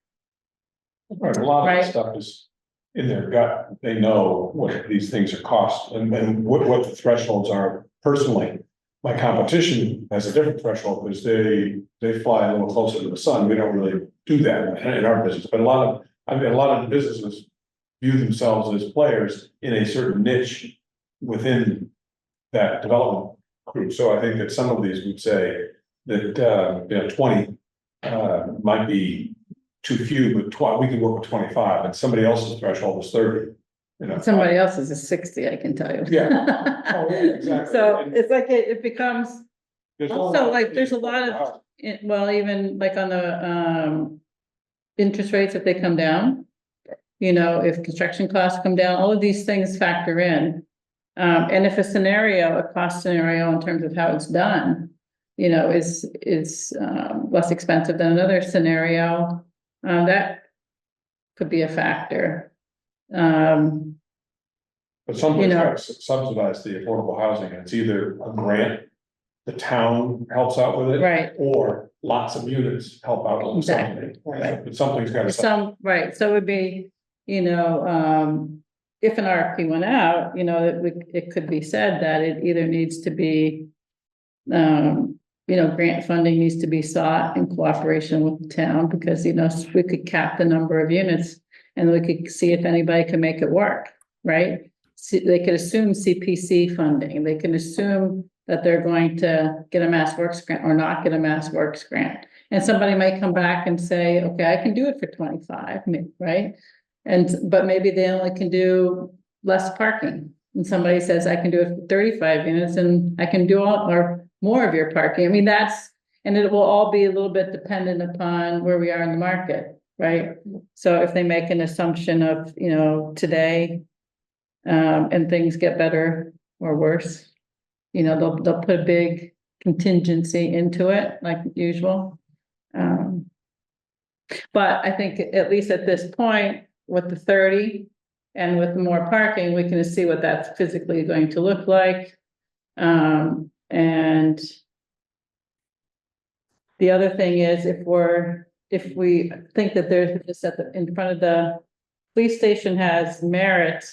Right, a lot of Right. that stuff is in their gut. They know what these things are cost and what the thresholds are. Personally, my competition has a different threshold because they fly a little closer to the sun. We don't really do that in our business, but a lot of businesses view themselves as players in a certain niche within that development group. So I think that some of these would say that 20 might be too few, but we can work with 25, and somebody else's threshold is 30. Somebody else's is 60, I can tell you. Yeah. Oh, yeah, exactly. So And it's like it becomes, there's also, like, there's a lot of, even like on the interest rates, if they come down, if construction costs come down, all of these things factor in. And if a cost scenario in terms of how it's done, is less expensive than another scenario, that could be a factor. But somebody's got to subsidize the affordable housing, and it's either a grant, the town helps out with it. Right. Or lots of units help out with something. Right. But something's got to. Right, so it would be, if an RFP went out, it could be said that it either needs to be, grant funding needs to be sought in cooperation with the town, because, we could cap the number of units and we could see if anybody can make it work, right? They could assume CPC funding, they can assume that they're going to get a Mass Works grant or not get a Mass Works grant. And somebody might come back and say, okay, I can do it for 25, right? But maybe they only can do less parking. And somebody says, I can do it for 35 units and I can do all or more of your parking. I mean, and it will all be a little bit dependent upon where we are in the market, right? So if they make an assumption of, today, and things get better or worse, they'll put a big contingency into it like usual. But I think at least at this point with the 30 and with more parking, we can see what that's physically going to look like. And the other thing is if we think that there's just in front of the police station has merit,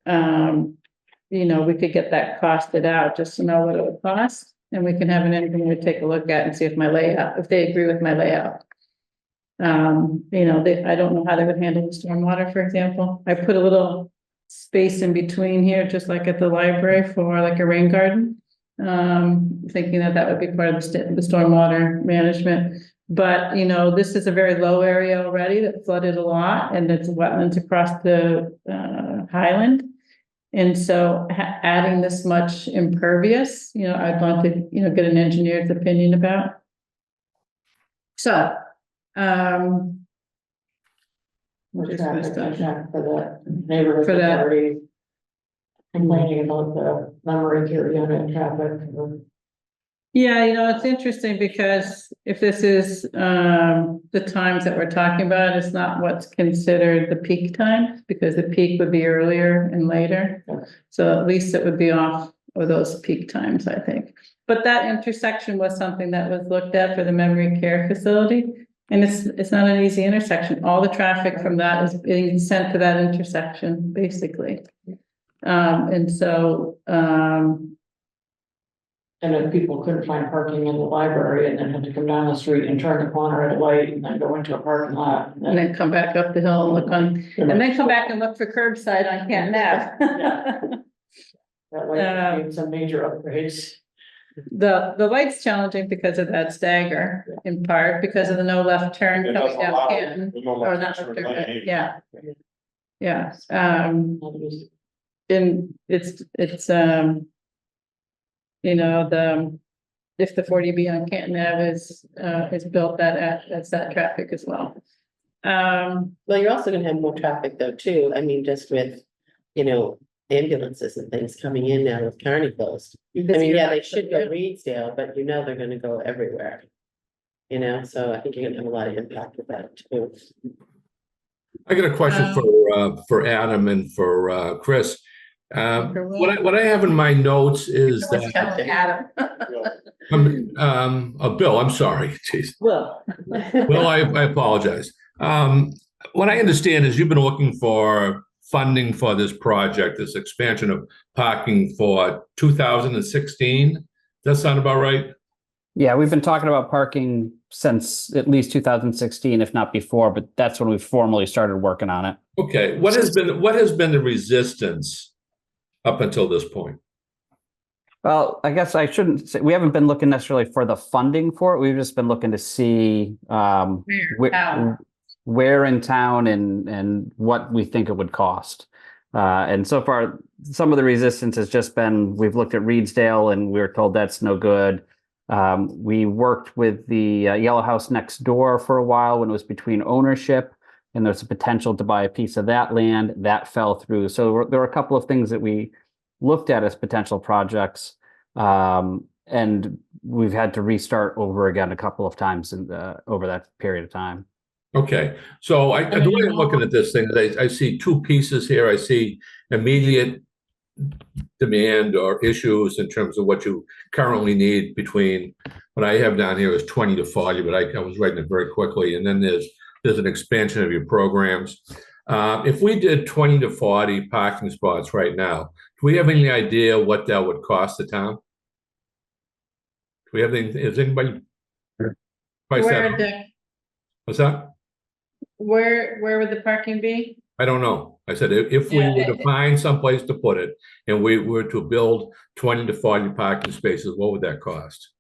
we could get that costed out just to know what it would cost. And we can have an engineer take a look at and see if if they agree with my layout. I don't know how they would handle the stormwater, for example. I put a little space in between here, just like at the library for like a rain garden. Thinking that would be part of the stormwater management. But, you know, this is a very low area already that flooded a lot, and it's wetlands across the highland. And so adding this much impervious, you know, I'd want to, you know, get an engineer's opinion about. So, Which traffic impact for the neighborhood For that. already complaining about the memory care unit traffic. yeah, you know, it's interesting because if this is, the times that we're talking about, it's not what's considered the peak times, because the peak would be earlier and later. So at least it would be off of those peak times, I think. But that intersection was something that was looked at for the memory care facility. And it's not an easy intersection. All the traffic from that is being sent to that intersection, basically. And so, And if people couldn't find parking in the library and then had to come down the street and turn the corner at a light and then go into a parking lot. and then come back up the hill and look on, and then come back and look for curbside on Canton Ave. That light needs some major upgrades. The light's challenging because of that stagger, in part because of the no left turn It coming doesn't down allow- Canton. there's no Or left not turn left turn, lane. yeah. Yeah, and it's, you know, if the 40B on Canton Ave is built, that's that traffic as well. Well, you're also gonna have more traffic though, too. I mean, just with, you know, ambulances and things coming in now with Kearney closed. I mean, yeah, they should go Reedsdale, but you know, they're gonna go everywhere. You know, so I think you're gonna have a lot of impact with that too. I got a question for Adam and for Chris. What I have in my notes is that Adam. Bill, I'm sorry, jeez. Well. Well, I apologize. What I understand is you've been looking for funding for this project, this expansion of parking for 2016. Does that sound about right? Yeah, we've been talking about parking since at least 2016, if not before, but that's when we formally started working on it. Okay, what has been the resistance up until this point? Well, I guess I shouldn't say, we haven't been looking necessarily for the funding for it. We've just been looking to see where in town and what we think it would cost. And so far, some of the resistance has just been, we've looked at Reedsdale and we were told that's no good. We worked with the Yellow House next door for a while when it was between ownership, and there's a potential to buy a piece of that land that fell through. So there were a couple of things that we looked at as potential projects, and we've had to restart over again a couple of times over that period of time. Okay, so the way I'm looking at this thing, I see two pieces here. I see immediate demand or issues in terms of what you currently need between what I have down here is 20 to 40, but I was writing it very quickly. And then there's an expansion of your programs. If we did 20 to 40 parking spots right now, do we have any idea what that would cost the town? Do we have any, is anybody? Price that? What's that? Where would the parking be? I don't know. I said, if we were to find someplace to put it and we were to build 20 to 40 parking spaces, what would that cost?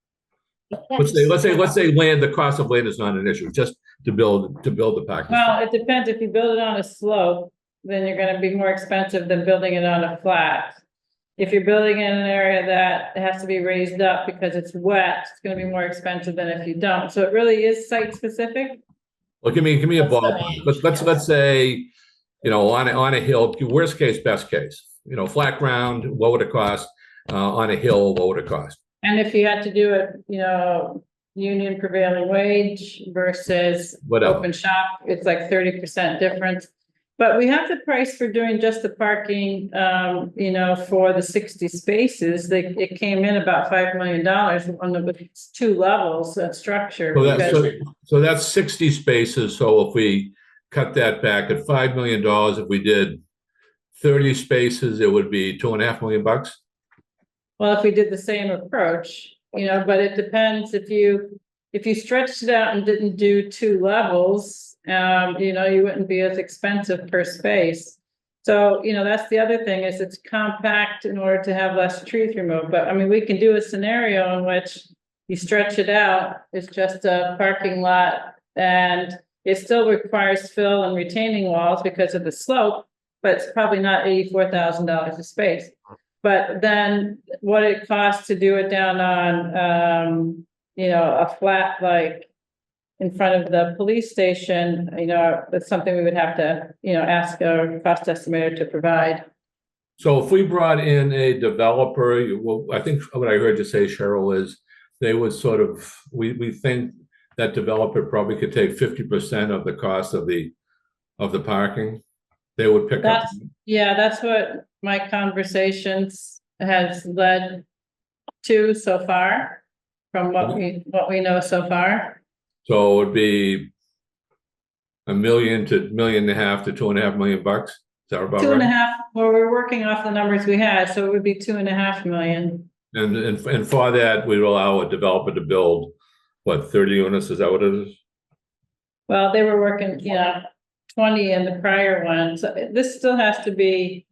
Let's say land, the cost of land is not an issue, just to build the parking. Well, it depends. If you build it on a slope, then you're gonna be more expensive than building it on a flat. If you're building in an area that has to be raised up because it's wet, it's gonna be more expensive than if you don't. So it really is site specific. Well, give me a ballpark. Let's say, you know, on a hill, worst case, best case, you know, flat ground, what would it cost? On a hill, what would it cost? And if you had to do it, you know, union prevailing wage versus Whatever. open shop, it's like 30% difference. But we have the price for doing just the parking, you know, for the 60 spaces. It came in about $5 million on the 2 levels of structure. So that's 60 spaces. So if we cut that back at $5 million, if we did 30 spaces, it would be $2.5 million. Well, if we did the same approach, you know, but it depends if you stretched it out and didn't do 2 levels, you know, you wouldn't be as expensive per space. So, you know, that's the other thing is it's compact in order to have less trees removed. But I mean, we can do a scenario in which you stretch it out, it's just a parking lot, and it still requires fill and retaining walls because of the slope, but it's probably not $84,000 a space. But then what it costs to do it down on, a flat, like in front of the police station, that's something we would have to, ask a cost estimator to provide. So if we brought in a developer, I think what I heard you say, Cheryl, is they would sort of, we think that developer probably could take 50% of the cost of the parking. They would pick up. That's what my conversations has led to so far, from what we know so far. So it would be $1 million to $1.5 million to $2.5 million. Is that about right? 2.5. Well, we're working off the numbers we had, so it would be 2.5 million. And for that, we'd allow a developer to build, what, 30 units? Is that what it is? Well, they were working, 20 in the prior one, so this still has to be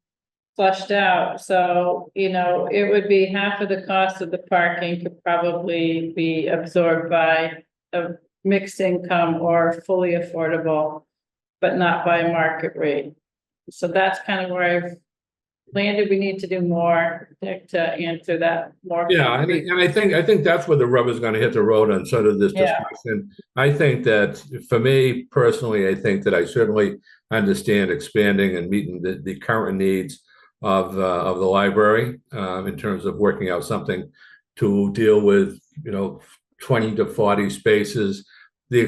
flushed out. So, it would be half of the cost of the parking could probably be absorbed by a mixed income or fully affordable, but not by market rate. So that's kind of where I've landed. We need to do more to answer that more. Yeah, and I think that's where the rubber's going to hit the road on sort of this discussion. I think that for me personally, I think that I certainly understand expanding and meeting the current needs of the library in terms of working out something to deal with 20 to 40 spaces. The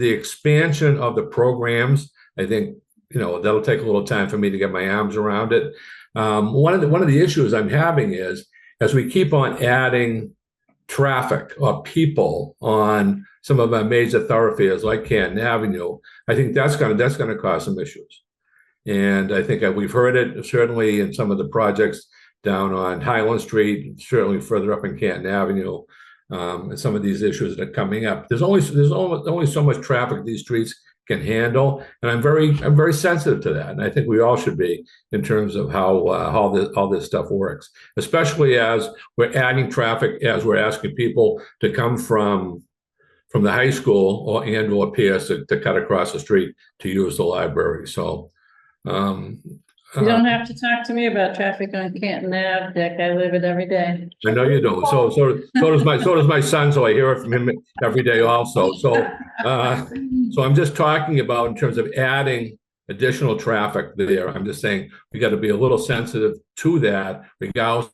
expansion of the programs, I think that'll take a little time for me to get my arms around it. One of the issues I'm having is, as we keep on adding traffic or people on some of our major thoroughfares like Canton Avenue, I think that's going to cause some issues. And I think we've heard it certainly in some of the projects down on Highland Street, certainly further up in Canton Avenue, and some of these issues that are coming up. There's only so much traffic these streets can handle, and I'm very sensitive to that, and I think we all should be, in terms of how all this stuff works, especially as we're adding traffic, as we're asking people to come from the high school or Pierce to cut across the street to use the library. So you don't have to talk to me about traffic on Canton Ave, Dick. I live it every day. I know you do. So does my son. So I hear it from him every day also. So I'm just talking about in terms of adding additional traffic there. I'm just saying we got to be a little sensitive to that, regardless.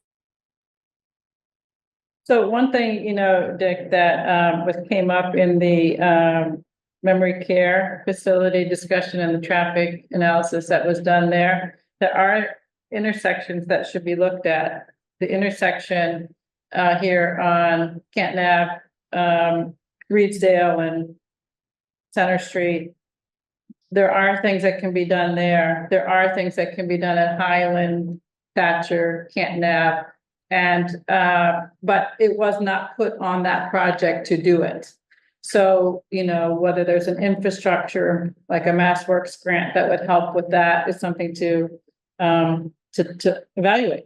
So one thing, Dick, that came up in the memory care facility discussion and the traffic analysis that was done there are intersections that should be looked at. The intersection here on Canton Ave, Reedsdale and Center Street. There are things that can be done there. There are things that can be done at Highland, Thatcher, Canton Ave. And but it was not put on that project to do it. So, whether there's an infrastructure like a MassWorks grant that would help with that is something to evaluate.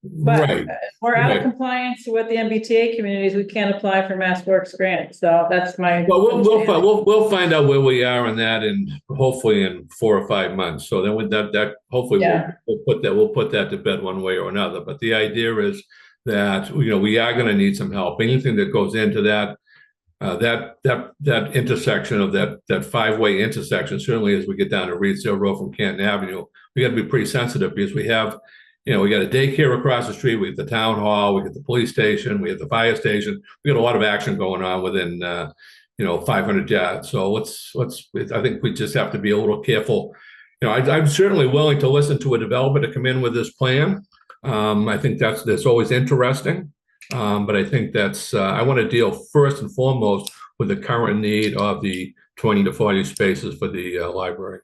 But Right. We're out of compliance with the MBTA communities. We can't apply for MassWorks grants. So that's my. Well, we'll find out where we are on that, and hopefully in 4 or 5 months. So then with that hopefully we'll put that to bed one way or another. But the idea is that we are going to need some help. Anything that goes into that intersection of that 5-way intersection, certainly as we get down to Reedsdale Road from Canton Avenue, we got to be pretty sensitive, because we have, we got a daycare across the street, we have the town hall, we get the police station, we have the fire station. We got a lot of action going on within 500 yards. So I think we just have to be a little careful. I'm certainly willing to listen to a developer to come in with this plan. I think that's always interesting. But I think I want to deal first and foremost with the current need of the 20 to 40 spaces for the library.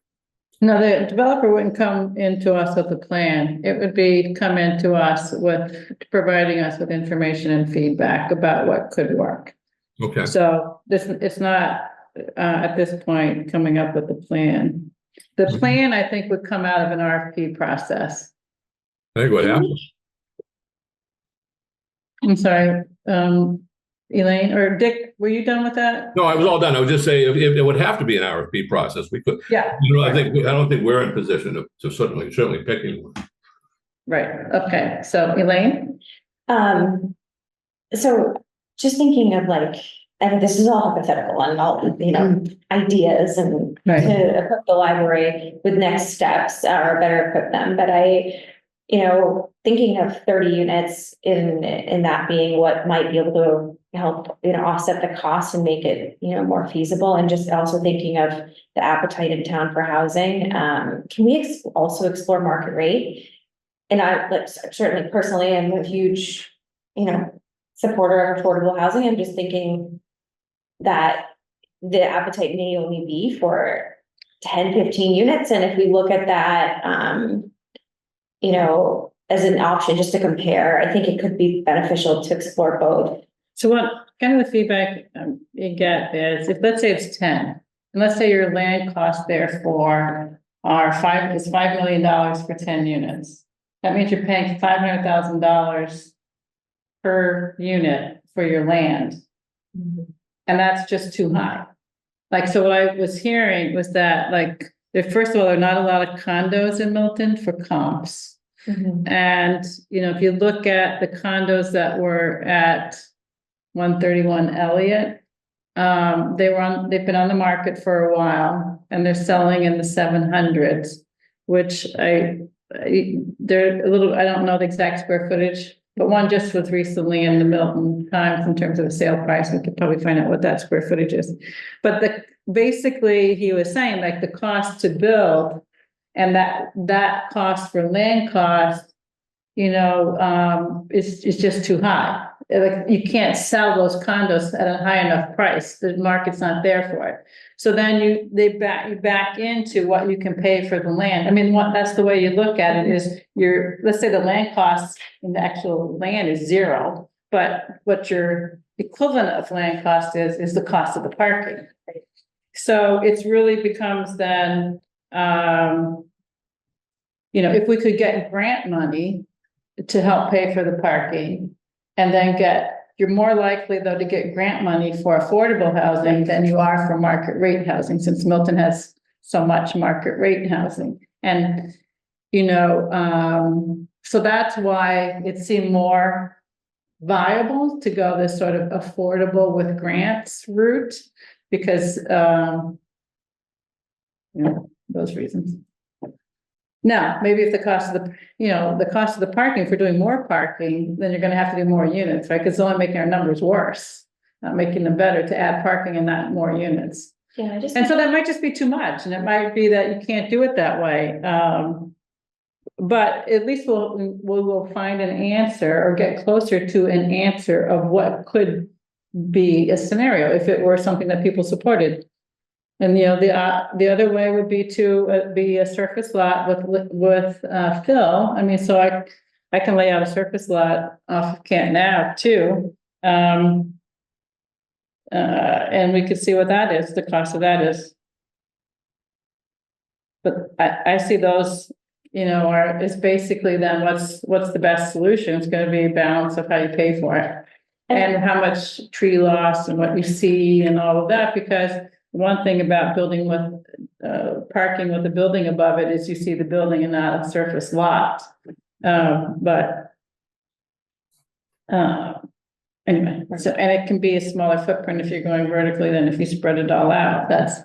No, the developer wouldn't come into us with a plan. It would be come into us with providing us with information and feedback about what could work. Okay. So it's not at this point coming up with a plan. The plan, I think, would come out of an RFP process. I think what happens. I'm sorry. Elaine or Dick, were you done with that? No, I was all done. I would just say if it would have to be an RFP process, we could, Yeah, I don't think we're in position to certainly picking one. right, okay, so Elaine? So just thinking of like, I mean, this is all hypothetical and all, ideas and Right. to equip the library with next steps or better equip them, but thinking of 30 units in that being what might be able to help, offset the cost and make it, more feasible, and just also thinking of the appetite in town for housing. Can we also explore market rate? And certainly personally, I'm a huge, supporter of affordable housing. I'm just thinking that the appetite may only be for 10, 15 units. And if we look at that, as an option just to compare, I think it could be beneficial to explore both. So what kind of the feedback you get is, if let's say it's 10, and let's say your land cost therefore is $5 million for 10 units. That means you're paying $500,000 per unit for your land. And that's just too high. Like, so what I was hearing was that, like, first of all, there are not a lot of condos in Milton for comps. And, if you look at the condos that were at 131 Elliott, they've been on the market for a while and they're selling in the 700s, which they're a little, I don't know the exact square footage, but one just was recently in the Milton Times in terms of a sale price. We could probably find out what that square footage is. But basically he was saying like the cost to build and that cost for land cost, is just too high. Like you can't sell those condos at a high enough price. The market's not there for it. So then you back into what you can pay for the land. I mean, that's the way you look at it is let's say the land cost in the actual land is zero, but what your equivalent of land cost is the cost of the parking. So it's really becomes then, if we could get grant money to help pay for the parking and then you're more likely though to get grant money for affordable housing than you are for market rate housing, since Milton has so much market rate housing. And, so that's why it seemed more viable to go this sort of affordable with grants route because, those reasons. Now, maybe if the cost of the parking, if we're doing more parking, then you're gonna have to do more units, right? Because it's only making our numbers worse, not making them better to add parking and not more units. Yeah, And so that might just be too much, and it might be that you can't do it that way. But at least we will find an answer or get closer to an answer of what could be a scenario if it were something that people supported. And the other way would be to be a surface lot with fill. I mean, so I can lay out a surface lot off of Canton Ave too. And we could see what that is, the cost of that is. But I see those, is basically then what's the best solution? It's going to be a balance of how you pay for it and how much tree loss and what you see and all of that, because one thing about building with parking with a building above it is you see the building and not a surface lot. Anyway, so, and it can be a smaller footprint if you're going vertically than if you spread it all out. That's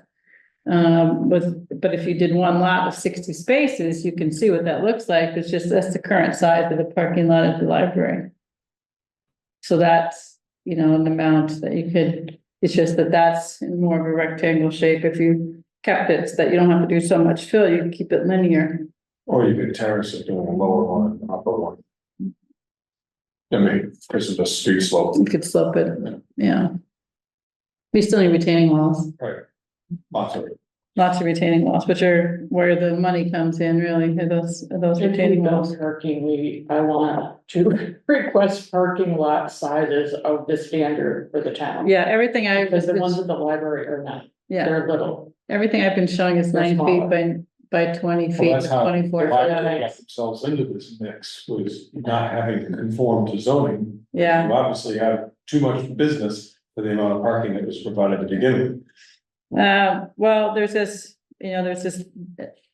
but if you did one lot of 60 spaces, you can see what that looks like. That's the current size of the parking lot at the library. So that's, an amount that you could. It's just that's in more of a rectangle shape. If you kept it so that you don't have to do so much fill, you can keep it linear. Or you could terrace it, doing a lower one, and upper one. I mean, because of the street slope. You could slope it, yeah. We still need retaining walls, Right. Lots of it. lots of retaining walls, which are where the money comes in, really, are those retaining walls. Parking, I want to request parking lot sizes of the standard for the town. Yeah, everything Because the ones at the library are not, yeah, they're little. everything I've been showing is They're 9 smaller. feet by 20 feet, Well, that's how 24. the library got themselves into this mix, was not having to conform to zoning. Yeah, You obviously have too much business for the amount of parking that was provided to begin with. Well, there's this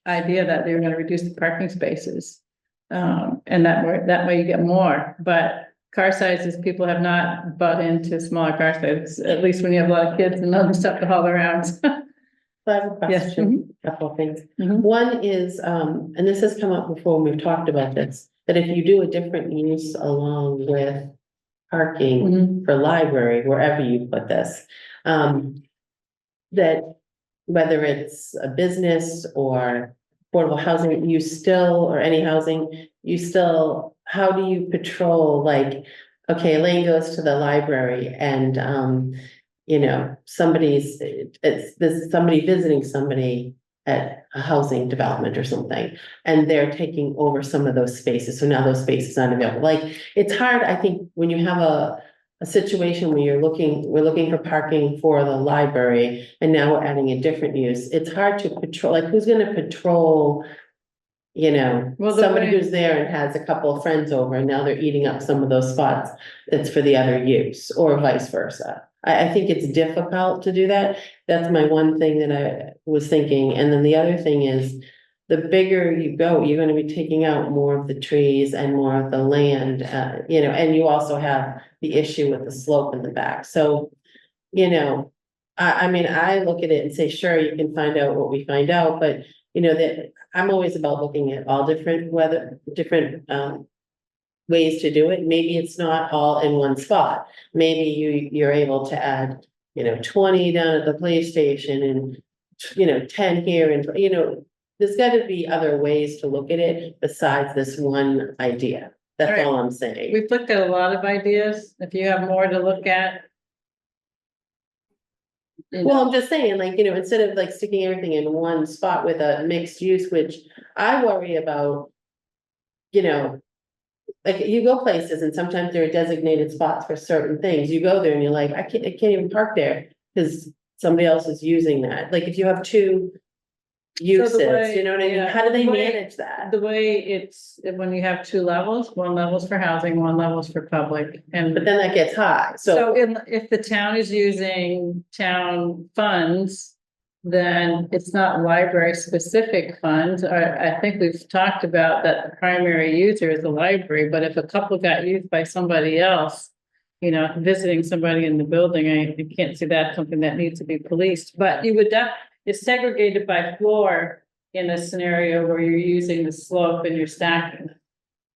idea that they're gonna reduce the parking spaces. And that way you get more, but car sizes, people have not bought into smaller car sizes, at least when you have a lot of kids and other stuff to haul around. So I have a Yes, question, a couple of things. Mhm. One is, and this has come up before, when we've talked about this, that if you do a different use along with parking Mhm. for library, wherever you put this, that whether it's a business or affordable housing, you still, or any housing, you still, how do you patrol, like, okay, Elaine goes to the library and, you know, there's somebody visiting somebody at a housing development or something, and they're taking over some of those spaces, so now those spaces aren't available. Like, it's hard, I think, when you have a situation where we're looking for parking for the library, and now we're adding a different use, it's hard to patrol, like, who's gonna patrol? You know, Well, the somebody way- who's there and has a couple of friends over, and now they're eating up some of those spots, it's for the other use, or vice versa. I think it's difficult to do that, that's my one thing that I was thinking, and then the other thing is, the bigger you go, you're gonna be taking out more of the trees and more of the land, you know, and you also have the issue with the slope in the back, so, you know, I mean, I look at it and say, sure, you can find out what we find out, but, you know, that, I'm always about looking at all different ways to do it, maybe it's not all in one spot, maybe you're able to add, you know, 20 down at the police station and, you know, 10 here, and, you know, there's gotta be other ways to look at it besides this one idea. That's Right. all I'm saying. We've looked at a lot of ideas. If you have more to look at. you know, Well, I'm just saying, like, you know, instead of like sticking everything in one spot with a mixed use, which I worry about. You know, like, you go places and sometimes there are designated spots for certain things. You go there and you're like, I can't even park there because somebody else is using that. Like, if you have two uses, way- you know what I mean? yeah, How do they the way- manage that? The way it's, when you have two levels, one level's for housing, one level's for public, and. But then that gets high, So if the town is using town funds, then it's not library specific funds. I think we've talked about that the primary user is the library, but if a couple got used by somebody else, you know, visiting somebody in the building, I can't see that something that needs to be policed, but you would it's segregated by floor in a scenario where you're using the slope and you're stacking.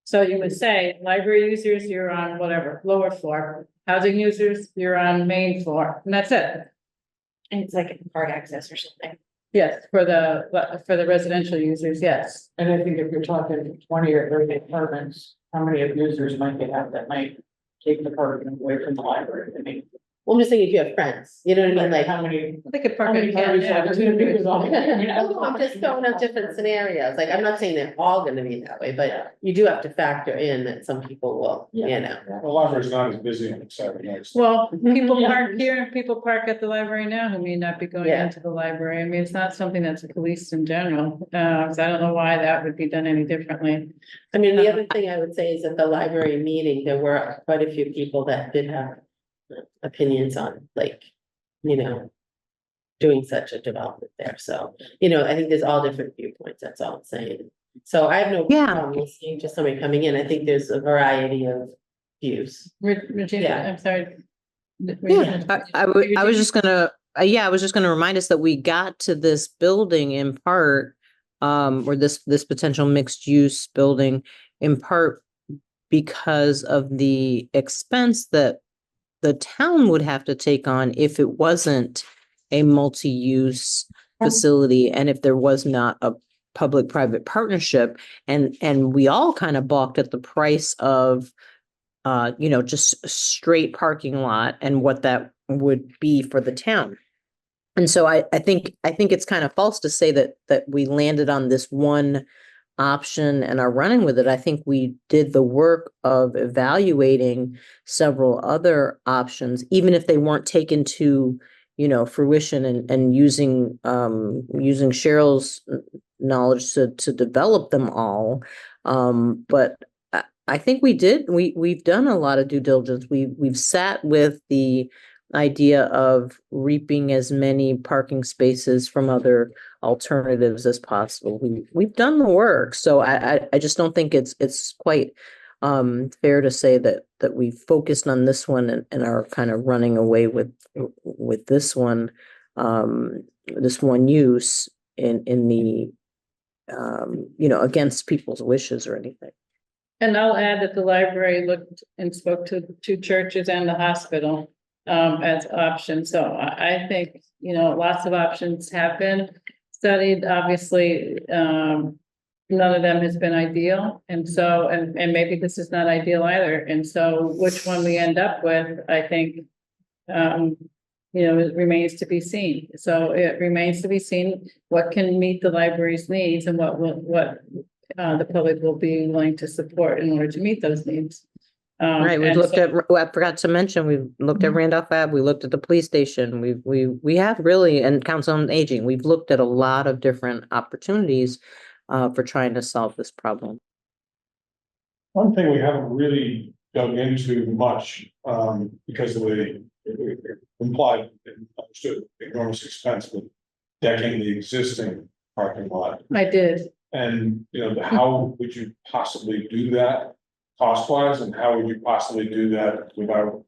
So you would say, library users, you're on whatever, lower floor, housing users, you're on main floor, and that's it. And it's like card access or something. Yes, for the residential users, yes. And I think if you're talking 20 or 30 apartments, how many of users might they have that might take the parking away from the library? I mean, Well, I'm just thinking if you have friends, you know what I mean, like. how many? They could How park many in parties yeah, are there gonna be with all- I mean, No, I'm just throwing out different scenarios, like, I'm not saying they're all gonna be that way, but you do have to factor in that some people will, you know. The library's not as busy on Saturday nights. Well, people Yeah. park here and people park at the library now who may not be going Yeah. into the library. I mean, it's not something that's policed in general. So I don't know why that would be done any differently. I mean, the other thing I would say is at the library meeting, there were quite a few people that did have opinions on, like, you know, doing such a development there, so, you know, I think there's all different viewpoints, that's all I'm saying. So I have no Yeah. problem listening to somebody coming in, I think there's a variety of views. Regina, Yeah. I'm sorry. Yeah, I was just gonna, I was just gonna remind us that we got to this building in part, or this potential mixed use building in part because of the expense that the town would have to take on if it wasn't a multi-use facility and if there was not a public-private partnership, and we all kind of balked at the price of you know, just a straight parking lot and what that would be for the town. And so I think it's kind of false to say that we landed on this one option and are running with it. I think we did the work of evaluating several other options, even if they weren't taken to, you know, fruition, and using Cheryl's knowledge to develop them all. But I think we did. We've done a lot of due diligence. We've sat with the idea of reaping as many parking spaces from other alternatives as possible. We've done the work, so I just don't think it's quite fair to say that we focused on this one and are kind of running away with this one use in the against people's wishes or anything. And I'll add that the library looked and spoke to two churches and the hospital as options. So I think, lots of options have been studied. Obviously, none of them has been ideal. And so, and maybe this is not ideal either. And so which one we end up with, I think, it remains to be seen. So it remains to be seen what can meet the library's needs and what the public will be willing to support in order to meet those needs. Right, we've looked at, I forgot to mention, we've looked at Randolph Ave, we looked at the police station, we have really, and Council on Aging, we've looked at a lot of different opportunities for trying to solve this problem. One thing we haven't really dug into much, because of the implied, understood enormous expense, but decking the existing parking lot. I did. And, how would you possibly do that cost wise, and how would you possibly do that without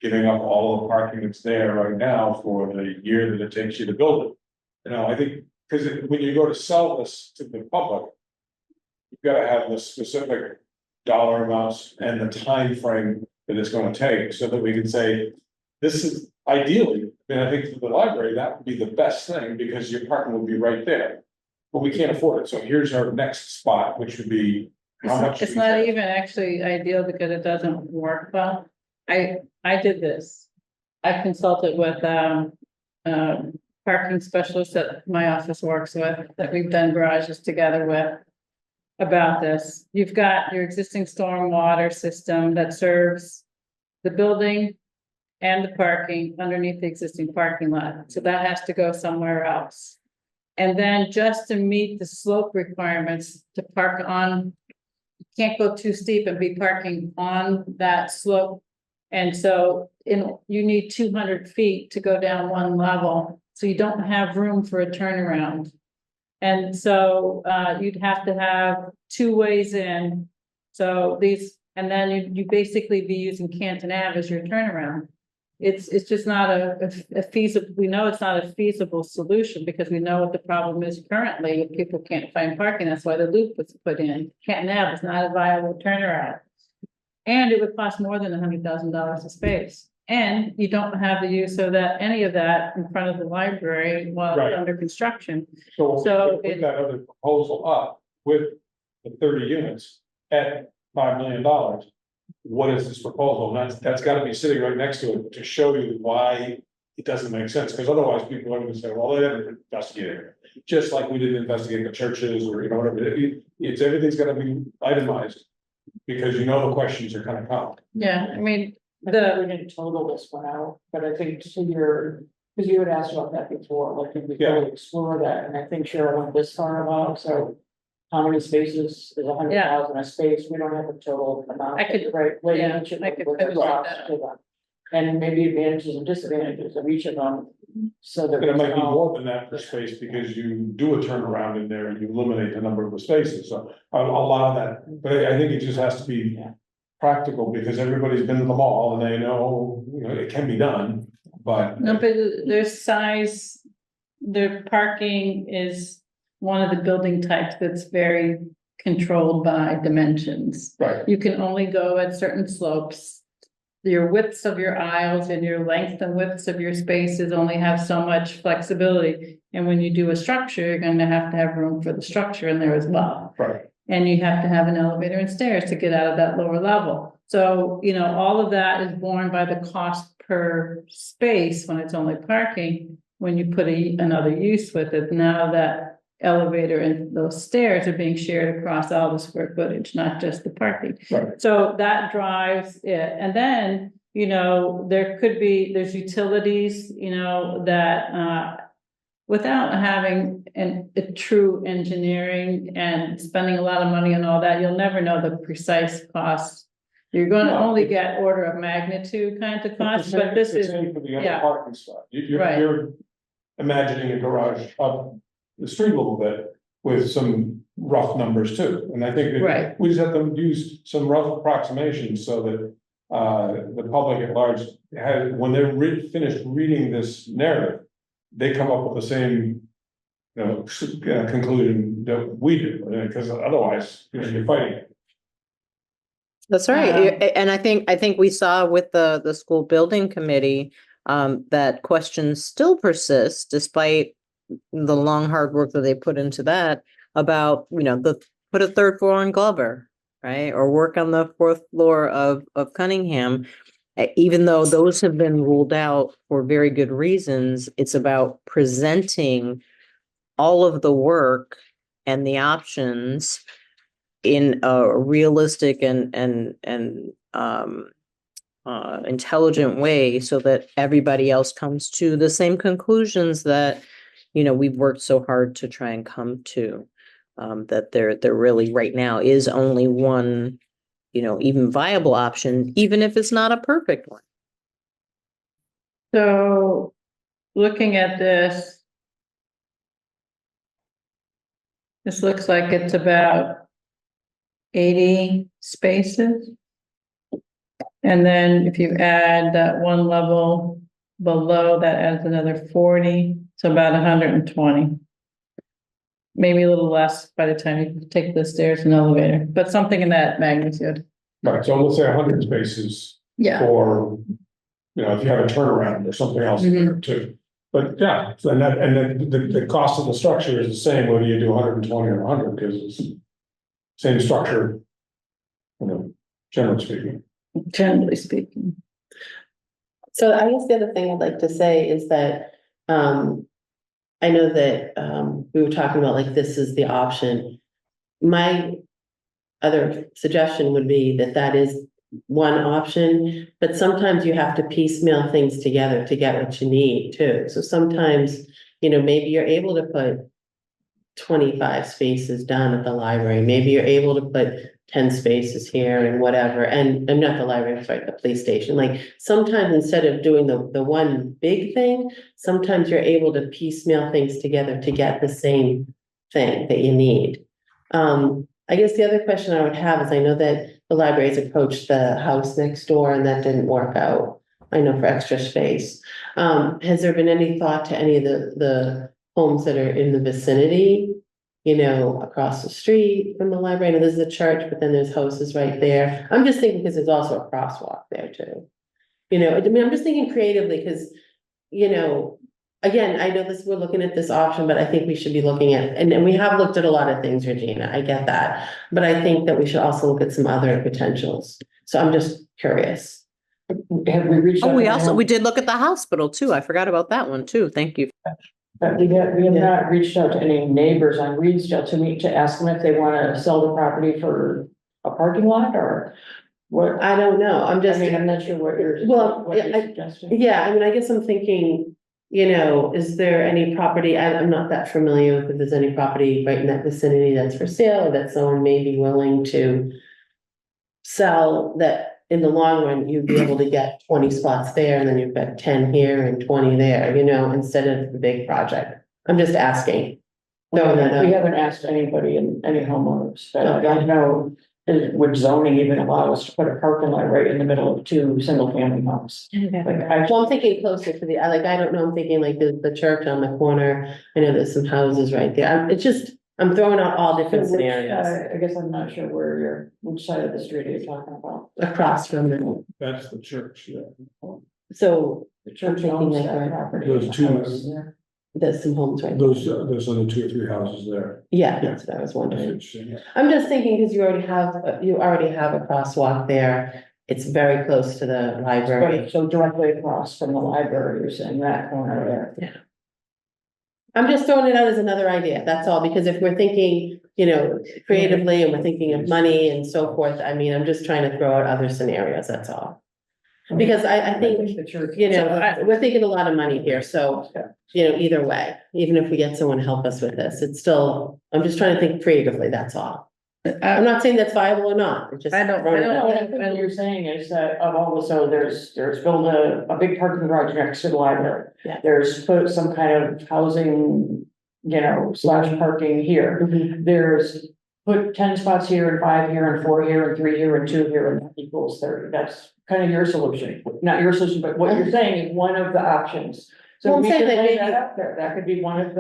giving up all the parking that's there right now for the year that it takes you to build it? I think, because when you go to sell this to the public, you've got to have the specific dollar amounts and the time frame that it's going to take, so that we can say, this is ideally, and I think for the library, that would be the best thing, because your parking will be right there. But we can't afford it, so here's our next spot, which would be how much. It's not even actually ideal because it doesn't work well. I did this. I consulted with parking specialists that my office works with, that we've done garages together with, about this. You've got your existing stormwater system that serves the building and the parking underneath the existing parking lot. So that has to go somewhere else. And then just to meet the slope requirements to park on, you can't go too steep and be parking on that slope. And so you need 200 feet to go down one level. So you don't have room for a turnaround. And so you'd have to have two ways in. So and then you basically be using Canton Ave as your turnaround. It's just not a feasible, we know it's not a feasible solution because we know what the problem is currently. People can't find parking. That's why the loop was put in. Canton Ave is not a viable turnaround. And it would cost more than $100,000 a space. And you don't have the use of any of that in front of the library while it's under construction. So put that other proposal up with the 30 units at $5 million. What is this proposal? And that's got to be sitting right next to it to show you why it doesn't make sense. Because otherwise people are going to say, well, they didn't investigate it. Just like we didn't investigate the churches or whatever. It's everything's got to be itemized because the questions are going to come. Yeah, I mean, we didn't total this one out, but I think because you had asked about that before, like if we really explore that, and I think Cheryl went this far about, so. How many spaces is 100,000 a space? We don't have a total amount. I could figure that. And maybe advantages and disadvantages of each of them. So that it might be more than that per space because you do a turnaround in there and you eliminate the number of the spaces. So I'll allow that, but I think it just has to be practical because everybody's been to the mall and they know, it can be done, but. No, but their size, their parking is one of the building types that's very controlled by dimensions. Right. You can only go at certain slopes. Your widths of your aisles and your length and widths of your spaces only have so much flexibility. And when you do a structure, you're going to have room for the structure in there as well. Right. And you have to have an elevator and stairs to get out of that lower level. So, all of that is borne by the cost per space when it's only parking. When you put another use with it, now that elevator and those stairs are being shared across all the square footage, not just the parking. Right. So that drives it. And then, there's utilities, that without having a true engineering and spending a lot of money on all that, you'll never know the precise cost. You're gonna No. only get order of magnitude kind of cost, but this It's is, the same for the other yeah. parking spot. Right. You're imagining a garage up the street a little bit with some rough numbers too. And I think that Right. we just have to use some rough approximations so that the public at large has, when they're finished reading this narrative, they come up with the same, you know, conclusion that we do, because otherwise, you know, you're fighting. That's right. And I think we saw with the school building committee, that questions still persist despite the long, hard work that they put into that about, you know, put a third floor on Glover, right? Or work on the fourth floor of Cunningham. Even though those have been ruled out for very good reasons, it's about presenting all of the work and the options in a realistic and intelligent way so that everybody else comes to the same conclusions that, you know, we've worked so hard to try and come to. That there really right now is only one, you know, even viable option, even if it's not a perfect one. so looking at this. This looks like it's about 80 spaces. And then if you add that one level below, that adds another 40, so about 120. Maybe a little less by the time you take the stairs and elevator, but something in that magnitude. Right, so let's say 100 spaces Yeah. for, you know, if you have a turnaround or something else there too. But yeah, and then the cost of the structure is the same whether you do 120 or 100, because it's same structure, you know, generally speaking. Generally speaking. So I guess the other thing I'd like to say is that, I know that, we were talking about like, this is the option. My other suggestion would be that that is one option, but sometimes you have to piecemeal things together to get what you need too. So sometimes, you know, maybe you're able to put 25 spaces down at the library. Maybe you're able to put 10 spaces here and whatever, and not the library, I'm sorry, the police station. Like sometimes instead of doing the one big thing, sometimes you're able to piecemeal things together to get the same thing that you need. I guess the other question I would have is, I know that the libraries approached the house next door and that didn't work out. I know, for extra space. Has there been any thought to any of the homes that are in the vicinity? You know, across the street from the library, and there's a church, but then there's houses right there. I'm just thinking because there's also a crosswalk there too. You know, I mean, I'm just thinking creatively because, you know, again, I know this, we're looking at this option, but I think we should be looking at, and we have looked at a lot of things, Regina, I get that. But I think that we should also look at some other potentials. So I'm just curious. Have we reached? Oh, out to anyone? we did look at the hospital too. I forgot about that one too. Thank you. But we have not reached out to any neighbors on Reedsdale to ask them if they want to sell the property for a parking lot or what? I don't know, I'm just. I mean, I'm not sure what you're. Well, what you're suggesting. Yeah, I mean, I guess I'm thinking, you know, is there any property, I'm not that familiar with if there's any property right in that vicinity that's for sale, or that someone may be willing to sell, that in the long run, you'd be able to get 20 spots there, and then you've got 10 here and 20 there, you know, instead of the big project. I'm just asking. We haven't asked anybody in any homeowners, but I don't know, would zoning even allow us to put a parking lot right in the middle of two single-family homes? Like, Well, I'm thinking closer to the, I don't know, I'm thinking like the church on the corner, I know there's some houses right there, it's just, I'm throwing out all different scenarios. I guess I'm not sure which side of the street are you talking about? Across from them, That's the church, yeah. so The church thinking owns like that that. property. Those two- there's some homes right there. Those are the 2 or 3 houses there. Yeah, that's what I was That's wondering. interesting, yeah. I'm just thinking, because you already have a crosswalk there, it's very close to the library. Right, so directly across from the library, you're saying that corner there. I'm just throwing it out as another idea, that's all, because if we're thinking, you know, creatively and we're thinking of money and so forth, I mean, I'm just trying to throw out other scenarios, that's all. Because I think, The church. you So know, we're thinking a lot of money here, so, you know, either way, even if we get someone to help us with this, it's still, I'm just trying to think creatively, that's all. I'm not saying that's viable or not, it's just. I don't- throwing it I out No, there. I think what you're saying is that of all the, so there's build a big parking garage next to the library. Yeah. There's put some kind of housing, you know, slash parking here. Mhm. There's put 10 spots here and 5 here and 4 here and 3 here and 2 here and that equals 30. That's kind of your solution, not your solution, but what you're saying is one of the options. So Well, I'm we saying could that lay maybe- that out there. That could be one of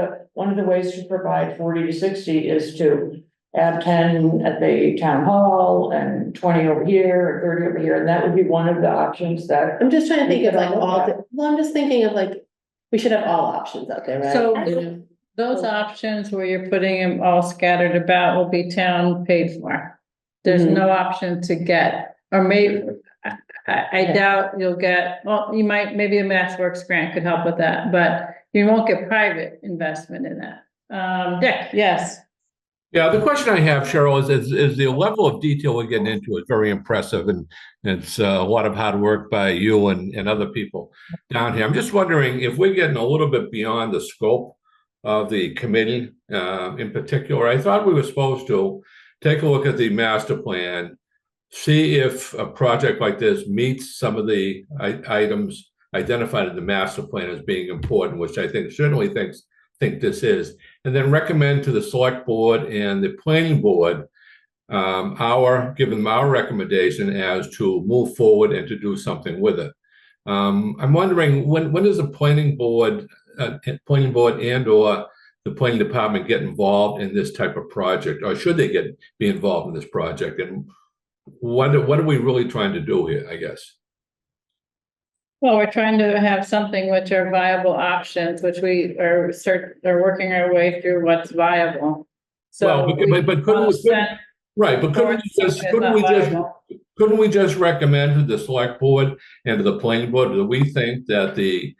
the ways to provide 40 to 60 is to add 10 at the town hall and 20 over here and 30 over here, and that would be one of the options that. I'm just trying to think of like We could all all, look the- well, I'm just thinking of like, we should have all options out there, right? So- You know? Those options where you're putting them all scattered about will be town paid for. There's Mhm. no option to get, or maybe, I Yeah. doubt you'll get, well, you might, maybe a MassWorks grant could help with that, but you won't get private investment in that. Dick, yes. Yeah, the question I have, Cheryl, is the level of detail we're getting into is very impressive, and it's a lot of hard work by you and other people down here. I'm just wondering if we're getting a little bit beyond the scope of the committee in particular. I thought we were supposed to take a look at the master plan, see if a project like this meets some of the items identified in the master plan as being important, which I certainly think this is, and then recommend to the select board and the planning board give them our recommendation as to move forward and to do something with it. I'm wondering when does the planning board and or the planning department get involved in this type of project, or should they be involved in this project? And what are we really trying to do here, I guess? Well, we're trying to have something which are viable options, which we are working our way through what's viable. So. Well, but right, but couldn't we just recommend to the select board and to the planning board that we think that the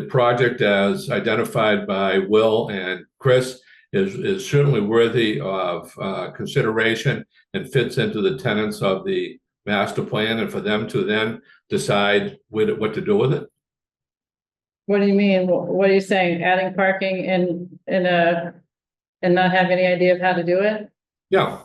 project as identified by Will and Chris is certainly worthy of consideration and fits into the tenets of the master plan, and for them to then decide what to do with it? What do you mean? What are you saying? Adding parking and not have any idea of how to do it? Yeah.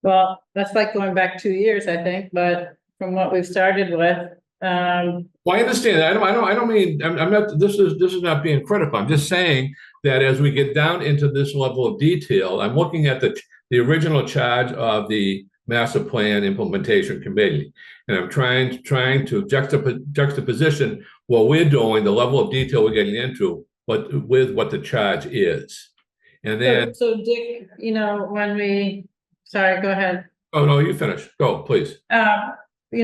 Well, that's like going back 2 years, I think, but from what we've started with, Well, I understand that. I don't mean, I'm not, this is not being critical. I'm just saying that as we get down into this level of detail, I'm looking at the original charge of the master plan implementation committee. And I'm trying to juxtaposition what we're doing, the level of detail we're getting into, with what the charge is. And then, so Dick, sorry, go ahead. oh, no, you finish. Go, please. That we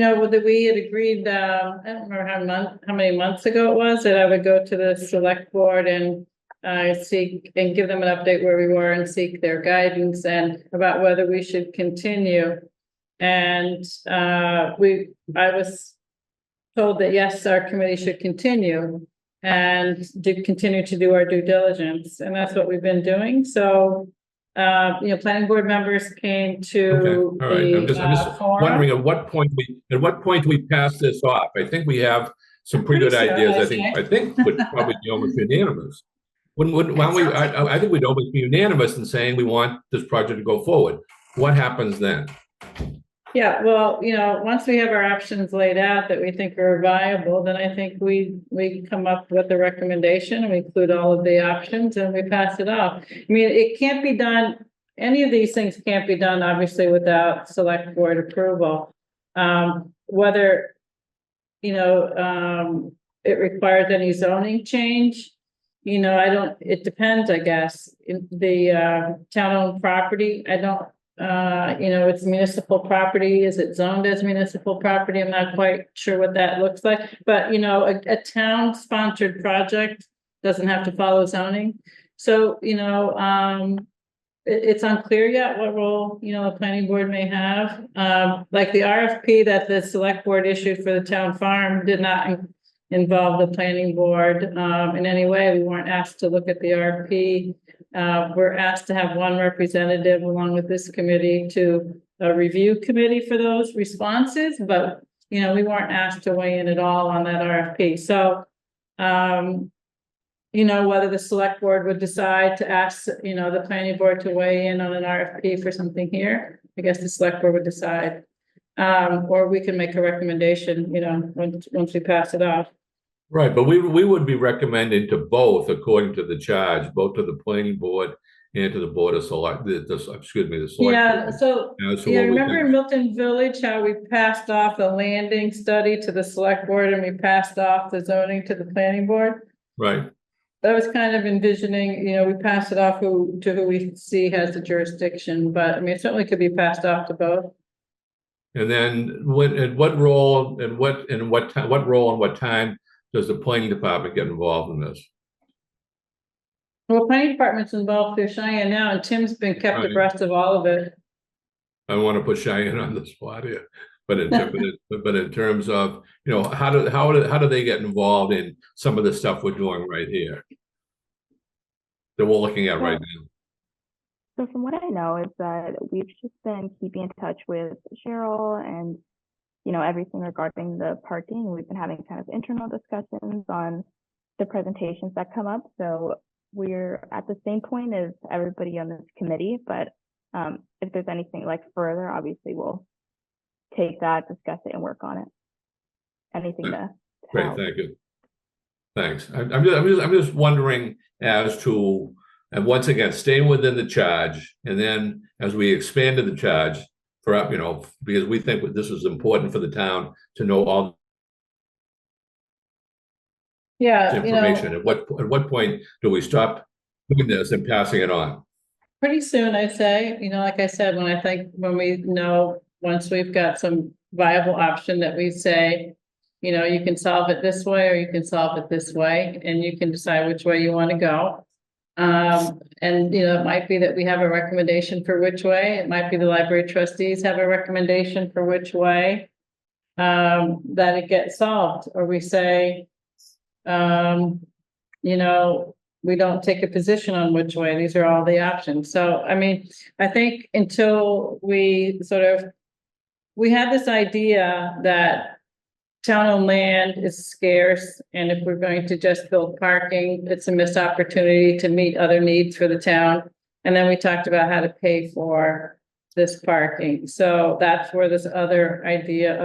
had agreed, I don't remember how many months ago it was, that I would go to the select board and seek and give them an update where we were and seek their guidance and about whether we should continue. And I was told that yes, our committee should continue and continue to do our due diligence, and that's what we've been doing. So planning board members came to Okay, all right. I'm just forum. wondering at what point we pass this off. I think we have some pretty good Pretty ideas. sure, I think would probably be almost unanimous. Why don't we, I think we'd almost be unanimous in saying we want this project to go forward. What happens then? Yeah, well, once we have our options laid out that we think are viable, then I think we come up with a recommendation and we include all of the options and we pass it off. I mean, it can't be done, any of these things can't be done obviously without select board approval. Whether, it requires any zoning change, it depends, I guess. In the town-owned property, I don't, it's municipal property. Is it zoned as municipal property? I'm not quite sure what that looks like, but a town-sponsored project doesn't have to follow zoning. So, it's unclear yet what role, the planning board may have. Like the RFP that the select board issued for the town farm did not involve the planning board in any way. We weren't asked to look at the RFP. we're asked to have one representative along with this committee to a review committee for those responses, but, you know, we weren't asked to weigh in at all on that RFP. So, you know, whether the select board would decide to ask, you know, the planning board to weigh in on an RFP for something here, I guess the select board would decide. Or we can make a recommendation, you know, once we pass it off. Right, but we would be recommending to both, according to the charge, both to the planning board and to the board of select, the select. Yeah, board. so, So yeah, what we remember think- in Milton Village, how we passed off the landing study to the select board and we passed off the zoning to the planning board? Right, That was kind of envisioning, you know, we pass it off to who we see has the jurisdiction, but I mean, it certainly could be passed off to both. and then what role and what role and what time does the planning department get involved in this? Well, planning department's involved through Cheyenne now, and Tim's been kept Right. abreast of all of it. I don't want to put Cheyenne on the spot here, but in terms of, you know, how do they get involved in some of the stuff we're doing right here that we're looking at right now? So from what I know is that we've just been keeping in touch with Cheryl and, you know, everything regarding the parking. We've been having kind of internal discussions on the presentations that come up. So we're at the same point as everybody on this committee, but if there's anything like further, obviously we'll take that, discuss it and work on it. Anything to Great, help. thank you. Thanks. I'm just wondering as to, and once again, staying within the charge, and then as we expanded the charge for, you know, because we think that this is important for the town to know all this Yeah, you know, information. At what point do we stop doing this and passing it on? pretty soon, I'd say, you know, like I said, when we know, once we've got some viable option that we say, you know, you can solve it this way, or you can solve it this way, and you can decide which way you want to go. And, you know, it might be that we have a recommendation for which way, it might be the library trustees have a recommendation for which way. That it gets solved, or we say, you know, we don't take a position on which way, these are all the options. So, I mean, I think until we we had this idea that town-owned land is scarce, and if we're going to just build parking, it's a missed opportunity to meet other needs for the town. And then we talked about how to pay for this parking. So that's where this other idea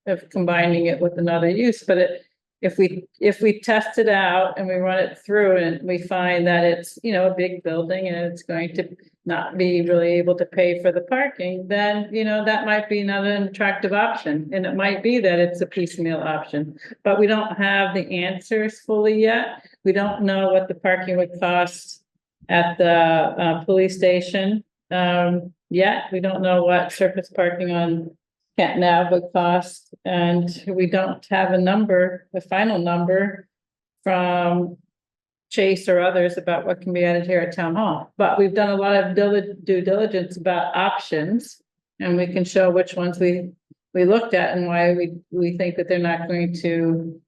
of combining it with another use, but if we test it out and we run it through and we find that it's, you know, a big building and it's going to not be really able to pay for the parking, then, you know, that might be not an attractive option. And it might be that it's a piecemeal option, but we don't have the answers fully yet. We don't know what the parking would cost at the police station yet. We don't know what surface parking on Kent Ave would cost, and we don't have a final number from Chase or others about what can be added here at Town Hall. But we've done a lot of due diligence about options, and we can show which ones we looked at and why we think that they're not going to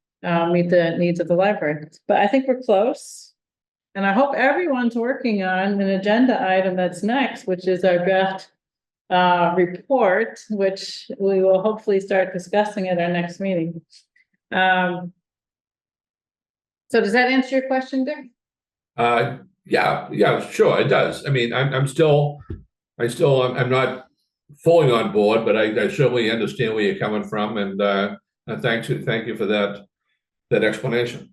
meet the needs of the library. But I think we're close, and I hope everyone's working on an agenda item that's next, which is our draft report, which we will hopefully start discussing at our next meeting. So does that answer your question, Dick? Yeah, sure, it does. I mean, I'm not fully on board, but I certainly understand where you're coming from, and thank you for that explanation.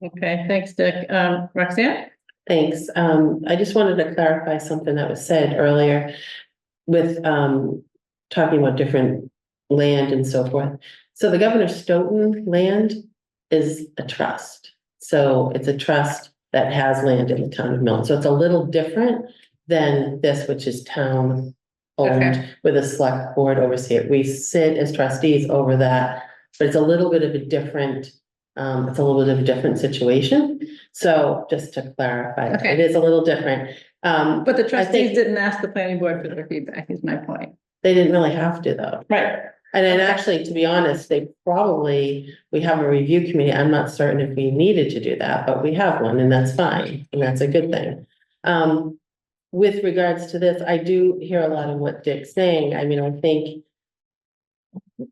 Okay, thanks, Dick. Roxanne? Thanks. I just wanted to clarify something that was said earlier with talking about different land and so forth. So the Governor Stoughton land is a trust. So it's a trust that has land in the town of Milton. So it's a little different than this, which is town owned Okay. with a select board oversee it. We sit as trustees over that, but it's a little bit of a different situation. So just to clarify, Okay. it is a little different. But the I trustees think didn't ask the planning board for their feedback, is my point. they didn't really have to though. Right. And then actually, to be honest, we have a review committee. I'm not certain if we needed to do that, but we have one and that's fine. And that's a good thing. With regards to this, I do hear a lot of what Dick's saying. I mean, I think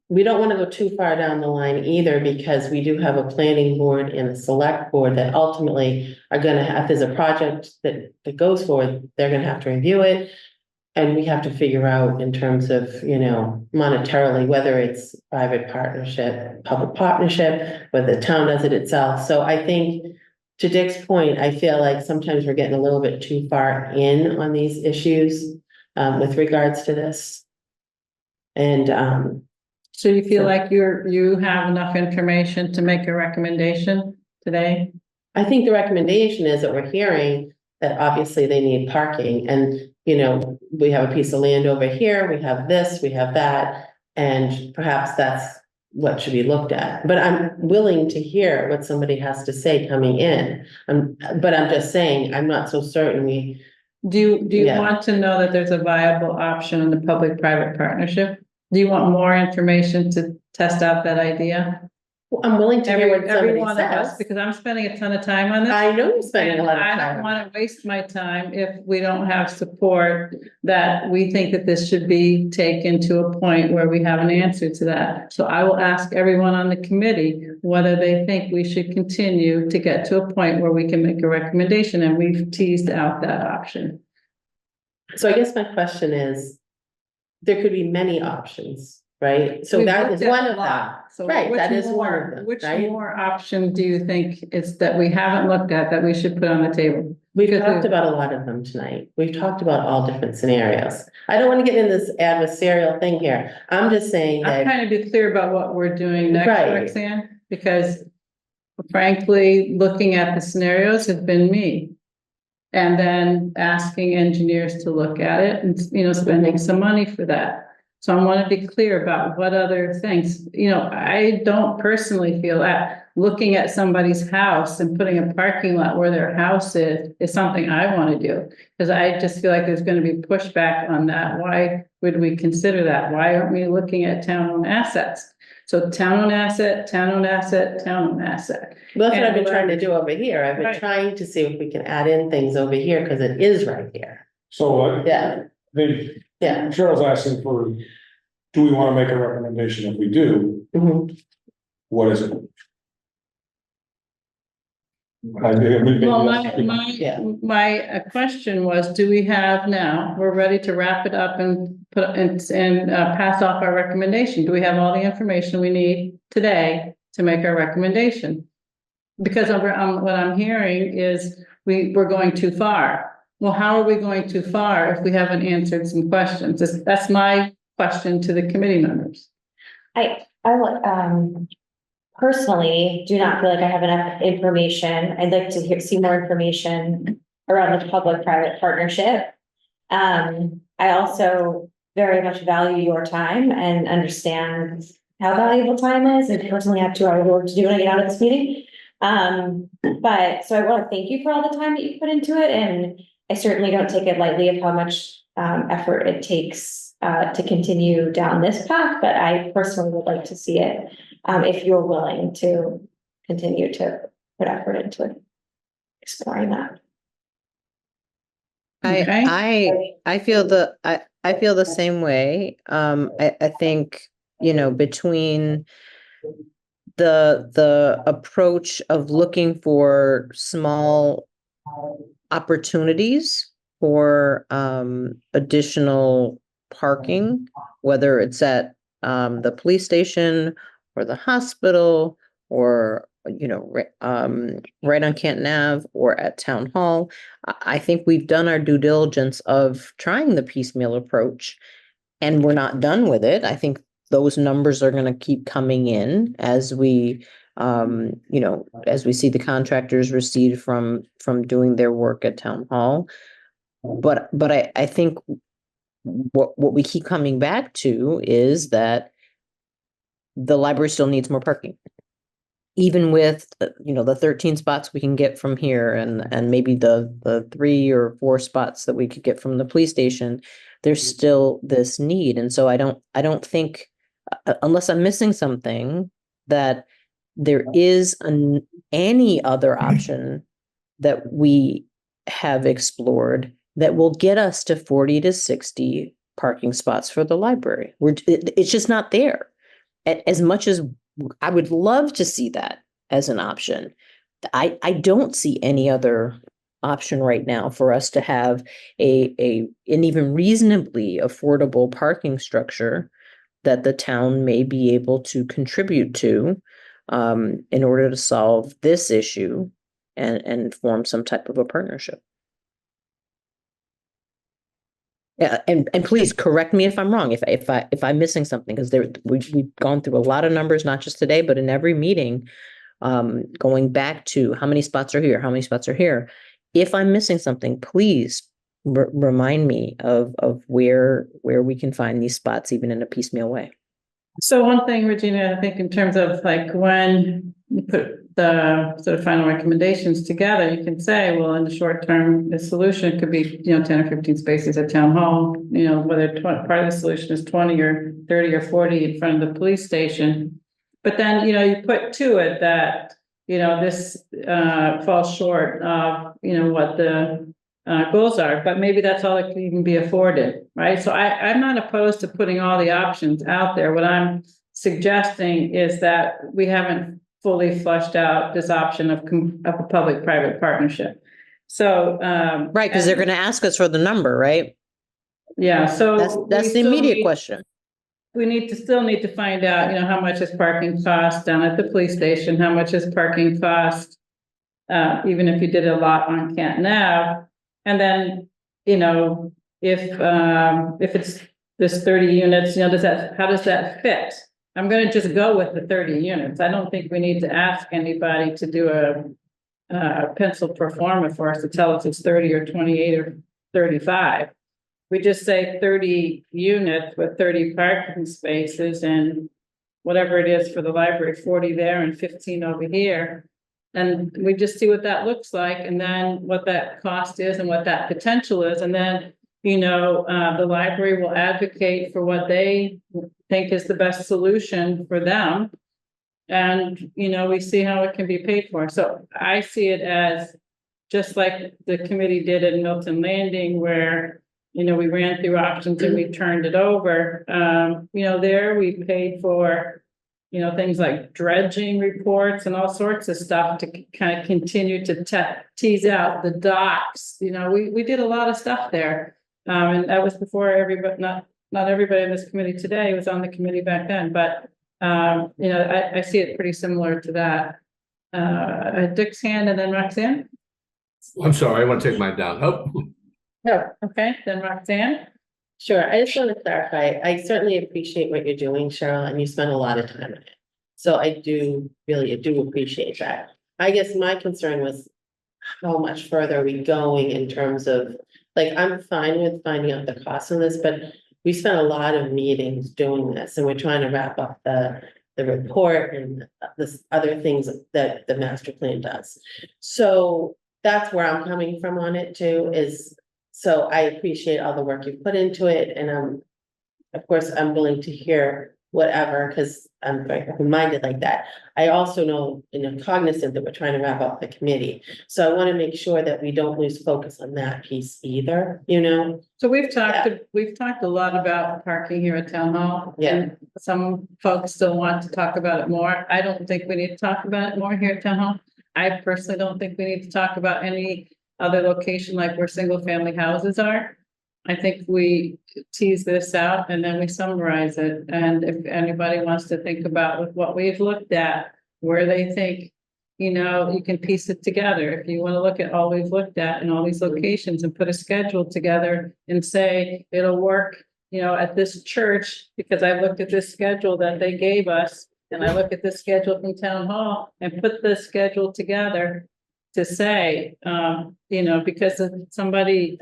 we don't want to go too far down the line either, because we do have a planning board and a select board that ultimately are gonna have, if there's a project that goes forward, they're gonna have to review it. And we have to figure out in terms of, monetarily, whether it's private partnership, public partnership, whether the town does it itself. So I think, to Dick's point, I feel like sometimes we're getting a little bit too far in on these issues, with regards to this. And, So you feel like you have enough information to make a recommendation today? I think the recommendation is that we're hearing that obviously they need parking, and, we have a piece of land over here, we have this, we have that, and perhaps that's what should be looked at. But I'm willing to hear what somebody has to say coming in. But I'm just saying, I'm not so certain Do you Yeah. want to know that there's a viable option in the public-private partnership? Do you want more information to test out that idea? I'm willing to hear what Every somebody one of us, says. because I'm spending a ton of time on this. I know you're spending a lot of And I time. don't want to waste my time if we don't have support that we think that this should be taken to a point where we have an answer to that. So I will ask everyone on the committee whether they think we should continue to get to a point where we can make a recommendation, and we've teased out that option. So I guess my question is, there could be many options, right? So We've that looked is at one a of them. lot. So Right, which that is one more- of them, Which right? more option do you think is that we haven't looked at that we should put on the table? We've Because talked about a lot of them tonight. We've talked about all different scenarios. I don't want to get into this adversarial thing here. I'm just saying I'm that, trying to be clear about what we're doing next, Right. Roxanne, because frankly, looking at the scenarios have been me. And then asking engineers to look at it and, spending some money for that. So I want to be clear about what other things, I don't personally feel that looking at somebody's house and putting a parking lot where their house is something I want to do. Because I just feel like there's going to be pushback on that. Why would we consider that? Why aren't we looking at town-owned assets? So town-owned asset, town-owned asset, town-owned asset. well, that's what I've been And trying to do over here. I've been Right. trying to see if we can add in things over here, because it is right here. So, Yeah, yeah. Cheryl's asking for, do we want to make a recommendation? If we do, Mhm. what is it? Well, Yeah. my question was, do we have now, we're ready to wrap it up and pass off our recommendation. Do we have all the information we need today to make our recommendation? Because what I'm hearing is we're going too far. Well, how are we going too far if we haven't answered some questions? That's my question to the committee members. I personally do not feel like I have enough information. I'd like to see more information around the public-private partnership. I also very much value your time and understand how valuable time is. I personally have 2 hours work to do when I get out of this meeting. But so I want to thank you for all the time that you put into it, and I certainly don't take it lightly of how much effort it takes to continue down this path, but I personally would like to see it if you're willing to continue to put effort into exploring that. I feel I feel the same way. I think, between the approach of looking for small opportunities for additional parking, whether it's at the police station or the hospital, or right on Canton Ave or at Town Hall. I think we've done our due diligence of trying the piecemeal approach, and we're not done with it. I think those numbers are going to keep coming in as we as we see the contractors recede from doing their work at Town Hall. But I think what we keep coming back to is that the library still needs more parking. Even with, the 13 spots we can get from here, and maybe the 3 or 4 spots that we could get from the police station, there's still this need. And so I don't think unless I'm missing something, that there is any other option that we have explored that will get us to 40 to 60 parking spots for the library. It's just not there. As much as I would love to see that as an option, I don't see any other option right now for us to have an even reasonably affordable parking structure that the town may be able to contribute to in order to solve this issue and form some type of a partnership. Yeah, and please correct me if I'm wrong, if I'm missing something, because we've gone through a lot of numbers, not just today, but in every meeting, going back to how many spots are here, how many spots are here. If I'm missing something, please remind me of where we can find these spots, even in a piecemeal way. So one thing, Regina, I think in terms of like when you put the sort of final recommendations together, you can say, well, in the short term, the solution could be, 10 or 15 spaces at town hall, whether part of the solution is 20 or 30 or 40 in front of the police station. But then, you put to it that, this falls short of, what the goals are, but maybe that's all that can even be afforded, right? So I'm not opposed to putting all the options out there. What I'm suggesting is that we haven't fully flushed out this option of a public-private partnership. So right, because they're going to ask us for the number, right? Yeah, so that's the immediate question. We still need to find out, how much is parking cost down at the police station, how much is parking cost, even if you did a lot on Canton Ave. And then, if it's this 30 units, how does that fit? I'm going to just go with the 30 units. I don't think we need to ask anybody to do a pencil pro forma for us to tell us it's 30 or 28 or 35. We just say 30 units with 30 parking spaces and whatever it is for the library, 40 there and 15 over here. And we just see what that looks like, and then what that cost is and what that potential is. And then, the library will advocate for what they think is the best solution for them. And, we see how it can be paid for. So I see it as just like the committee did at Milton Landing, where, we ran through options and we turned it over. There we paid for, things like dredging reports and all sorts of stuff to kind of continue to tease out the docks. We did a lot of stuff there. And that was before everybody, not everybody in this committee today was on the committee back then, but I see it pretty similar to that. Dick's hand and then Roxanne. I'm sorry, I want to take mine down. Oh. No, okay, then Roxanne. Sure, I just want to clarify, I certainly appreciate what you're doing, Cheryl, and you spent a lot of time on it. So I do appreciate that. I guess my concern was how much further are we going in terms of, like, I'm fine with finding out the cost of this, but we spent a lot of meetings doing this, and we're trying to wrap up the report and the other things that the master plan does. So that's where I'm coming from on it too, so I appreciate all the work you put into it, and of course, I'm willing to hear whatever, because I'm very open-minded like that. I also know and I'm cognizant that we're trying to wrap up the committee. So I want to make sure that we don't lose focus on that piece either, So we've talked a lot about parking here at Town Hall. Yeah. And some folks still want to talk about it more. I don't think we need to talk about it more here at Town Hall. I personally don't think we need to talk about any other location like where single family houses are. I think we tease this out and then we summarize it. And if anybody wants to think about with what we've looked at, where they think, you can piece it together. If you want to look at all we've looked at in all these locations and put a schedule together and say it'll work, at this church, because I looked at this schedule that they gave us, and I look at this schedule from Town Hall and put this schedule together to say, because somebody,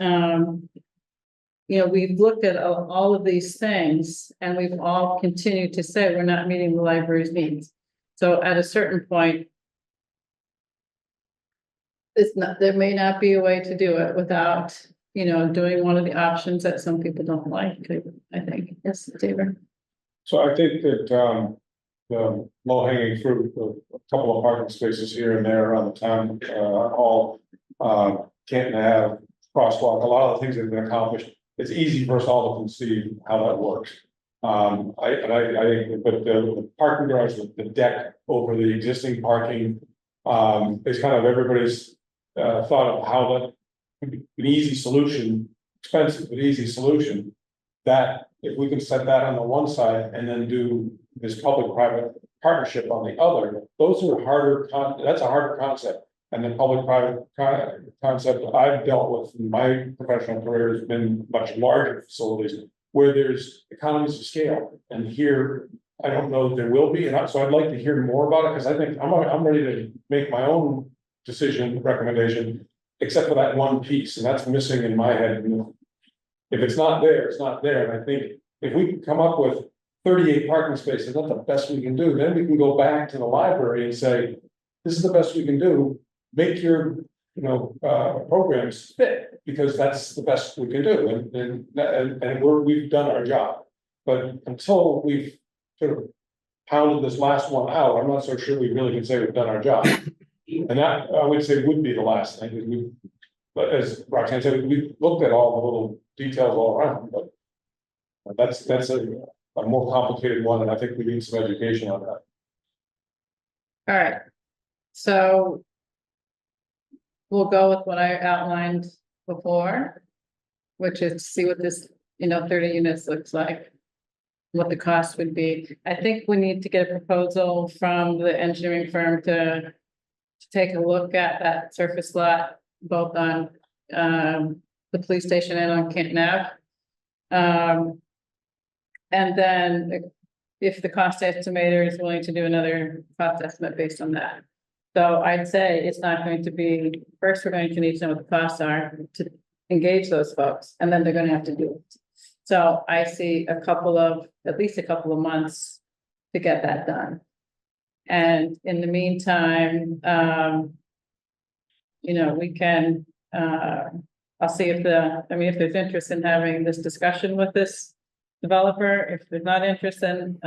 we've looked at all of these things and we've all continued to say we're not meeting the library's needs. So at a certain point, there may not be a way to do it without, doing one of the options that some people don't like, I think. Yes, David. So I think that, the low hanging fruit, a couple of parking spaces here and there around the town, all, can't have crosswalk, a lot of the things that have been accomplished. It's easy for us all to conceive how that works. But the parking garage, the deck over the existing parking, is kind of everybody's, thought of how that could be an easy solution, expensive, but easy solution. That if we can set that on the one side and then do this public-private partnership on the other, those are harder, that's a harder concept. And the public-private concept I've dealt with in my professional career has been much larger facilities where there's economies of scale. And here, I don't know that there will be, and so I'd like to hear more about it, because I think I'm ready to make my own decision, recommendation, except for that one piece, and that's missing in my head. If it's not there, it's not there, and I think if we can come up with 38 parking spaces, that's the best we can do, then we can go back to the library and say, this is the best we can do, make your, programs fit, because that's the best we can do, and we've done our job. But until we've sort of pounded this last one out, I'm not so sure we really can say we've done our job. And that, I would say, would be the last thing, but as Roxanne said, we looked at all the little details all around, but that's a more complicated one, and I think we need some education on that. All right, so we'll go with what I outlined before, which is see what this, 30 units looks like, what the cost would be. I think we need to get a proposal from the engineering firm to take a look at that surface lot, both on the police station and on Canton Ave. And then if the cost estimator is willing to do another cost estimate based on that. So I'd say it's not going to be, first, we're going to need to know what the costs are to engage those folks, and then they're gonna have to do it. So I see at least a couple of months to get that done. And in the meantime, we can, I'll see if if there's interest in having this discussion with this developer. If there's not interest in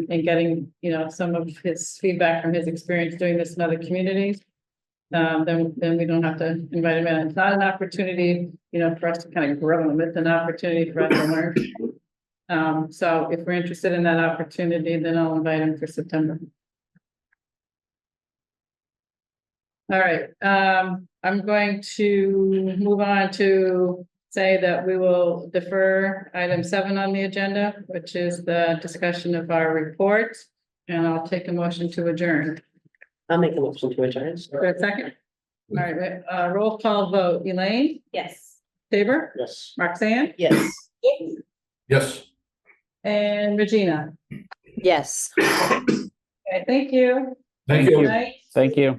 getting, some of his feedback from his experience doing this in other communities, then we don't have to invite him in. It's not an opportunity, for us to kind of grow him. It's an opportunity for us to learn. So if we're interested in that opportunity, then I'll invite him for September. All right, I'm going to move on to say that we will defer item 7 on the agenda, which is the discussion of our report, and I'll take a motion to adjourn. I'll make a motion to adjourn. For a second. All right, roll call vote. Elaine, Yes. Tabor, Yes. Roxanne, Yes. Yes. and Regina. Yes. Okay, thank you. Thank Good you. night. Thank you.